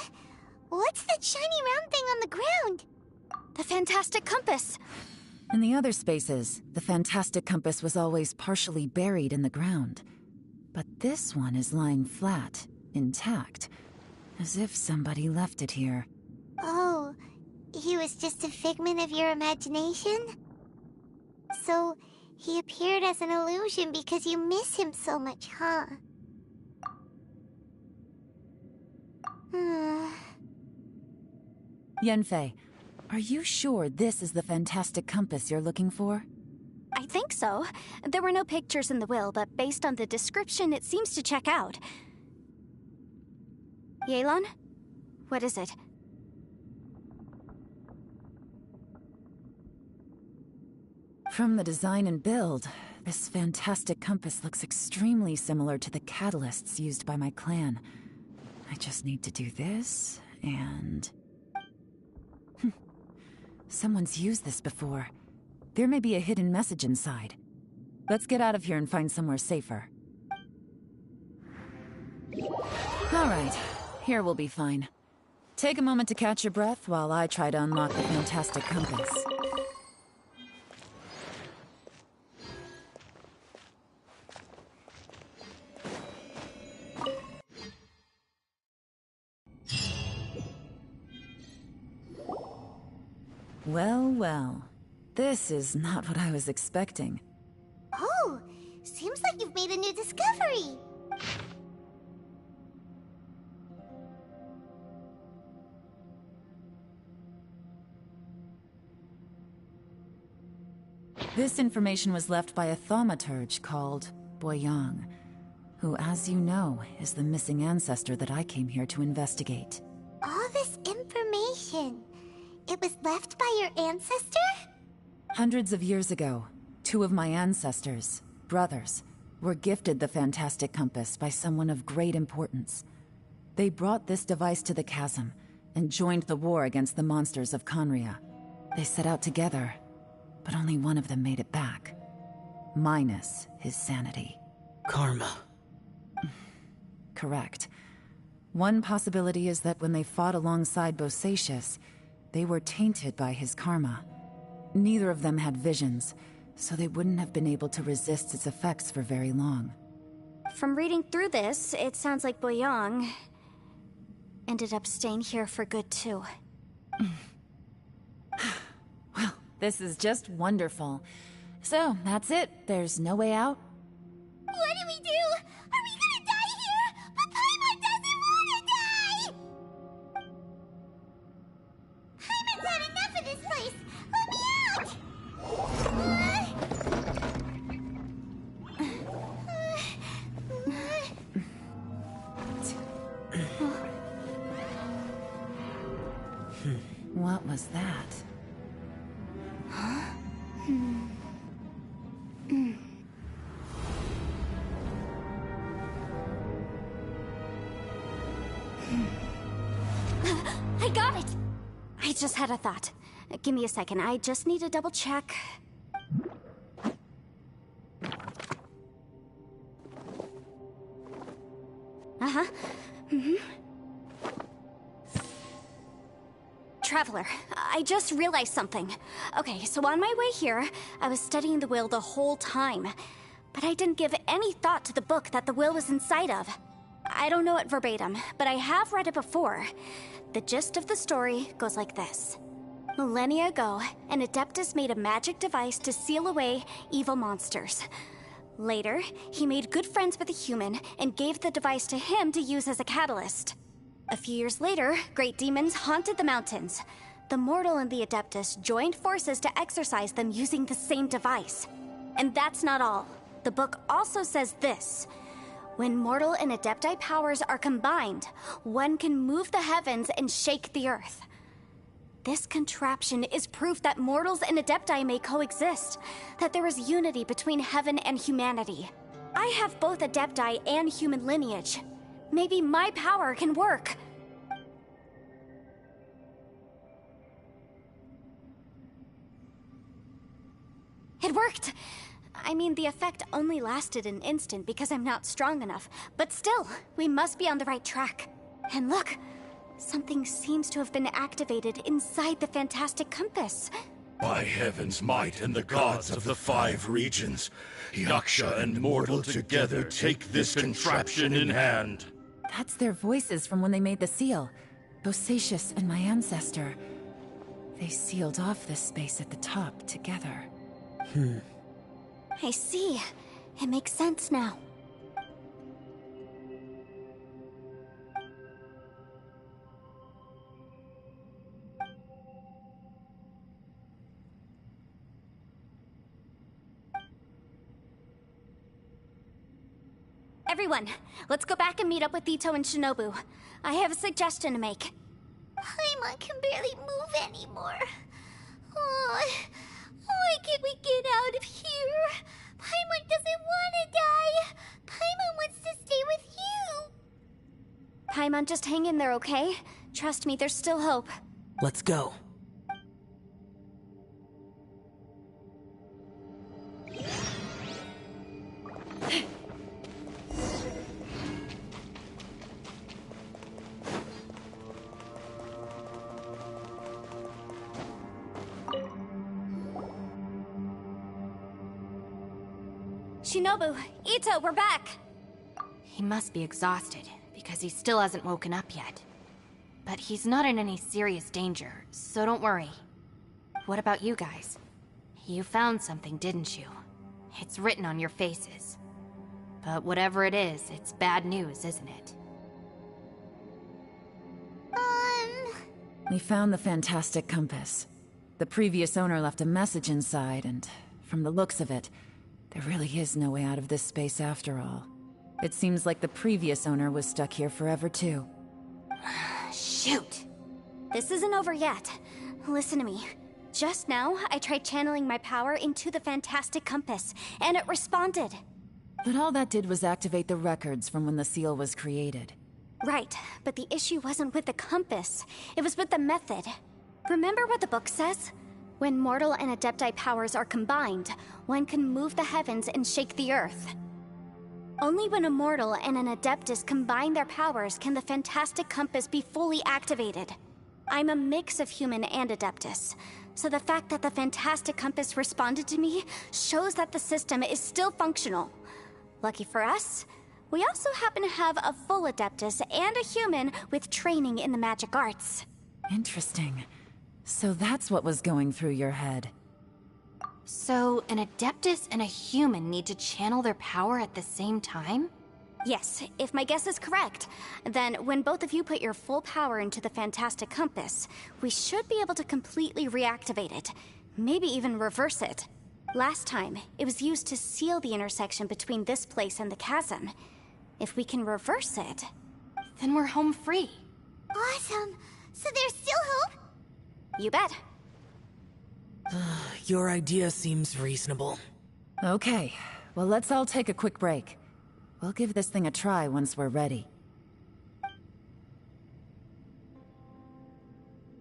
What's that shiny round thing on the ground? The fantastic compass! In the other spaces, the fantastic compass was always partially buried in the ground. But this one is lying flat, intact, as if somebody left it here. Oh, he was just a figment of your imagination? So, he appeared as an illusion because you miss him so much, huh? Yanfei, are you sure this is the fantastic compass you're looking for? I think so. There were no pictures in the will, but based on the description, it seems to check out. Yelan? What is it? From the design and build, this fantastic compass looks extremely similar to the catalysts used by my clan. I just need to do this, and... Someone's used this before. There may be a hidden message inside. Let's get out of here and find somewhere safer. Alright, here we'll be fine. Take a moment to catch your breath while I try to unlock the fantastic compass. Well, well. This is not what I was expecting. Oh, seems like you've made a new discovery. This information was left by a thaumaturge called Boyang, who, as you know, is the missing ancestor that I came here to investigate. All this information, it was left by your ancestor? Hundreds of years ago, two of my ancestors, brothers, were gifted the fantastic compass by someone of great importance. They brought this device to the Chasm and joined the war against the monsters of Conria. They set out together, but only one of them made it back. Minus his sanity. Karma. Correct. One possibility is that when they fought alongside Bosacius, they were tainted by his karma. Neither of them had visions, so they wouldn't have been able to resist its effects for very long. From reading through this, it sounds like Boyang ended up staying here for good too. Well, this is just wonderful. So, that's it. There's no way out? What do we do? Are we gonna die here? But Paimon doesn't wanna die! was that? I got it! I just had a thought. Give me a second, I just need to double check. Uh-huh. Traveler, I just realized something. Okay, so on my way here, I was studying the will the whole time. But I didn't give any thought to the book that the will was inside of. I don't know it verbatim, but I have read it before. The gist of the story goes like this. Millennia ago, an Adeptus made a magic device to seal away evil monsters. Later, he made good friends with a human and gave the device to him to use as a catalyst. A few years later, great demons haunted the mountains. The mortal and the Adeptus joined forces to exorcise them using the same device. And that's not all. The book also says this. When mortal and Adepti powers are combined, one can move the heavens and shake the earth. This contraption is proof that mortals and Adepti may coexist, that there is unity between heaven and humanity. I have both Adepti and human lineage. Maybe my power can work. It worked! I mean, the effect only lasted an instant because I'm not strong enough, but still, we must be on the right track. And look! Something seems to have been activated inside the fantastic compass. By heaven's might and the gods of the 5 regions, Yaksha and mortal together take this contraption in hand. That's their voices from when they made the seal. Bosacius and my ancestor. They sealed off this space at the top together. I see. It makes sense now. Everyone, let's go back and meet up with Ito and Shinobu. I have a suggestion to make. Paimon can barely move anymore. Oh, why can't we get out of here? Paimon doesn't want to die. Paimon wants to stay with you. Paimon, just hang in there, okay? Trust me, there's still hope. Let's go. Shinobu, Ito, we're back! He must be exhausted, because he still hasn't woken up yet. But he's not in any serious danger, so don't worry. What about you guys? You found something, didn't you? It's written on your faces. But whatever it is, it's bad news, isn't it? We found the fantastic compass. The previous owner left a message inside, and from the looks of it, there really is no way out of this space after all. It seems like the previous owner was stuck here forever too. Shoot! This isn't over yet. Listen to me. Just now, I tried channeling my power into the fantastic compass, and it responded. But all that did was activate the records from when the seal was created. Right, but the issue wasn't with the compass. It was with the method. Remember what the book says? When mortal and Adepti powers are combined, one can move the heavens and shake the earth. Only when a mortal and an Adeptus combine their powers can the fantastic compass be fully activated. I'm a mix of human and Adeptus, so the fact that the fantastic compass responded to me shows that the system is still functional. Lucky for us, we also happen to have a full Adeptus and a human with training in the magic arts. Interesting. So that's what was going through your head. So, an Adeptus and a human need to channel their power at the same time? Yes, if my guess is correct, then when both of you put your full power into the fantastic compass, we should be able to completely reactivate it. Maybe even reverse it. Last time, it was used to seal the intersection between this place and the chasm. If we can reverse it, then we're home free. Awesome! So there's still hope? You bet. Your idea seems reasonable. Okay, well let's all take a quick break. We'll give this thing a try once we're ready.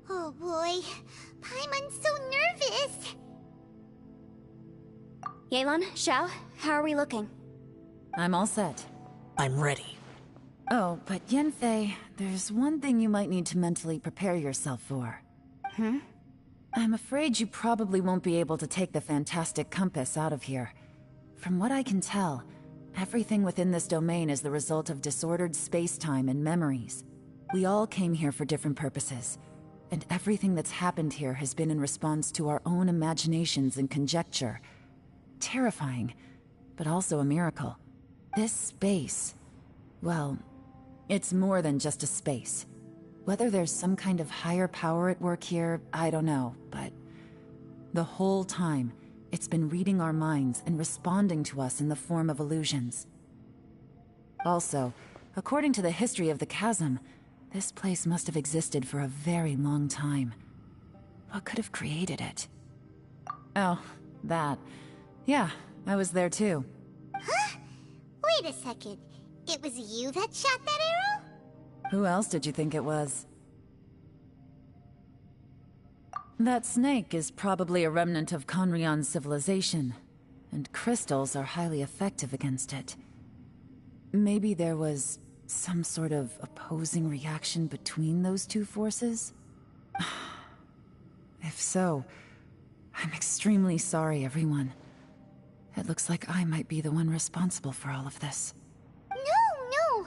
Oh boy, Paimon's so nervous. Yelan, Xiao, how are we looking? I'm all set. I'm ready. Oh, but Yanfei, there's one thing you might need to mentally prepare yourself for. I'm afraid you probably won't be able to take the fantastic compass out of here. From what I can tell, everything within this domain is the result of disordered space-time and memories. We all came here for different purposes, and everything that's happened here has been in response to our own imaginations and conjecture. Terrifying, but also a miracle. This space, well, it's more than just a space. Whether there's some kind of higher power at work here, I don't know, but the whole time, it's been reading our minds and responding to us in the form of illusions. Also, according to the history of the Chasm, this place must have existed for a very long time. What could have created it? Oh, that. Yeah, I was there too. Huh? Wait a second. It was you that shot that arrow? Who else did you think it was? That snake is probably a remnant of Conrion's civilization, and crystals are highly effective against it. Maybe there was some sort of opposing reaction between those two forces? If so, I'm extremely sorry, everyone. It looks like I might be the one responsible for all of this. No!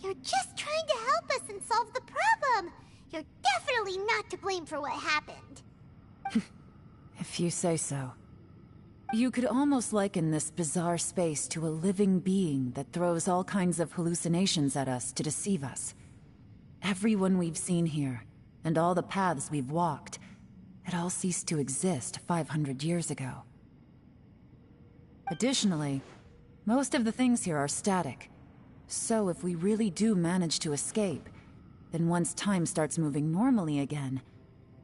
You're just trying to help us and solve the problem! You're definitely not to blame for what happened. If you say so. You could almost liken this bizarre space to a living being that throws all kinds of hallucinations at us to deceive us. Everyone we've seen here, and all the paths we've walked, it all ceased to exist 500 years ago. Additionally, most of the things here are static. So if we really do manage to escape, then once time starts moving normally again,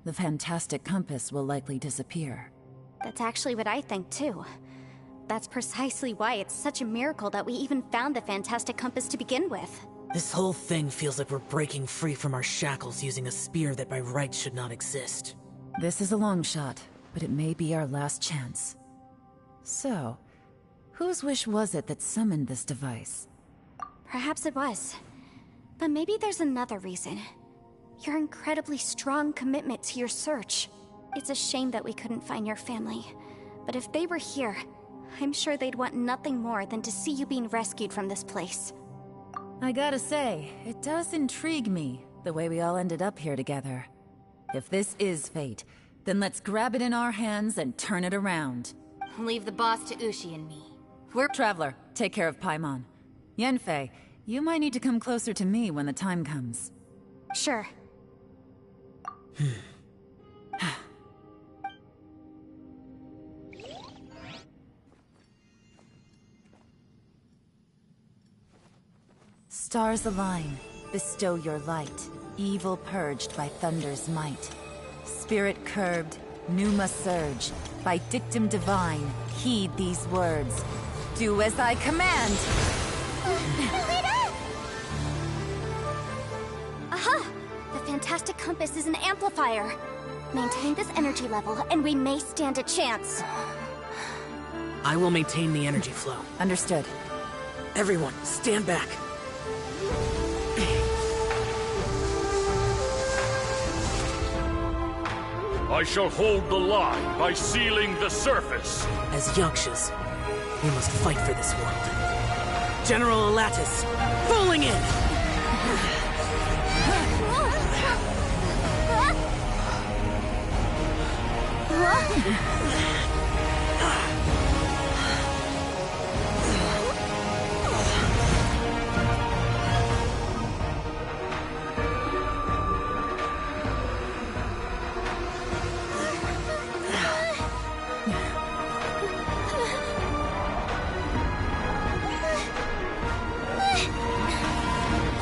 the fantastic compass will likely disappear. That's actually what I think too. That's precisely why it's such a miracle that we even found the fantastic compass to begin with. This whole thing feels like we're breaking free from our shackles using a spear that by rights should not exist. This is a long shot, but it may be our last chance. So, whose wish was it that summoned this device? Perhaps it was. But maybe there's another reason. Your incredibly strong commitment to your search. It's a shame that we couldn't find your family. But if they were here, I'm sure they'd want nothing more than to see you being rescued from this place. I gotta say, it does intrigue me, the way we all ended up here together. If this is fate, then let's grab it in our hands and turn it around. Leave the boss to Ushi and me. Traveler, take care of Paimon. Yanfei, you might need to come closer to me when the time comes. Sure. Stars align, bestow your light, evil purged by thunder's might. Spirit curbed, pneuma surge, by dictum divine, heed these words. Do as I command! Aha! The fantastic compass is an amplifier. Maintain this energy level, and we may stand a chance. I will maintain the energy flow. Understood. Everyone, stand back. I shall hold the line by sealing the surface. As Yakshas, we must fight for this world. General Elatus, falling in!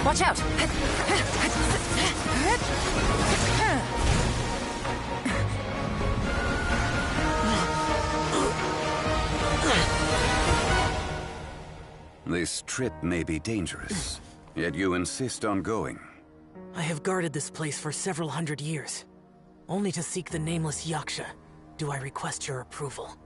Watch out! This trip may be dangerous, yet you insist on going. I have guarded this place for several hundred years. Only to seek the nameless Yaksha do I request your approval.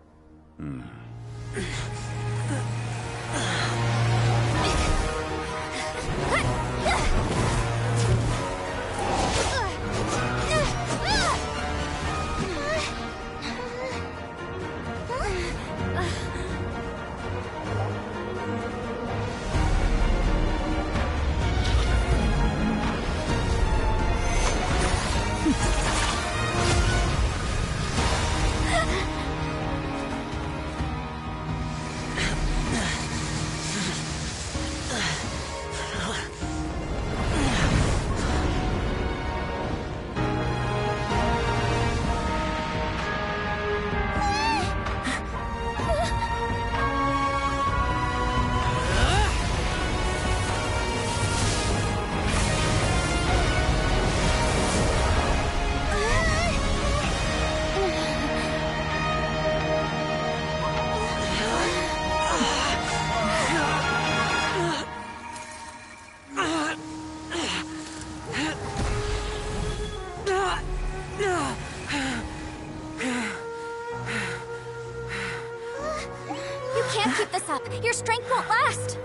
Your strength won't last!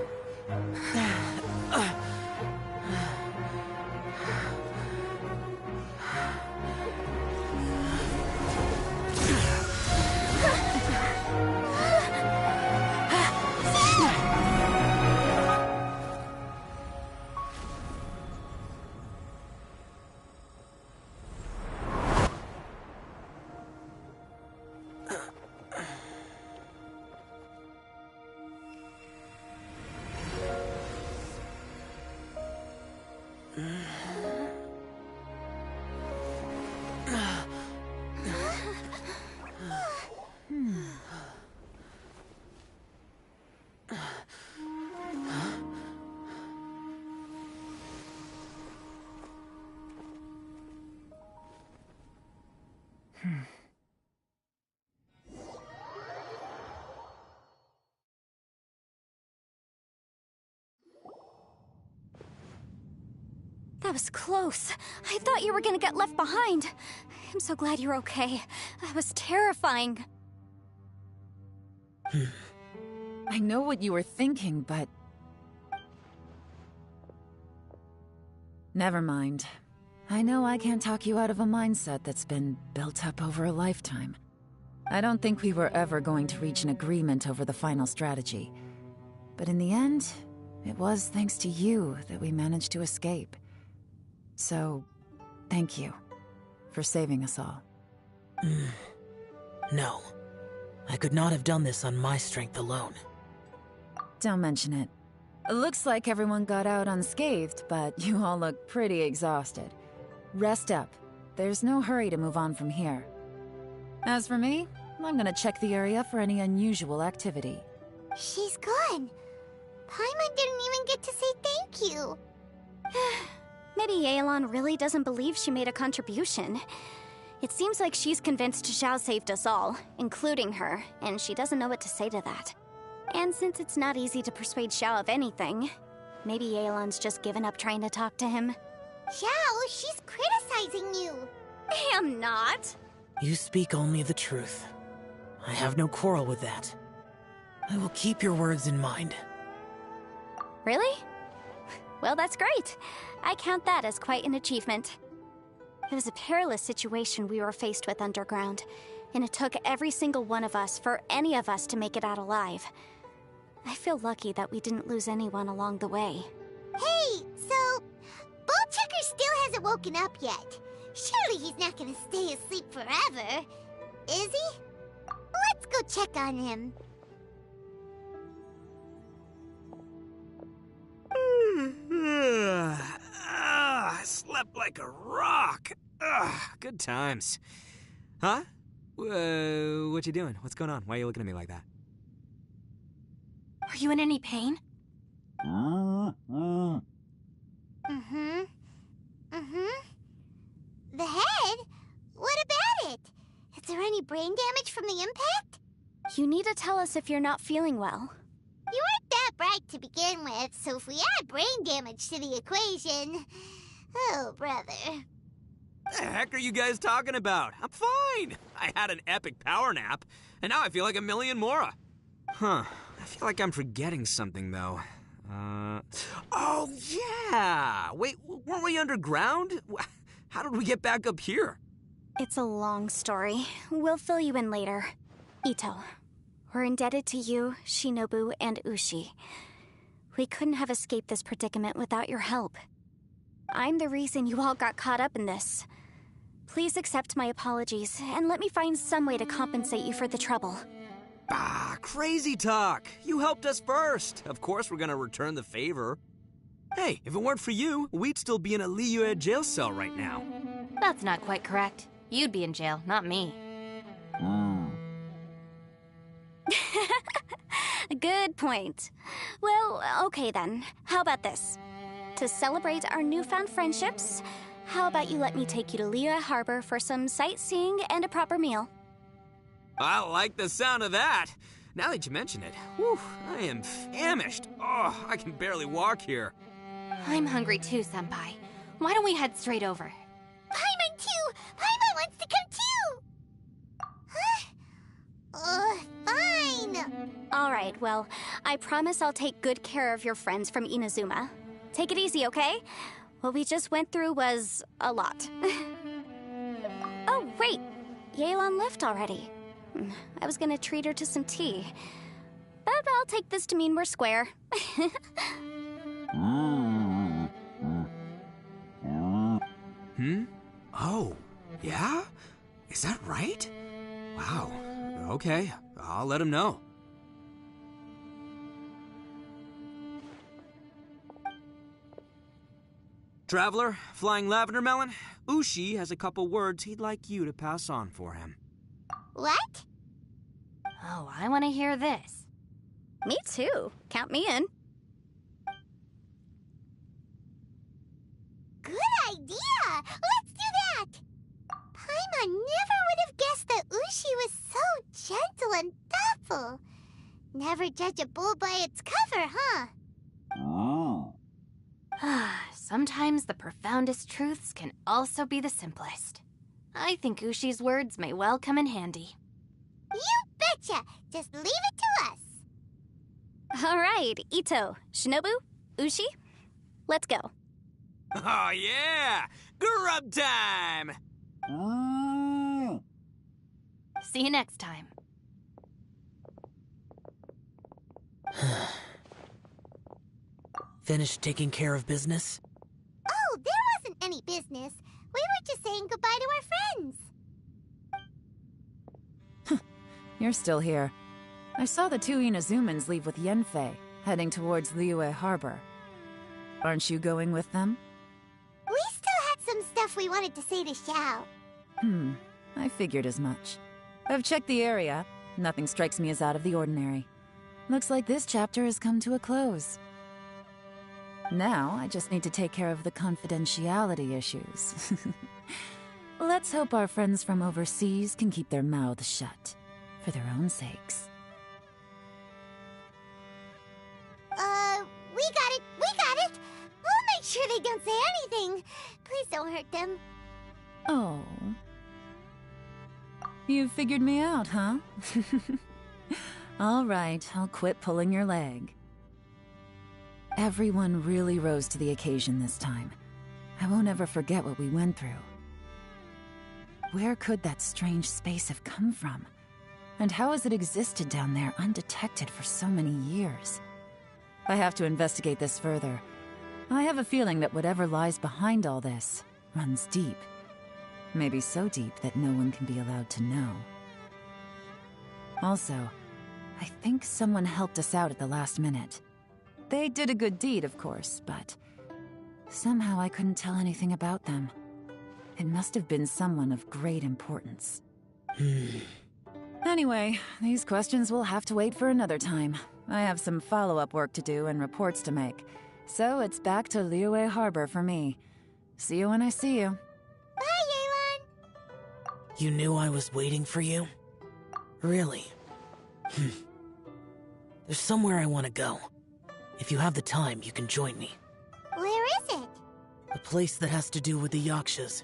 That was close. I thought you were gonna get left behind. I'm so glad you're okay. That was terrifying. I know what you were thinking, but... Never mind. I know I can't talk you out of a mindset that's been built up over a lifetime. I don't think we were ever going to reach an agreement over the final strategy. But in the end, it was thanks to you that we managed to escape. So, thank you for saving us all. No. I could not have done this on my strength alone. Don't mention it. It looks like everyone got out unscathed, but you all look pretty exhausted. Rest up. There's no hurry to move on from here. As for me, I'm gonna check the area for any unusual activity. She's gone. Paimon didn't even get to say thank you. Maybe Yelan really doesn't believe she made a contribution. It seems like she's convinced Xiao saved us all, including her, and she doesn't know what to say to that. And since it's not easy to persuade Xiao of anything, maybe Yelan's just given up trying to talk to him. Xiao, she's criticizing you. I am not. You speak only the truth. I have no quarrel with that. I will keep your words in mind. Really? Well, that's great. I count that as quite an achievement. It was a perilous situation we were faced with underground, and it took every single one of us for any of us to make it out alive. I feel lucky that we didn't lose anyone along the way. Hey, so... Ballchecker still hasn't woken up yet. Surely he's not gonna stay asleep forever, is he? Let's go check on him. I slept like a rock. Good times. Huh? What you doing? What's going on? Why are you looking at me like that? Are you in any pain? The head? What about it? Is there any brain damage from the impact? You need to tell us if you're not feeling well. You aren't that bright to begin with, so if we add brain damage to the equation... Oh, brother. The heck are you guys talking about? I'm fine. I had an epic power nap, and now I feel like a million more. Huh. I feel like I'm forgetting something, though. Oh, yeah! Wait, weren't we underground? How did we get back up here? It's a long story. We'll fill you in later. Ito, we're indebted to you, Shinobu, and Ushi. We couldn't have escaped this predicament without your help. I'm the reason you all got caught up in this. Please accept my apologies, and let me find some way to compensate you for the trouble. Ah, crazy talk. You helped us first. Of course we're gonna return the favor. Hey, if it weren't for you, we'd still be in a Liyue jail cell right now. That's not quite correct. You'd be in jail, not me. Good point. Well, okay then. How about this? To celebrate our newfound friendships, how about you let me take you to Liyue Harbor for some sightseeing and a proper meal? I like the sound of that. Now that you mention it, whew, I am famished. Oh, I can barely walk here. I'm hungry too, Senpai. Why don't we head straight over? Paimon too! Paimon wants to come too! Huh? Fine! Alright, well, I promise I'll take good care of your friends from Inazuma. Take it easy, okay? What we just went through was a lot. Oh, wait! Yelan left already. I was gonna treat her to some tea. But I'll take this to mean we're square. Oh, yeah? Is that right? Wow. Okay, I'll let him know. Traveler, Flying Lavender Melon, Ushi has a couple words he'd like you to pass on for him. What? Oh, I want to hear this. Me too. Count me in. Good idea! Let's do that! Paimon never would have guessed that Ushi was so gentle and thoughtful. Never judge a bull by its cover, huh? Sometimes the profoundest truths can also be the simplest. I think Ushi's words may well come in handy. You betcha! Just leave it to us! Alright, Ito, Shinobu, Ushi, let's go. Oh yeah! Grub time! See you next time. Finished taking care of business? Oh, there wasn't any business. We were just saying goodbye to our friends. You're still here. I saw the two Inazumans leave with Yanfei, heading towards Liyue Harbor. Aren't you going with them? We still had some stuff we wanted to say to Xiao. I figured as much. I've checked the area. Nothing strikes me as out of the ordinary. Looks like this chapter has come to a close. Now, I just need to take care of the confidentiality issues. Let's hope our friends from overseas can keep their mouths shut, for their own sakes. We got it! We'll make sure they don't say anything. Please don't hurt them. Oh. You figured me out, huh? All right, I'll quit pulling your leg. Everyone really rose to the occasion this time. I won't ever forget what we went through. Where could that strange space have come from? And how has it existed down there undetected for so many years? I have to investigate this further. I have a feeling that whatever lies behind all this runs deep. Maybe so deep that no one can be allowed to know. Also, I think someone helped us out at the last minute. They did a good deed, of course, but somehow I couldn't tell anything about them. It must have been someone of great importance. Anyway, these questions will have to wait for another time. I have some follow-up work to do and reports to make. So it's back to Liyue Harbor for me. See you when I see you. Bye, Yelan! You knew I was waiting for you? Really? There's somewhere I want to go. If you have the time, you can join me. Where is it? A place that has to do with the Yakshas.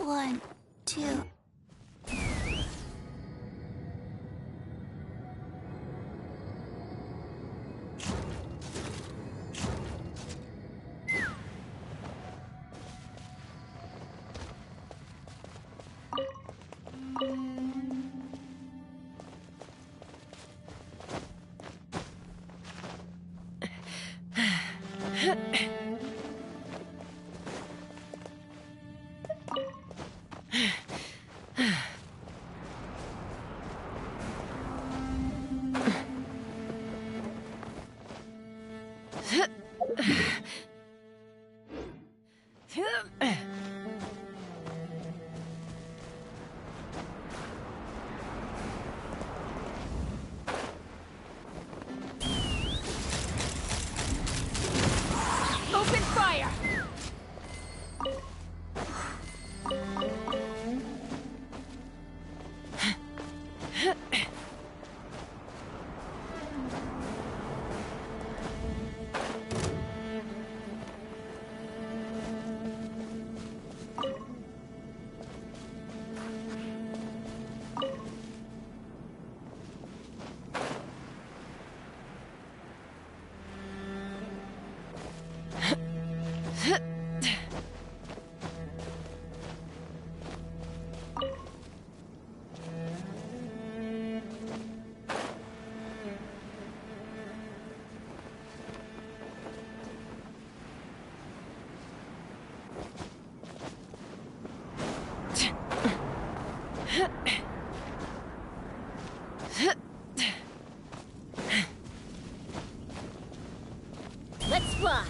One, two. Open fire! Let's fly.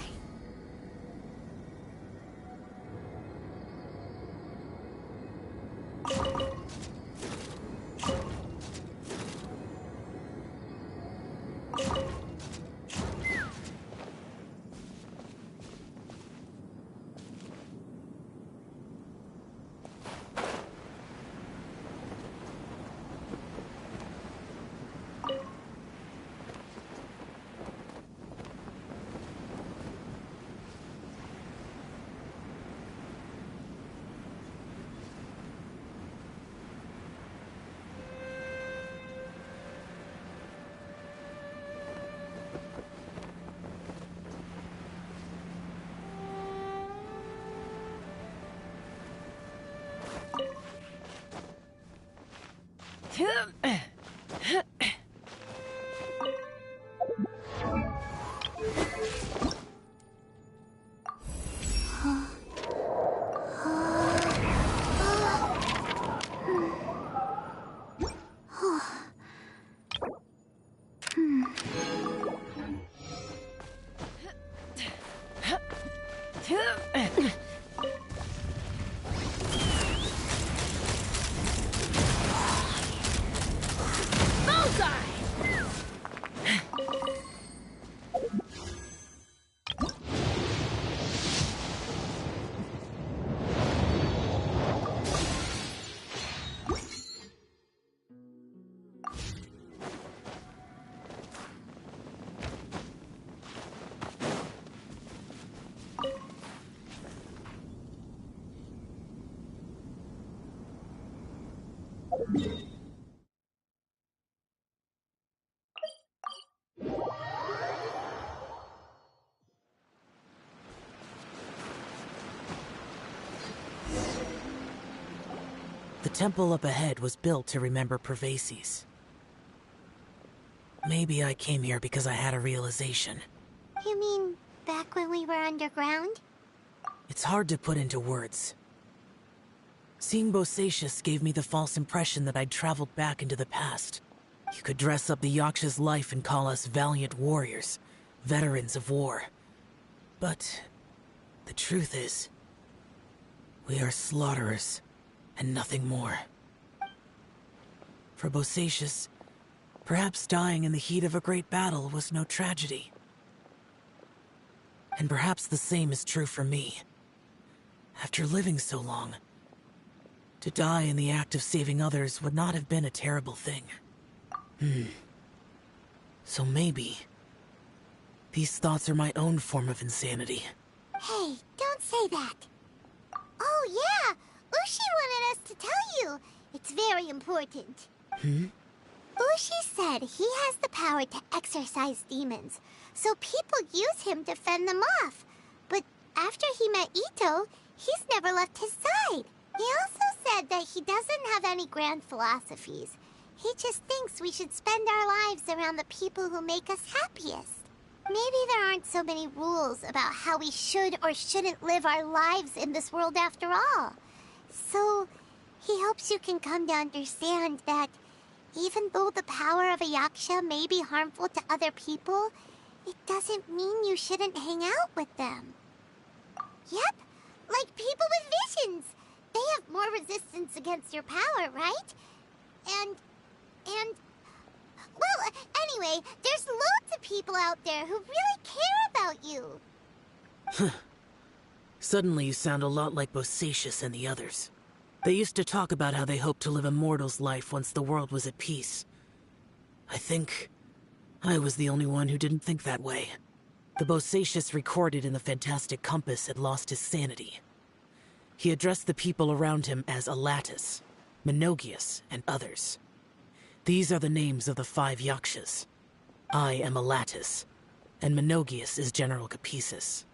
temple up ahead was built to remember Pervases. Maybe I came here because I had a realization. You mean back when we were underground? It's hard to put into words. Seeing Bosacius gave me the false impression that I'd traveled back into the past. You could dress up the Yaksha's life and call us valiant warriors, veterans of war. But the truth is, we are slaughterers, and nothing more. For Bosacius, perhaps dying in the heat of a great battle was no tragedy. And perhaps the same is true for me. After living so long, to die in the act of saving others would not have been a terrible thing. So maybe these thoughts are my own form of insanity. Hey, don't say that. Oh yeah, Ushi wanted us to tell you. It's very important. Ushi said he has the power to exorcise demons, so people use him to fend them off. But after he met Ito, he's never left his side. He also said that he doesn't have any grand philosophies. He just thinks we should spend our lives around the people who make us happiest. Maybe there aren't so many rules about how we should or shouldn't live our lives in this world after all. So, he hopes you can come to understand that even though the power of a Yaksha may be harmful to other people, it doesn't mean you shouldn't hang out with them. Yep, like people with visions. They have more resistance against your power, right? And... Well, anyway, there's loads of people out there who really care about you. Suddenly you sound a lot like Bosacius and the others. They used to talk about how they hoped to live a mortal's life once the world was at peace. I think I was the only one who didn't think that way. The Bosacius recorded in the Fantastic Compass had lost his sanity. He addressed the people around him as Alatus, Menogius, and others. These are the names of the 5 Yakshas. I am Alatus, and Menogius is General Capisis.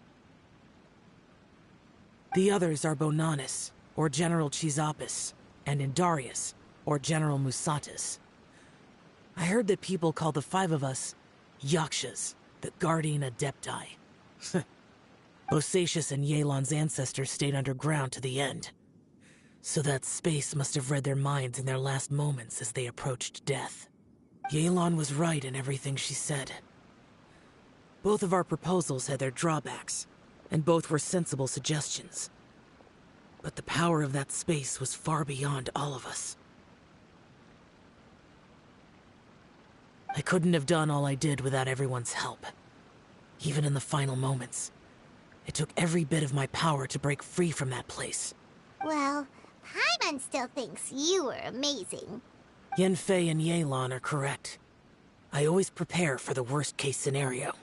The others are Bonanis, or General Chisapis, and Indarius, or General Musatus. I heard that people call the 5 of us Yakshas, the Guardian Adepti. Bosacius and Yelan's ancestors stayed underground to the end. So that space must have read their minds in their last moments as they approached death. Yelan was right in everything she said. Both of our proposals had their drawbacks, and both were sensible suggestions. But the power of that space was far beyond all of us. I couldn't have done all I did without everyone's help. Even in the final moments, it took every bit of my power to break free from that place. Well, Paimon still thinks you were amazing. Yanfei and Yelan are correct. I always prepare for the worst-case scenario.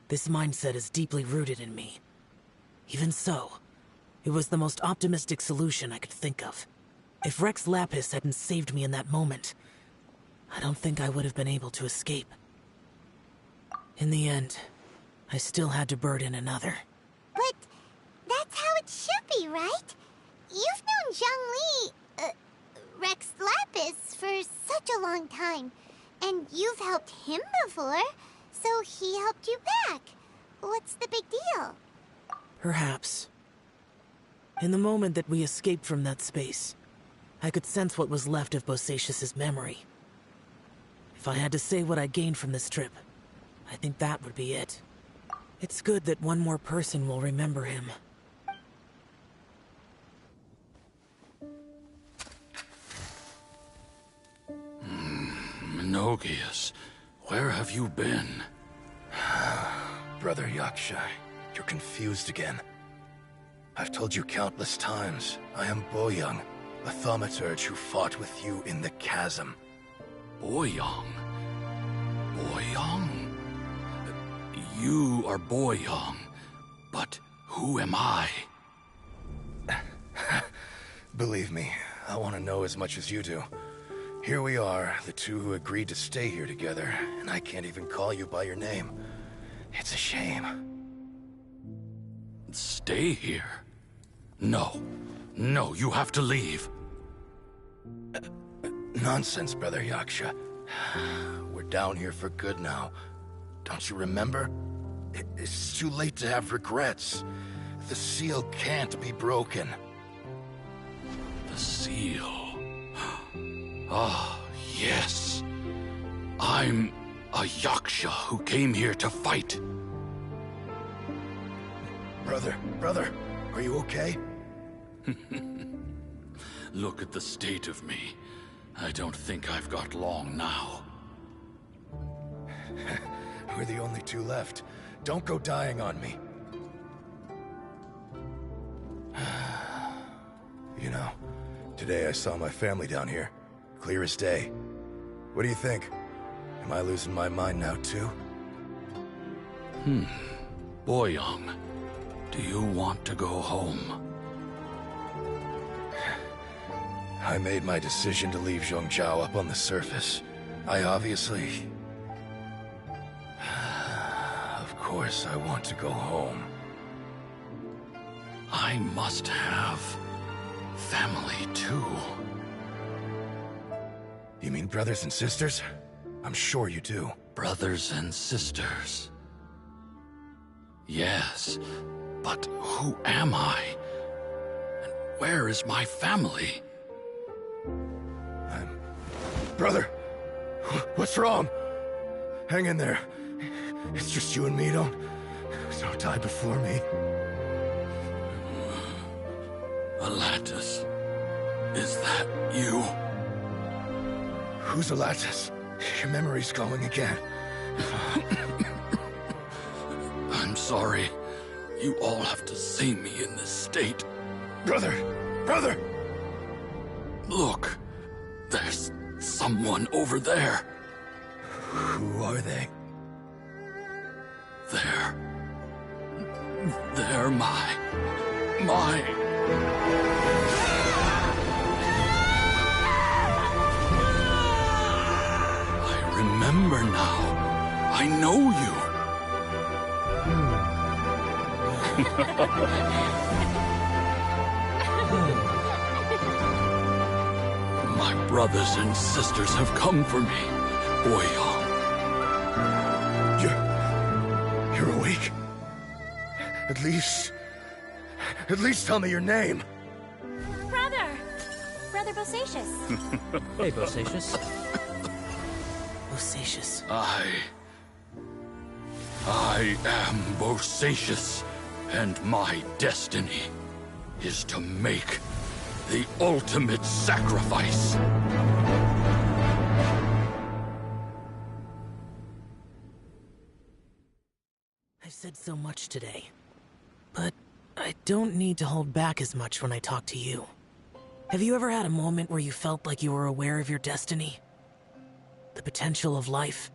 This mindset is deeply rooted in me. Even so, it was the most optimistic solution I could think of. If Rex Lapis hadn't saved me in that moment, I don't think I would have been able to escape. In the end, I still had to burden another. But that's how it should be, right? You've known Zhang Li, Rex Lapis, for such a long time. And you've helped him before, so he helped you back. What's the big deal? Perhaps. In the moment that we escaped from that space, I could sense what was left of Bosacius's memory. If I had to say what I gained from this trip, I think that would be it. It's good that one more person will remember him. Menogius, where have you been? Brother Yaksha, you're confused again. I've told you countless times, I am Boyoung, a thaumaturge who fought with you in the chasm. Boyoung? Boyoung? You are Boyoung, but who am I? Believe me, I want to know as much as you do. Here we are, the two who agreed to stay here together, and I can't even call you by your name. It's a shame. Stay here? No. No, you have to leave. Nonsense, Brother Yaksha. We're down here for good now. Don't you remember? It's too late to have regrets. The seal can't be broken. The seal. Ah, yes. I'm a Yaksha who came here to fight. Brother, are you okay? Look at the state of me. I don't think I've got long now. We're the only two left. Don't go dying on me. You know, today I saw my family down here. Clear as day. What do you think? Am I losing my mind now, too? Boyang, do you want to go home? I made my decision to leave Zhongzhou up on the surface. I obviously... Of course I want to go home. I must have family, too. You mean brothers and sisters? I'm sure you do. Brothers and sisters. Yes, but who am I? And where is my family? Brother, what's wrong? Hang in there. It's just you and me, don't die before me. Alatus, is that you? Who's Alatus? Your memory's going again. I'm sorry. You all have to see me in this state. Brother! Look, there's someone over there. Who are they? They're my... I remember now. I know you. My brothers and sisters have come for me, Boyang. You're awake? At least tell me your name. Brother Bosacius. Hey, Bosacius. Bosacius. I am Bosacius, and my destiny is to make the ultimate sacrifice. I've said so much today, but I don't need to hold back as much when I talk to you. Have you ever had a moment where you felt like you were aware of your destiny? The potential of life?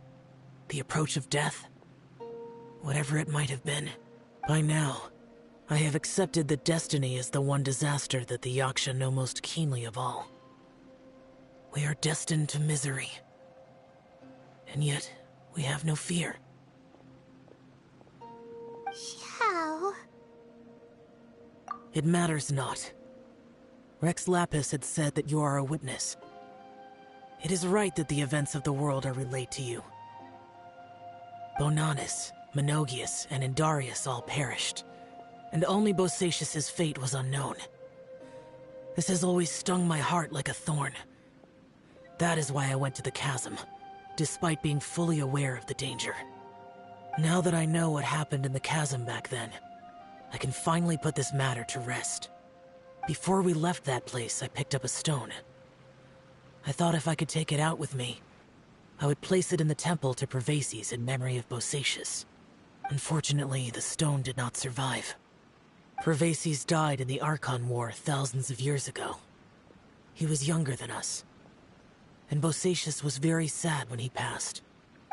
The approach of death? Whatever it might have been. By now, I have accepted that destiny is the one disaster that the Yaksha know most keenly of all. We are destined to misery. And yet, we have no fear. Xiao. It matters not. Rex Lapis had said that you are a witness. It is right that the events of the world are relayed to you. Bonanis, Menogias, and Indarius all perished, and only Bosacius's fate was unknown. This has always stung my heart like a thorn. That is why I went to the chasm, despite being fully aware of the danger. Now that I know what happened in the chasm back then, I can finally put this matter to rest. Before we left that place, I picked up a stone. I thought if I could take it out with me, I would place it in the temple to Pervases in memory of Bosacius. Unfortunately, the stone did not survive. Pervases died in the Archon War thousands of years ago. He was younger than us. And Bosacius was very sad when he passed.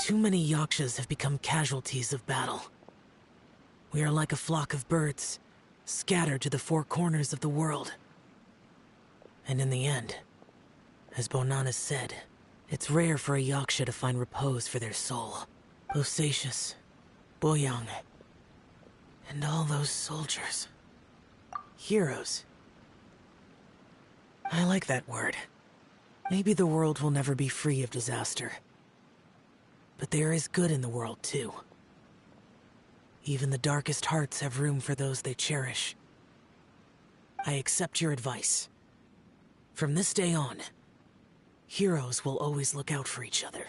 Too many Yakshas have become casualties of battle. We are like a flock of birds, scattered to the four corners of the world. And in the end, as Bonanis said, it's rare for a Yaksha to find repose for their soul. Bosacius, Boyang, and all those soldiers. Heroes. I like that word. Maybe the world will never be free of disaster. But there is good in the world, too. Even the darkest hearts have room for those they cherish. I accept your advice. From this day on, heroes will always look out for each other.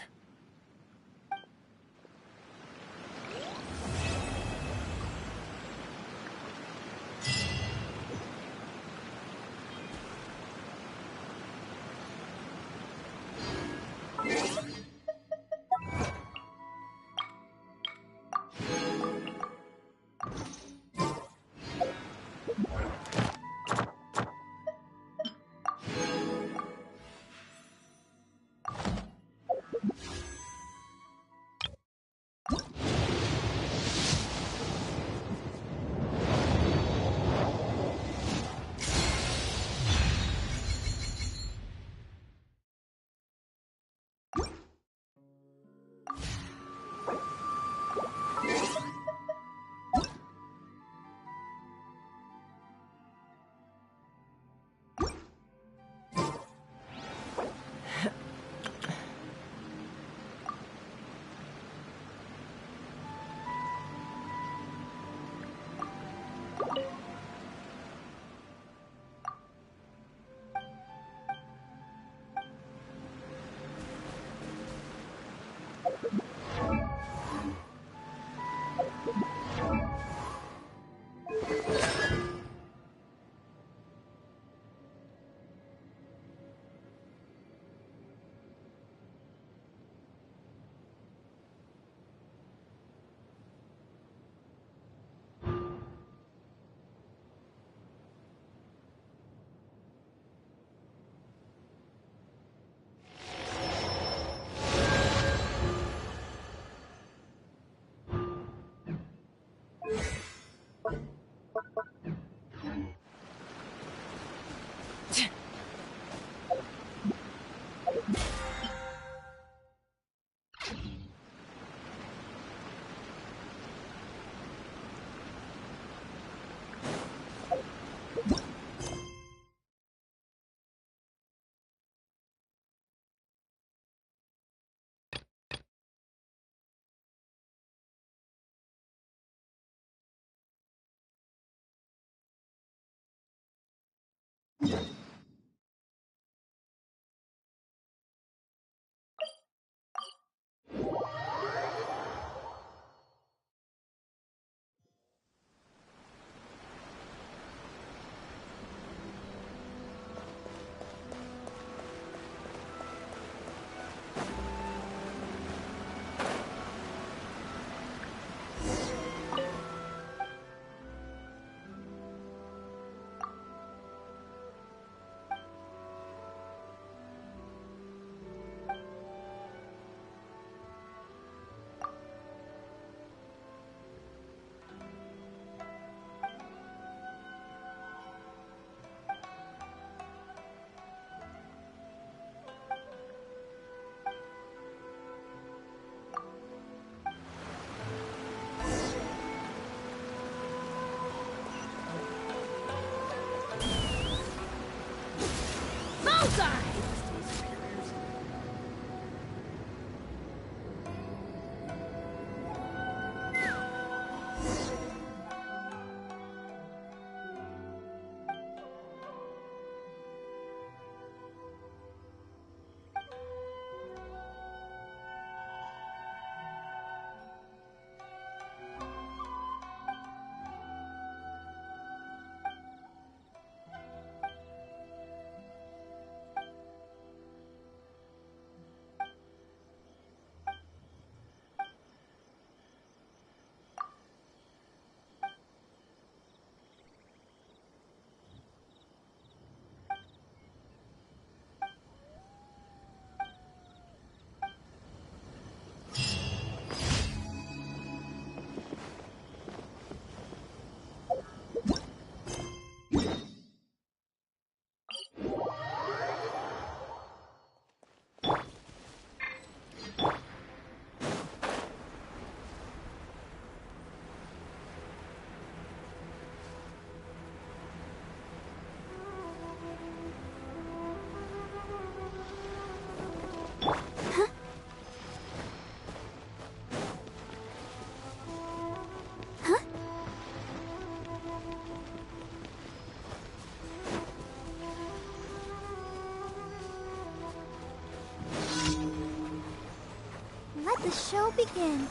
The show begins.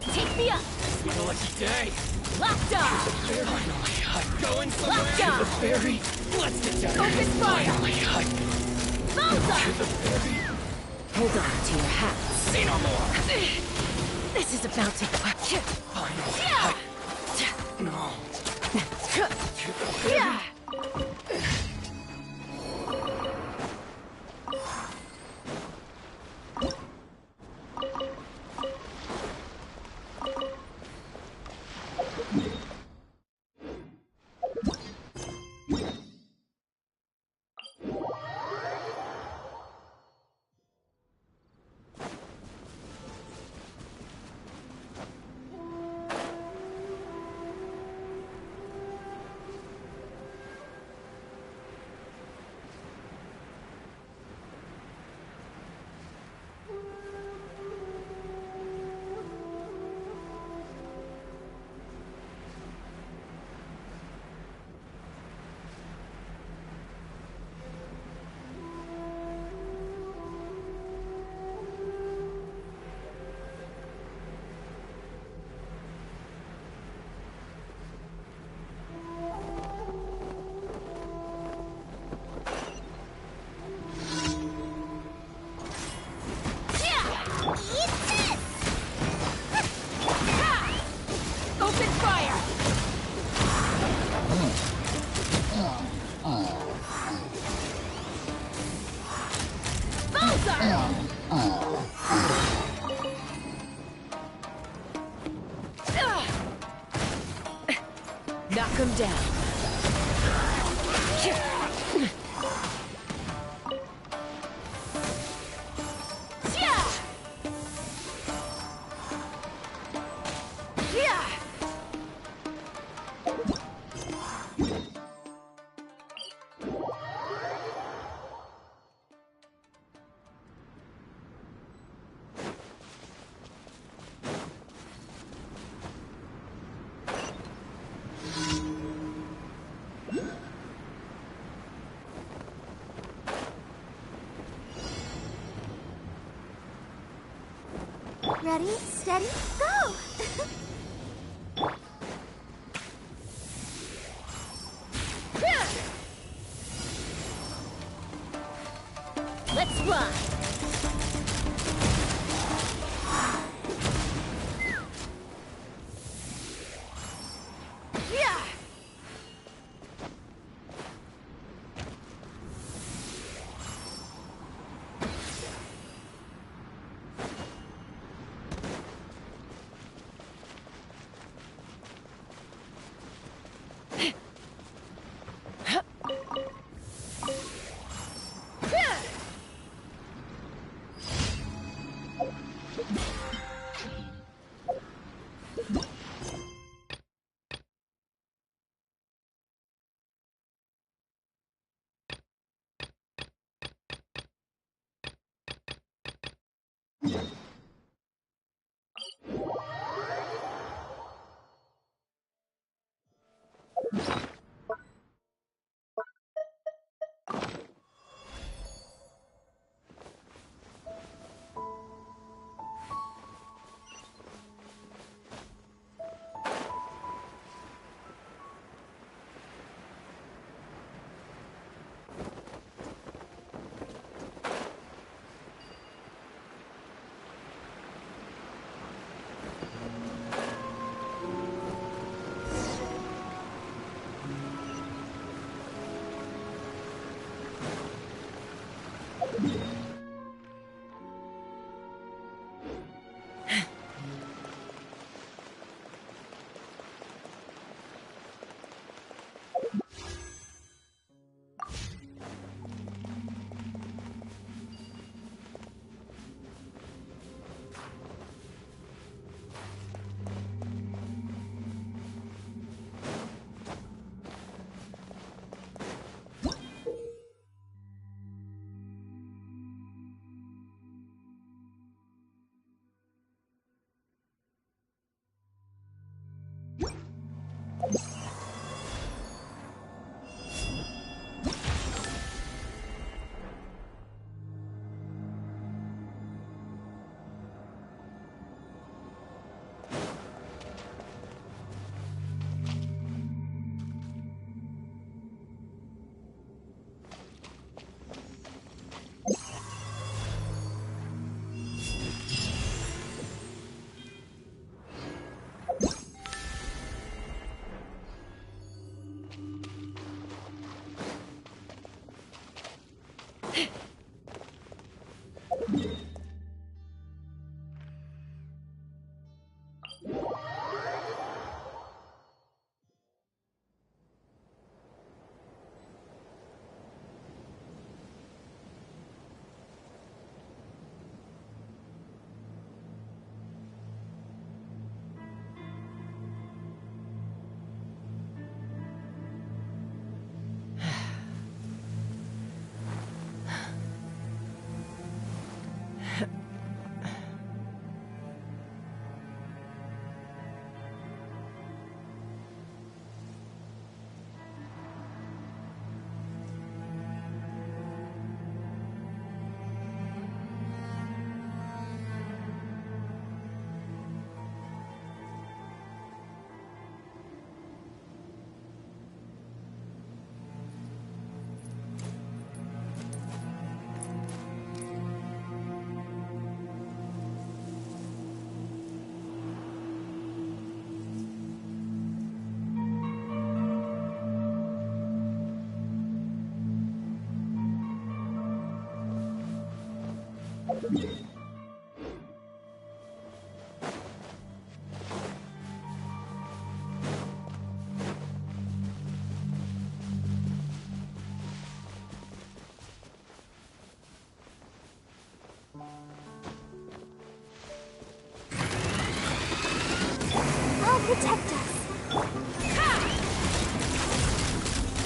Take me up! What a lucky day! Locked on! Finally, I'm going somewhere! Locked on! To the ferry! Let's get down! Focus fire! Finally, I'm Bullseye! to the ferry! Hold on to your hats. Say no more! This is about to... Finally, no. To the ferry! Open fire! Bullseye! Knock him down. Ready, steady, go! Let's run! I'll protect us.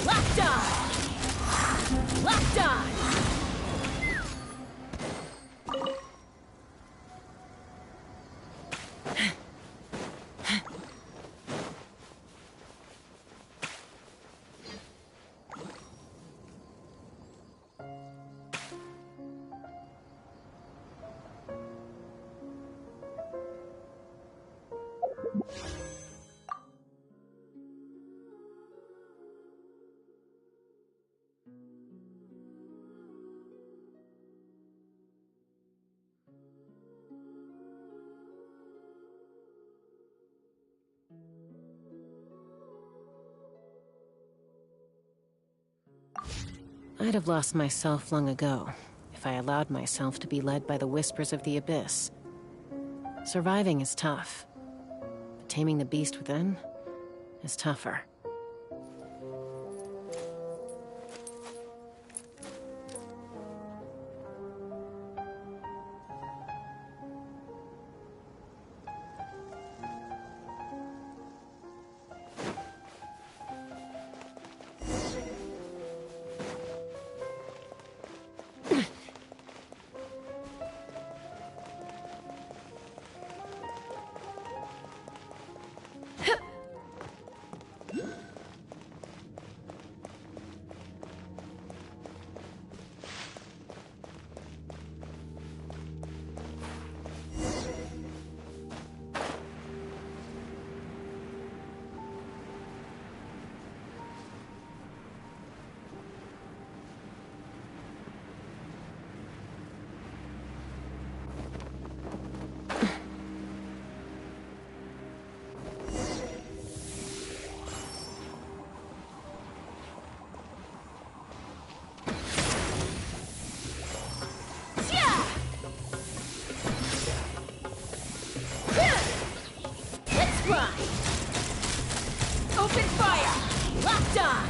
Locked on! Locked on! I'd have lost myself long ago if I allowed myself to be led by the whispers of the abyss. Surviving is tough, but taming the beast within is tougher. Open fire! Locked on!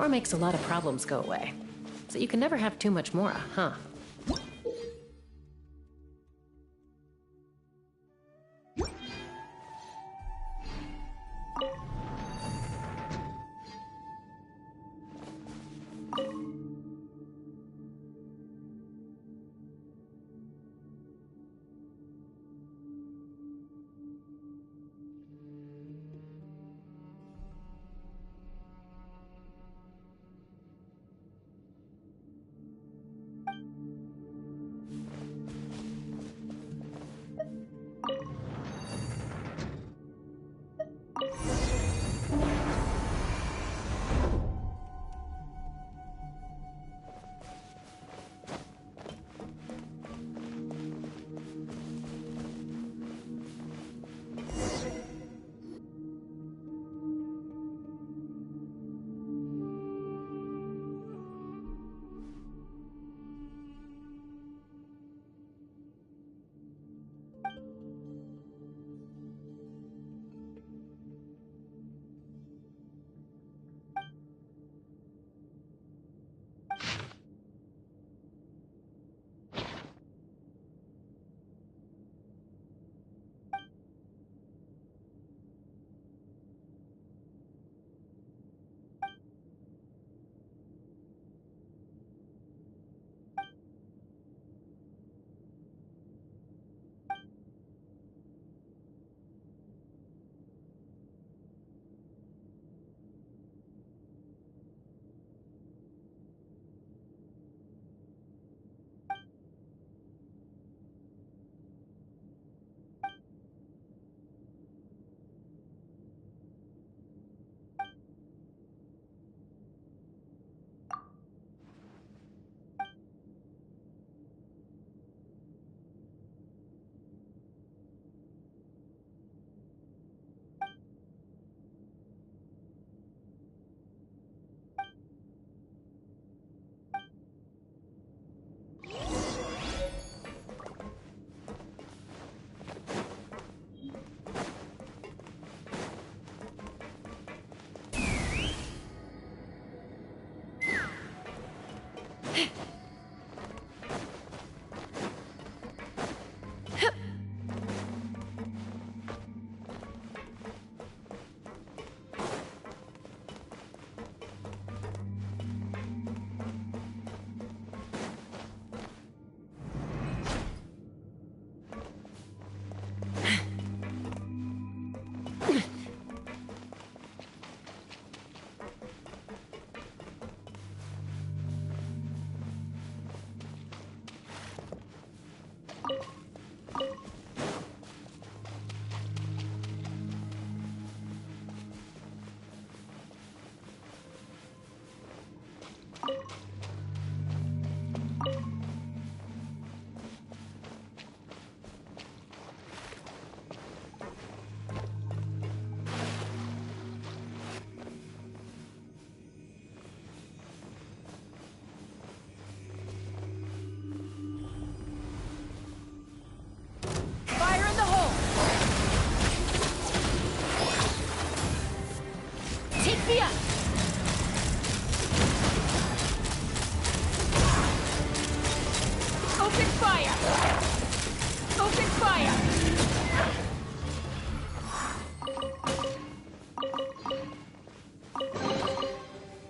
More makes a lot of problems go away. So you can never have too much Mora, huh?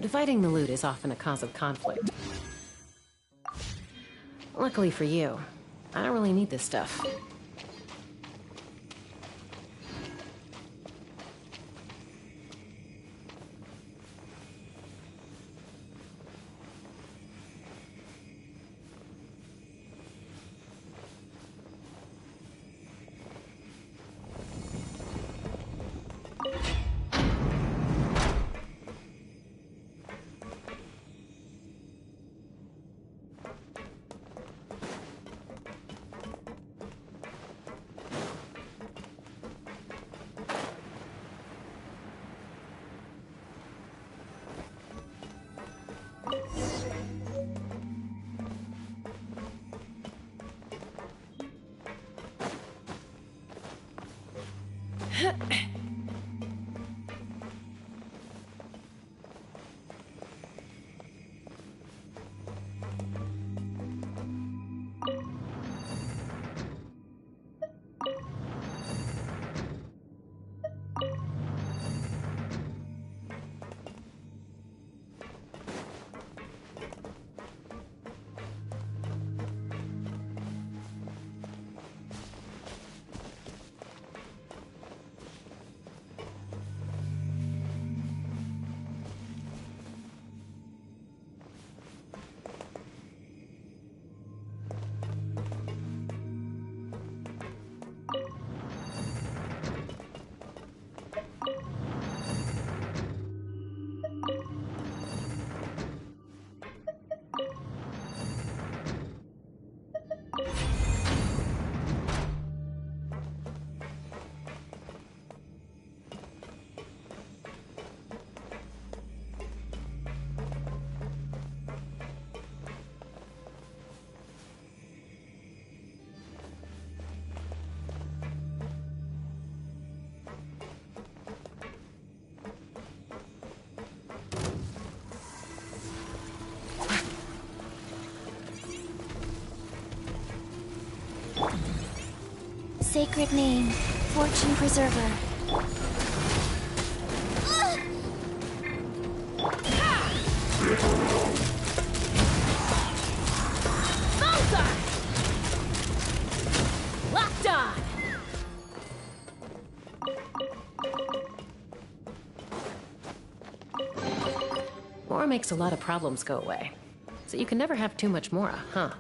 Dividing the loot is often a cause of conflict. Luckily for you, I don't really need this stuff. sacred name, Fortune Preserver. Bullseye! Locked on! Mora makes a lot of problems go away. So you can never have too much Mora, huh?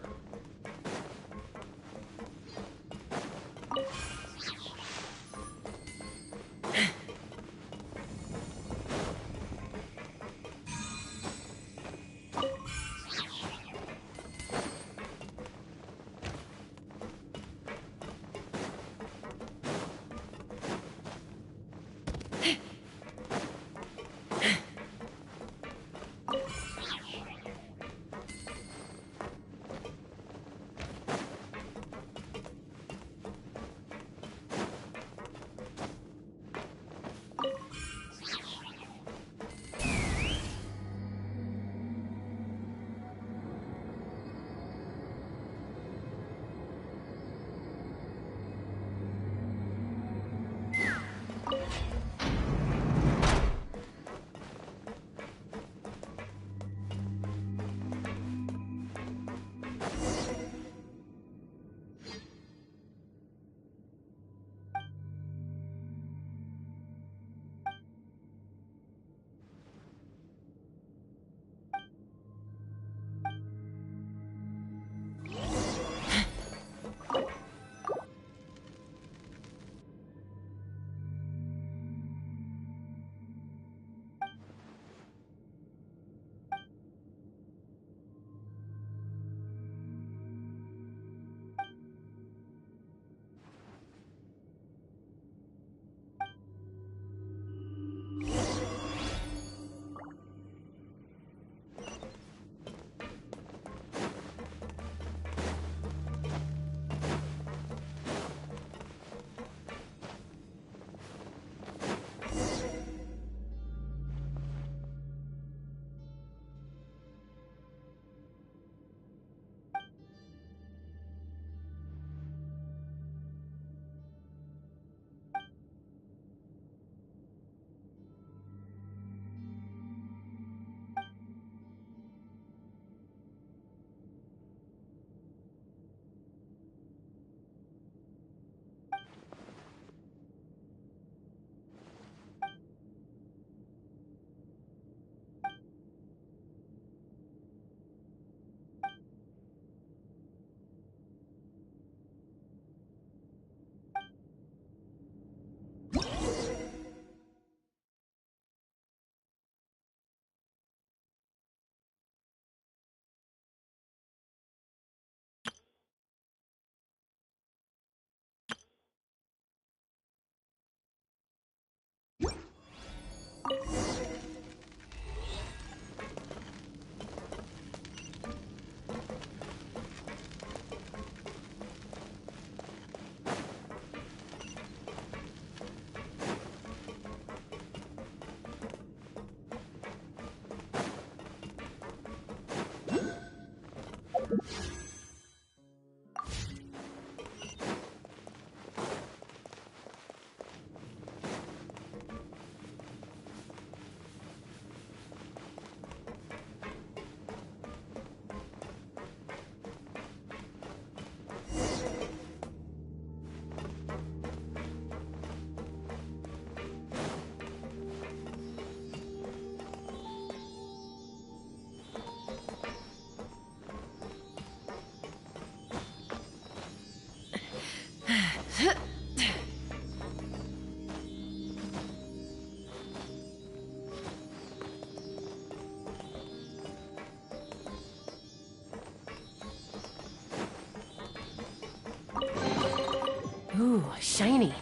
Ooh, shiny.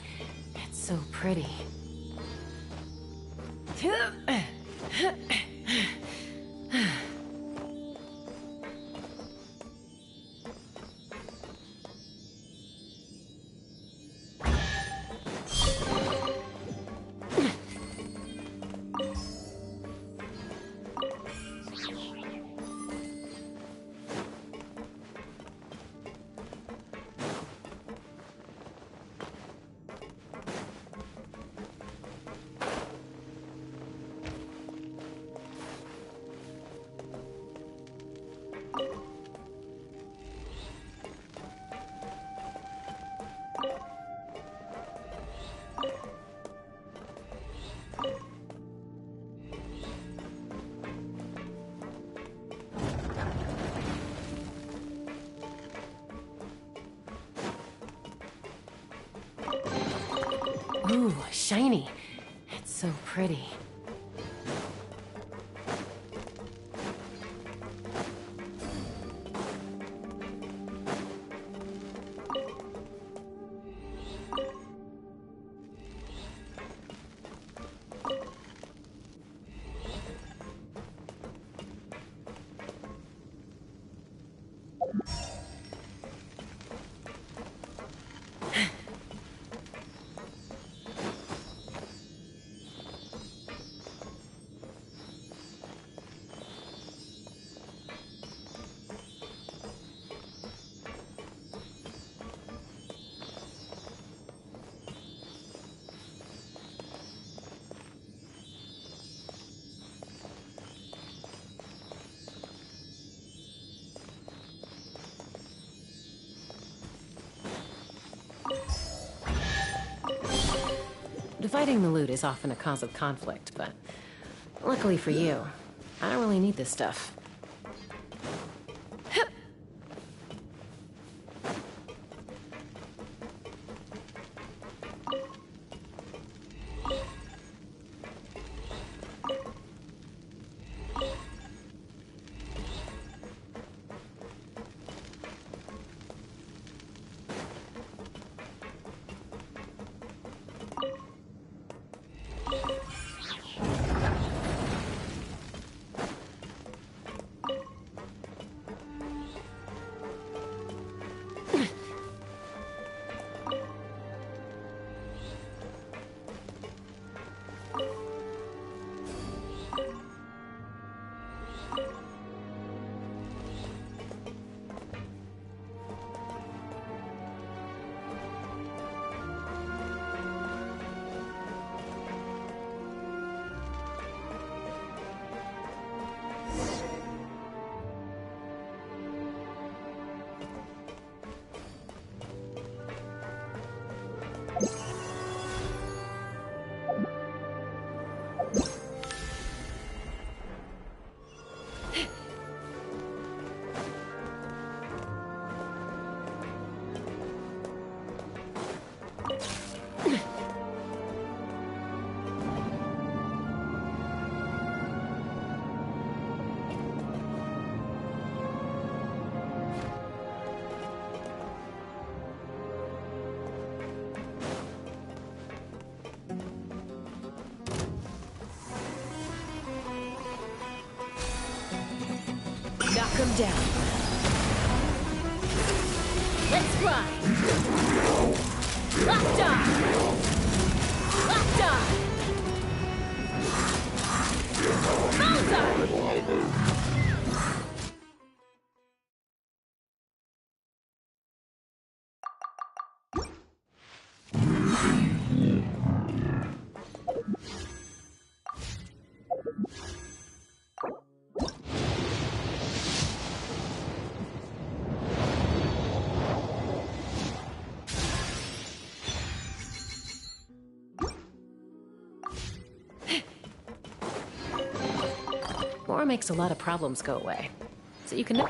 It's so pretty. Ooh, shiny. It's so pretty. Dividing the loot is often a cause of conflict, but luckily for you, I don't really need this stuff. Knock him down. Let's ride. Locked on. Locked on. Bullseye. More makes a lot of problems go away. So you can...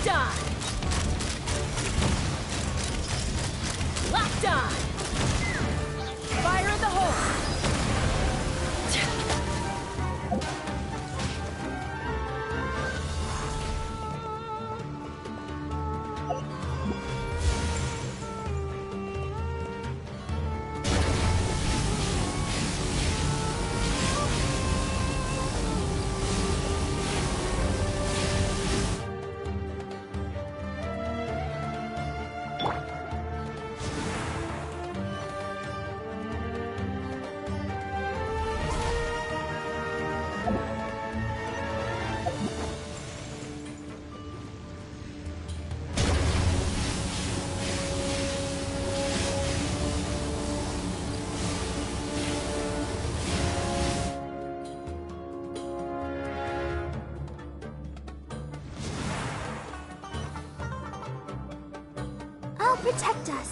Locked on! Locked on! Fire in the hole! I'll protect us.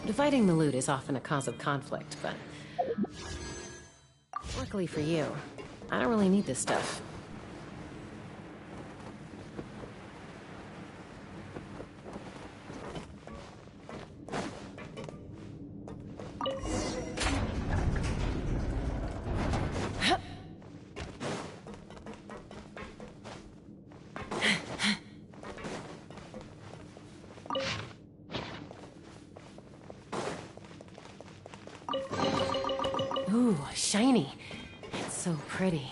Dividing the loot is often a cause of conflict, but Luckily for you, I don't really need this stuff. Ooh, shiny. It's so pretty.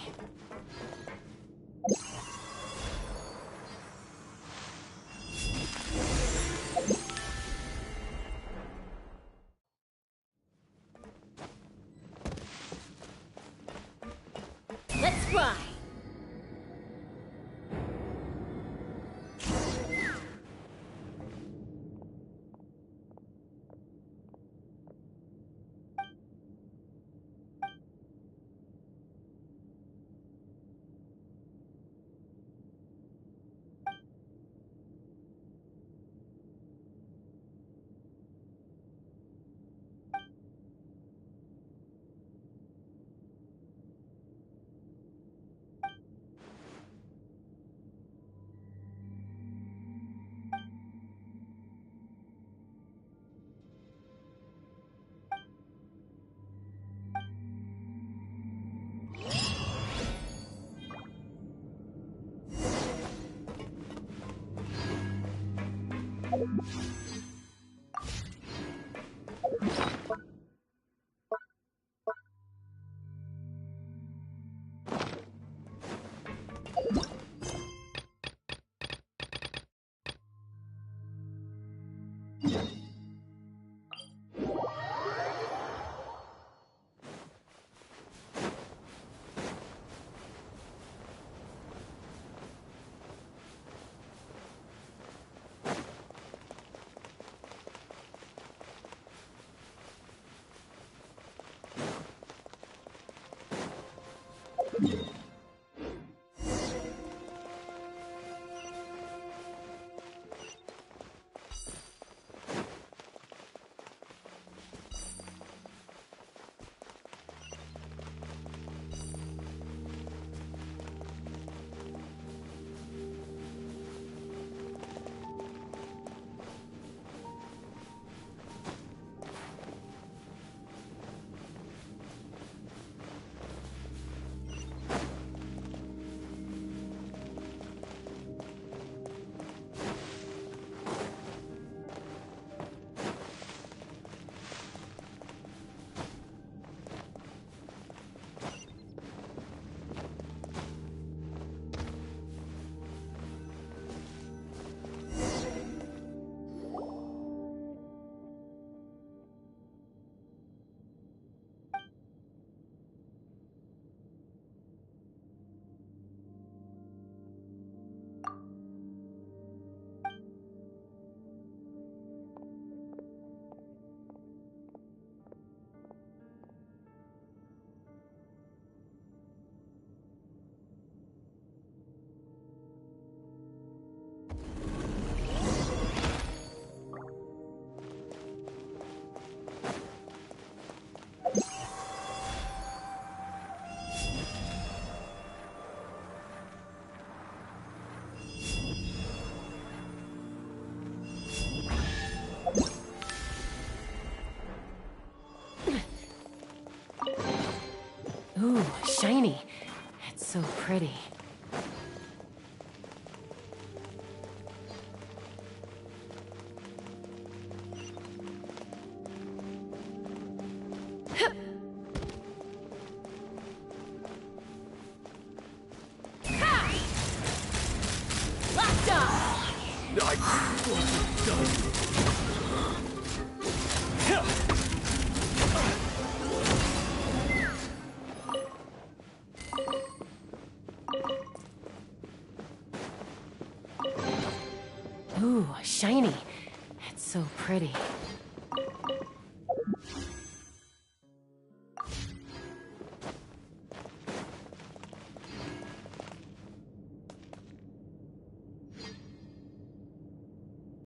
Let's fly! Ooh, shiny. It's so pretty. Ooh, shiny. It's so pretty.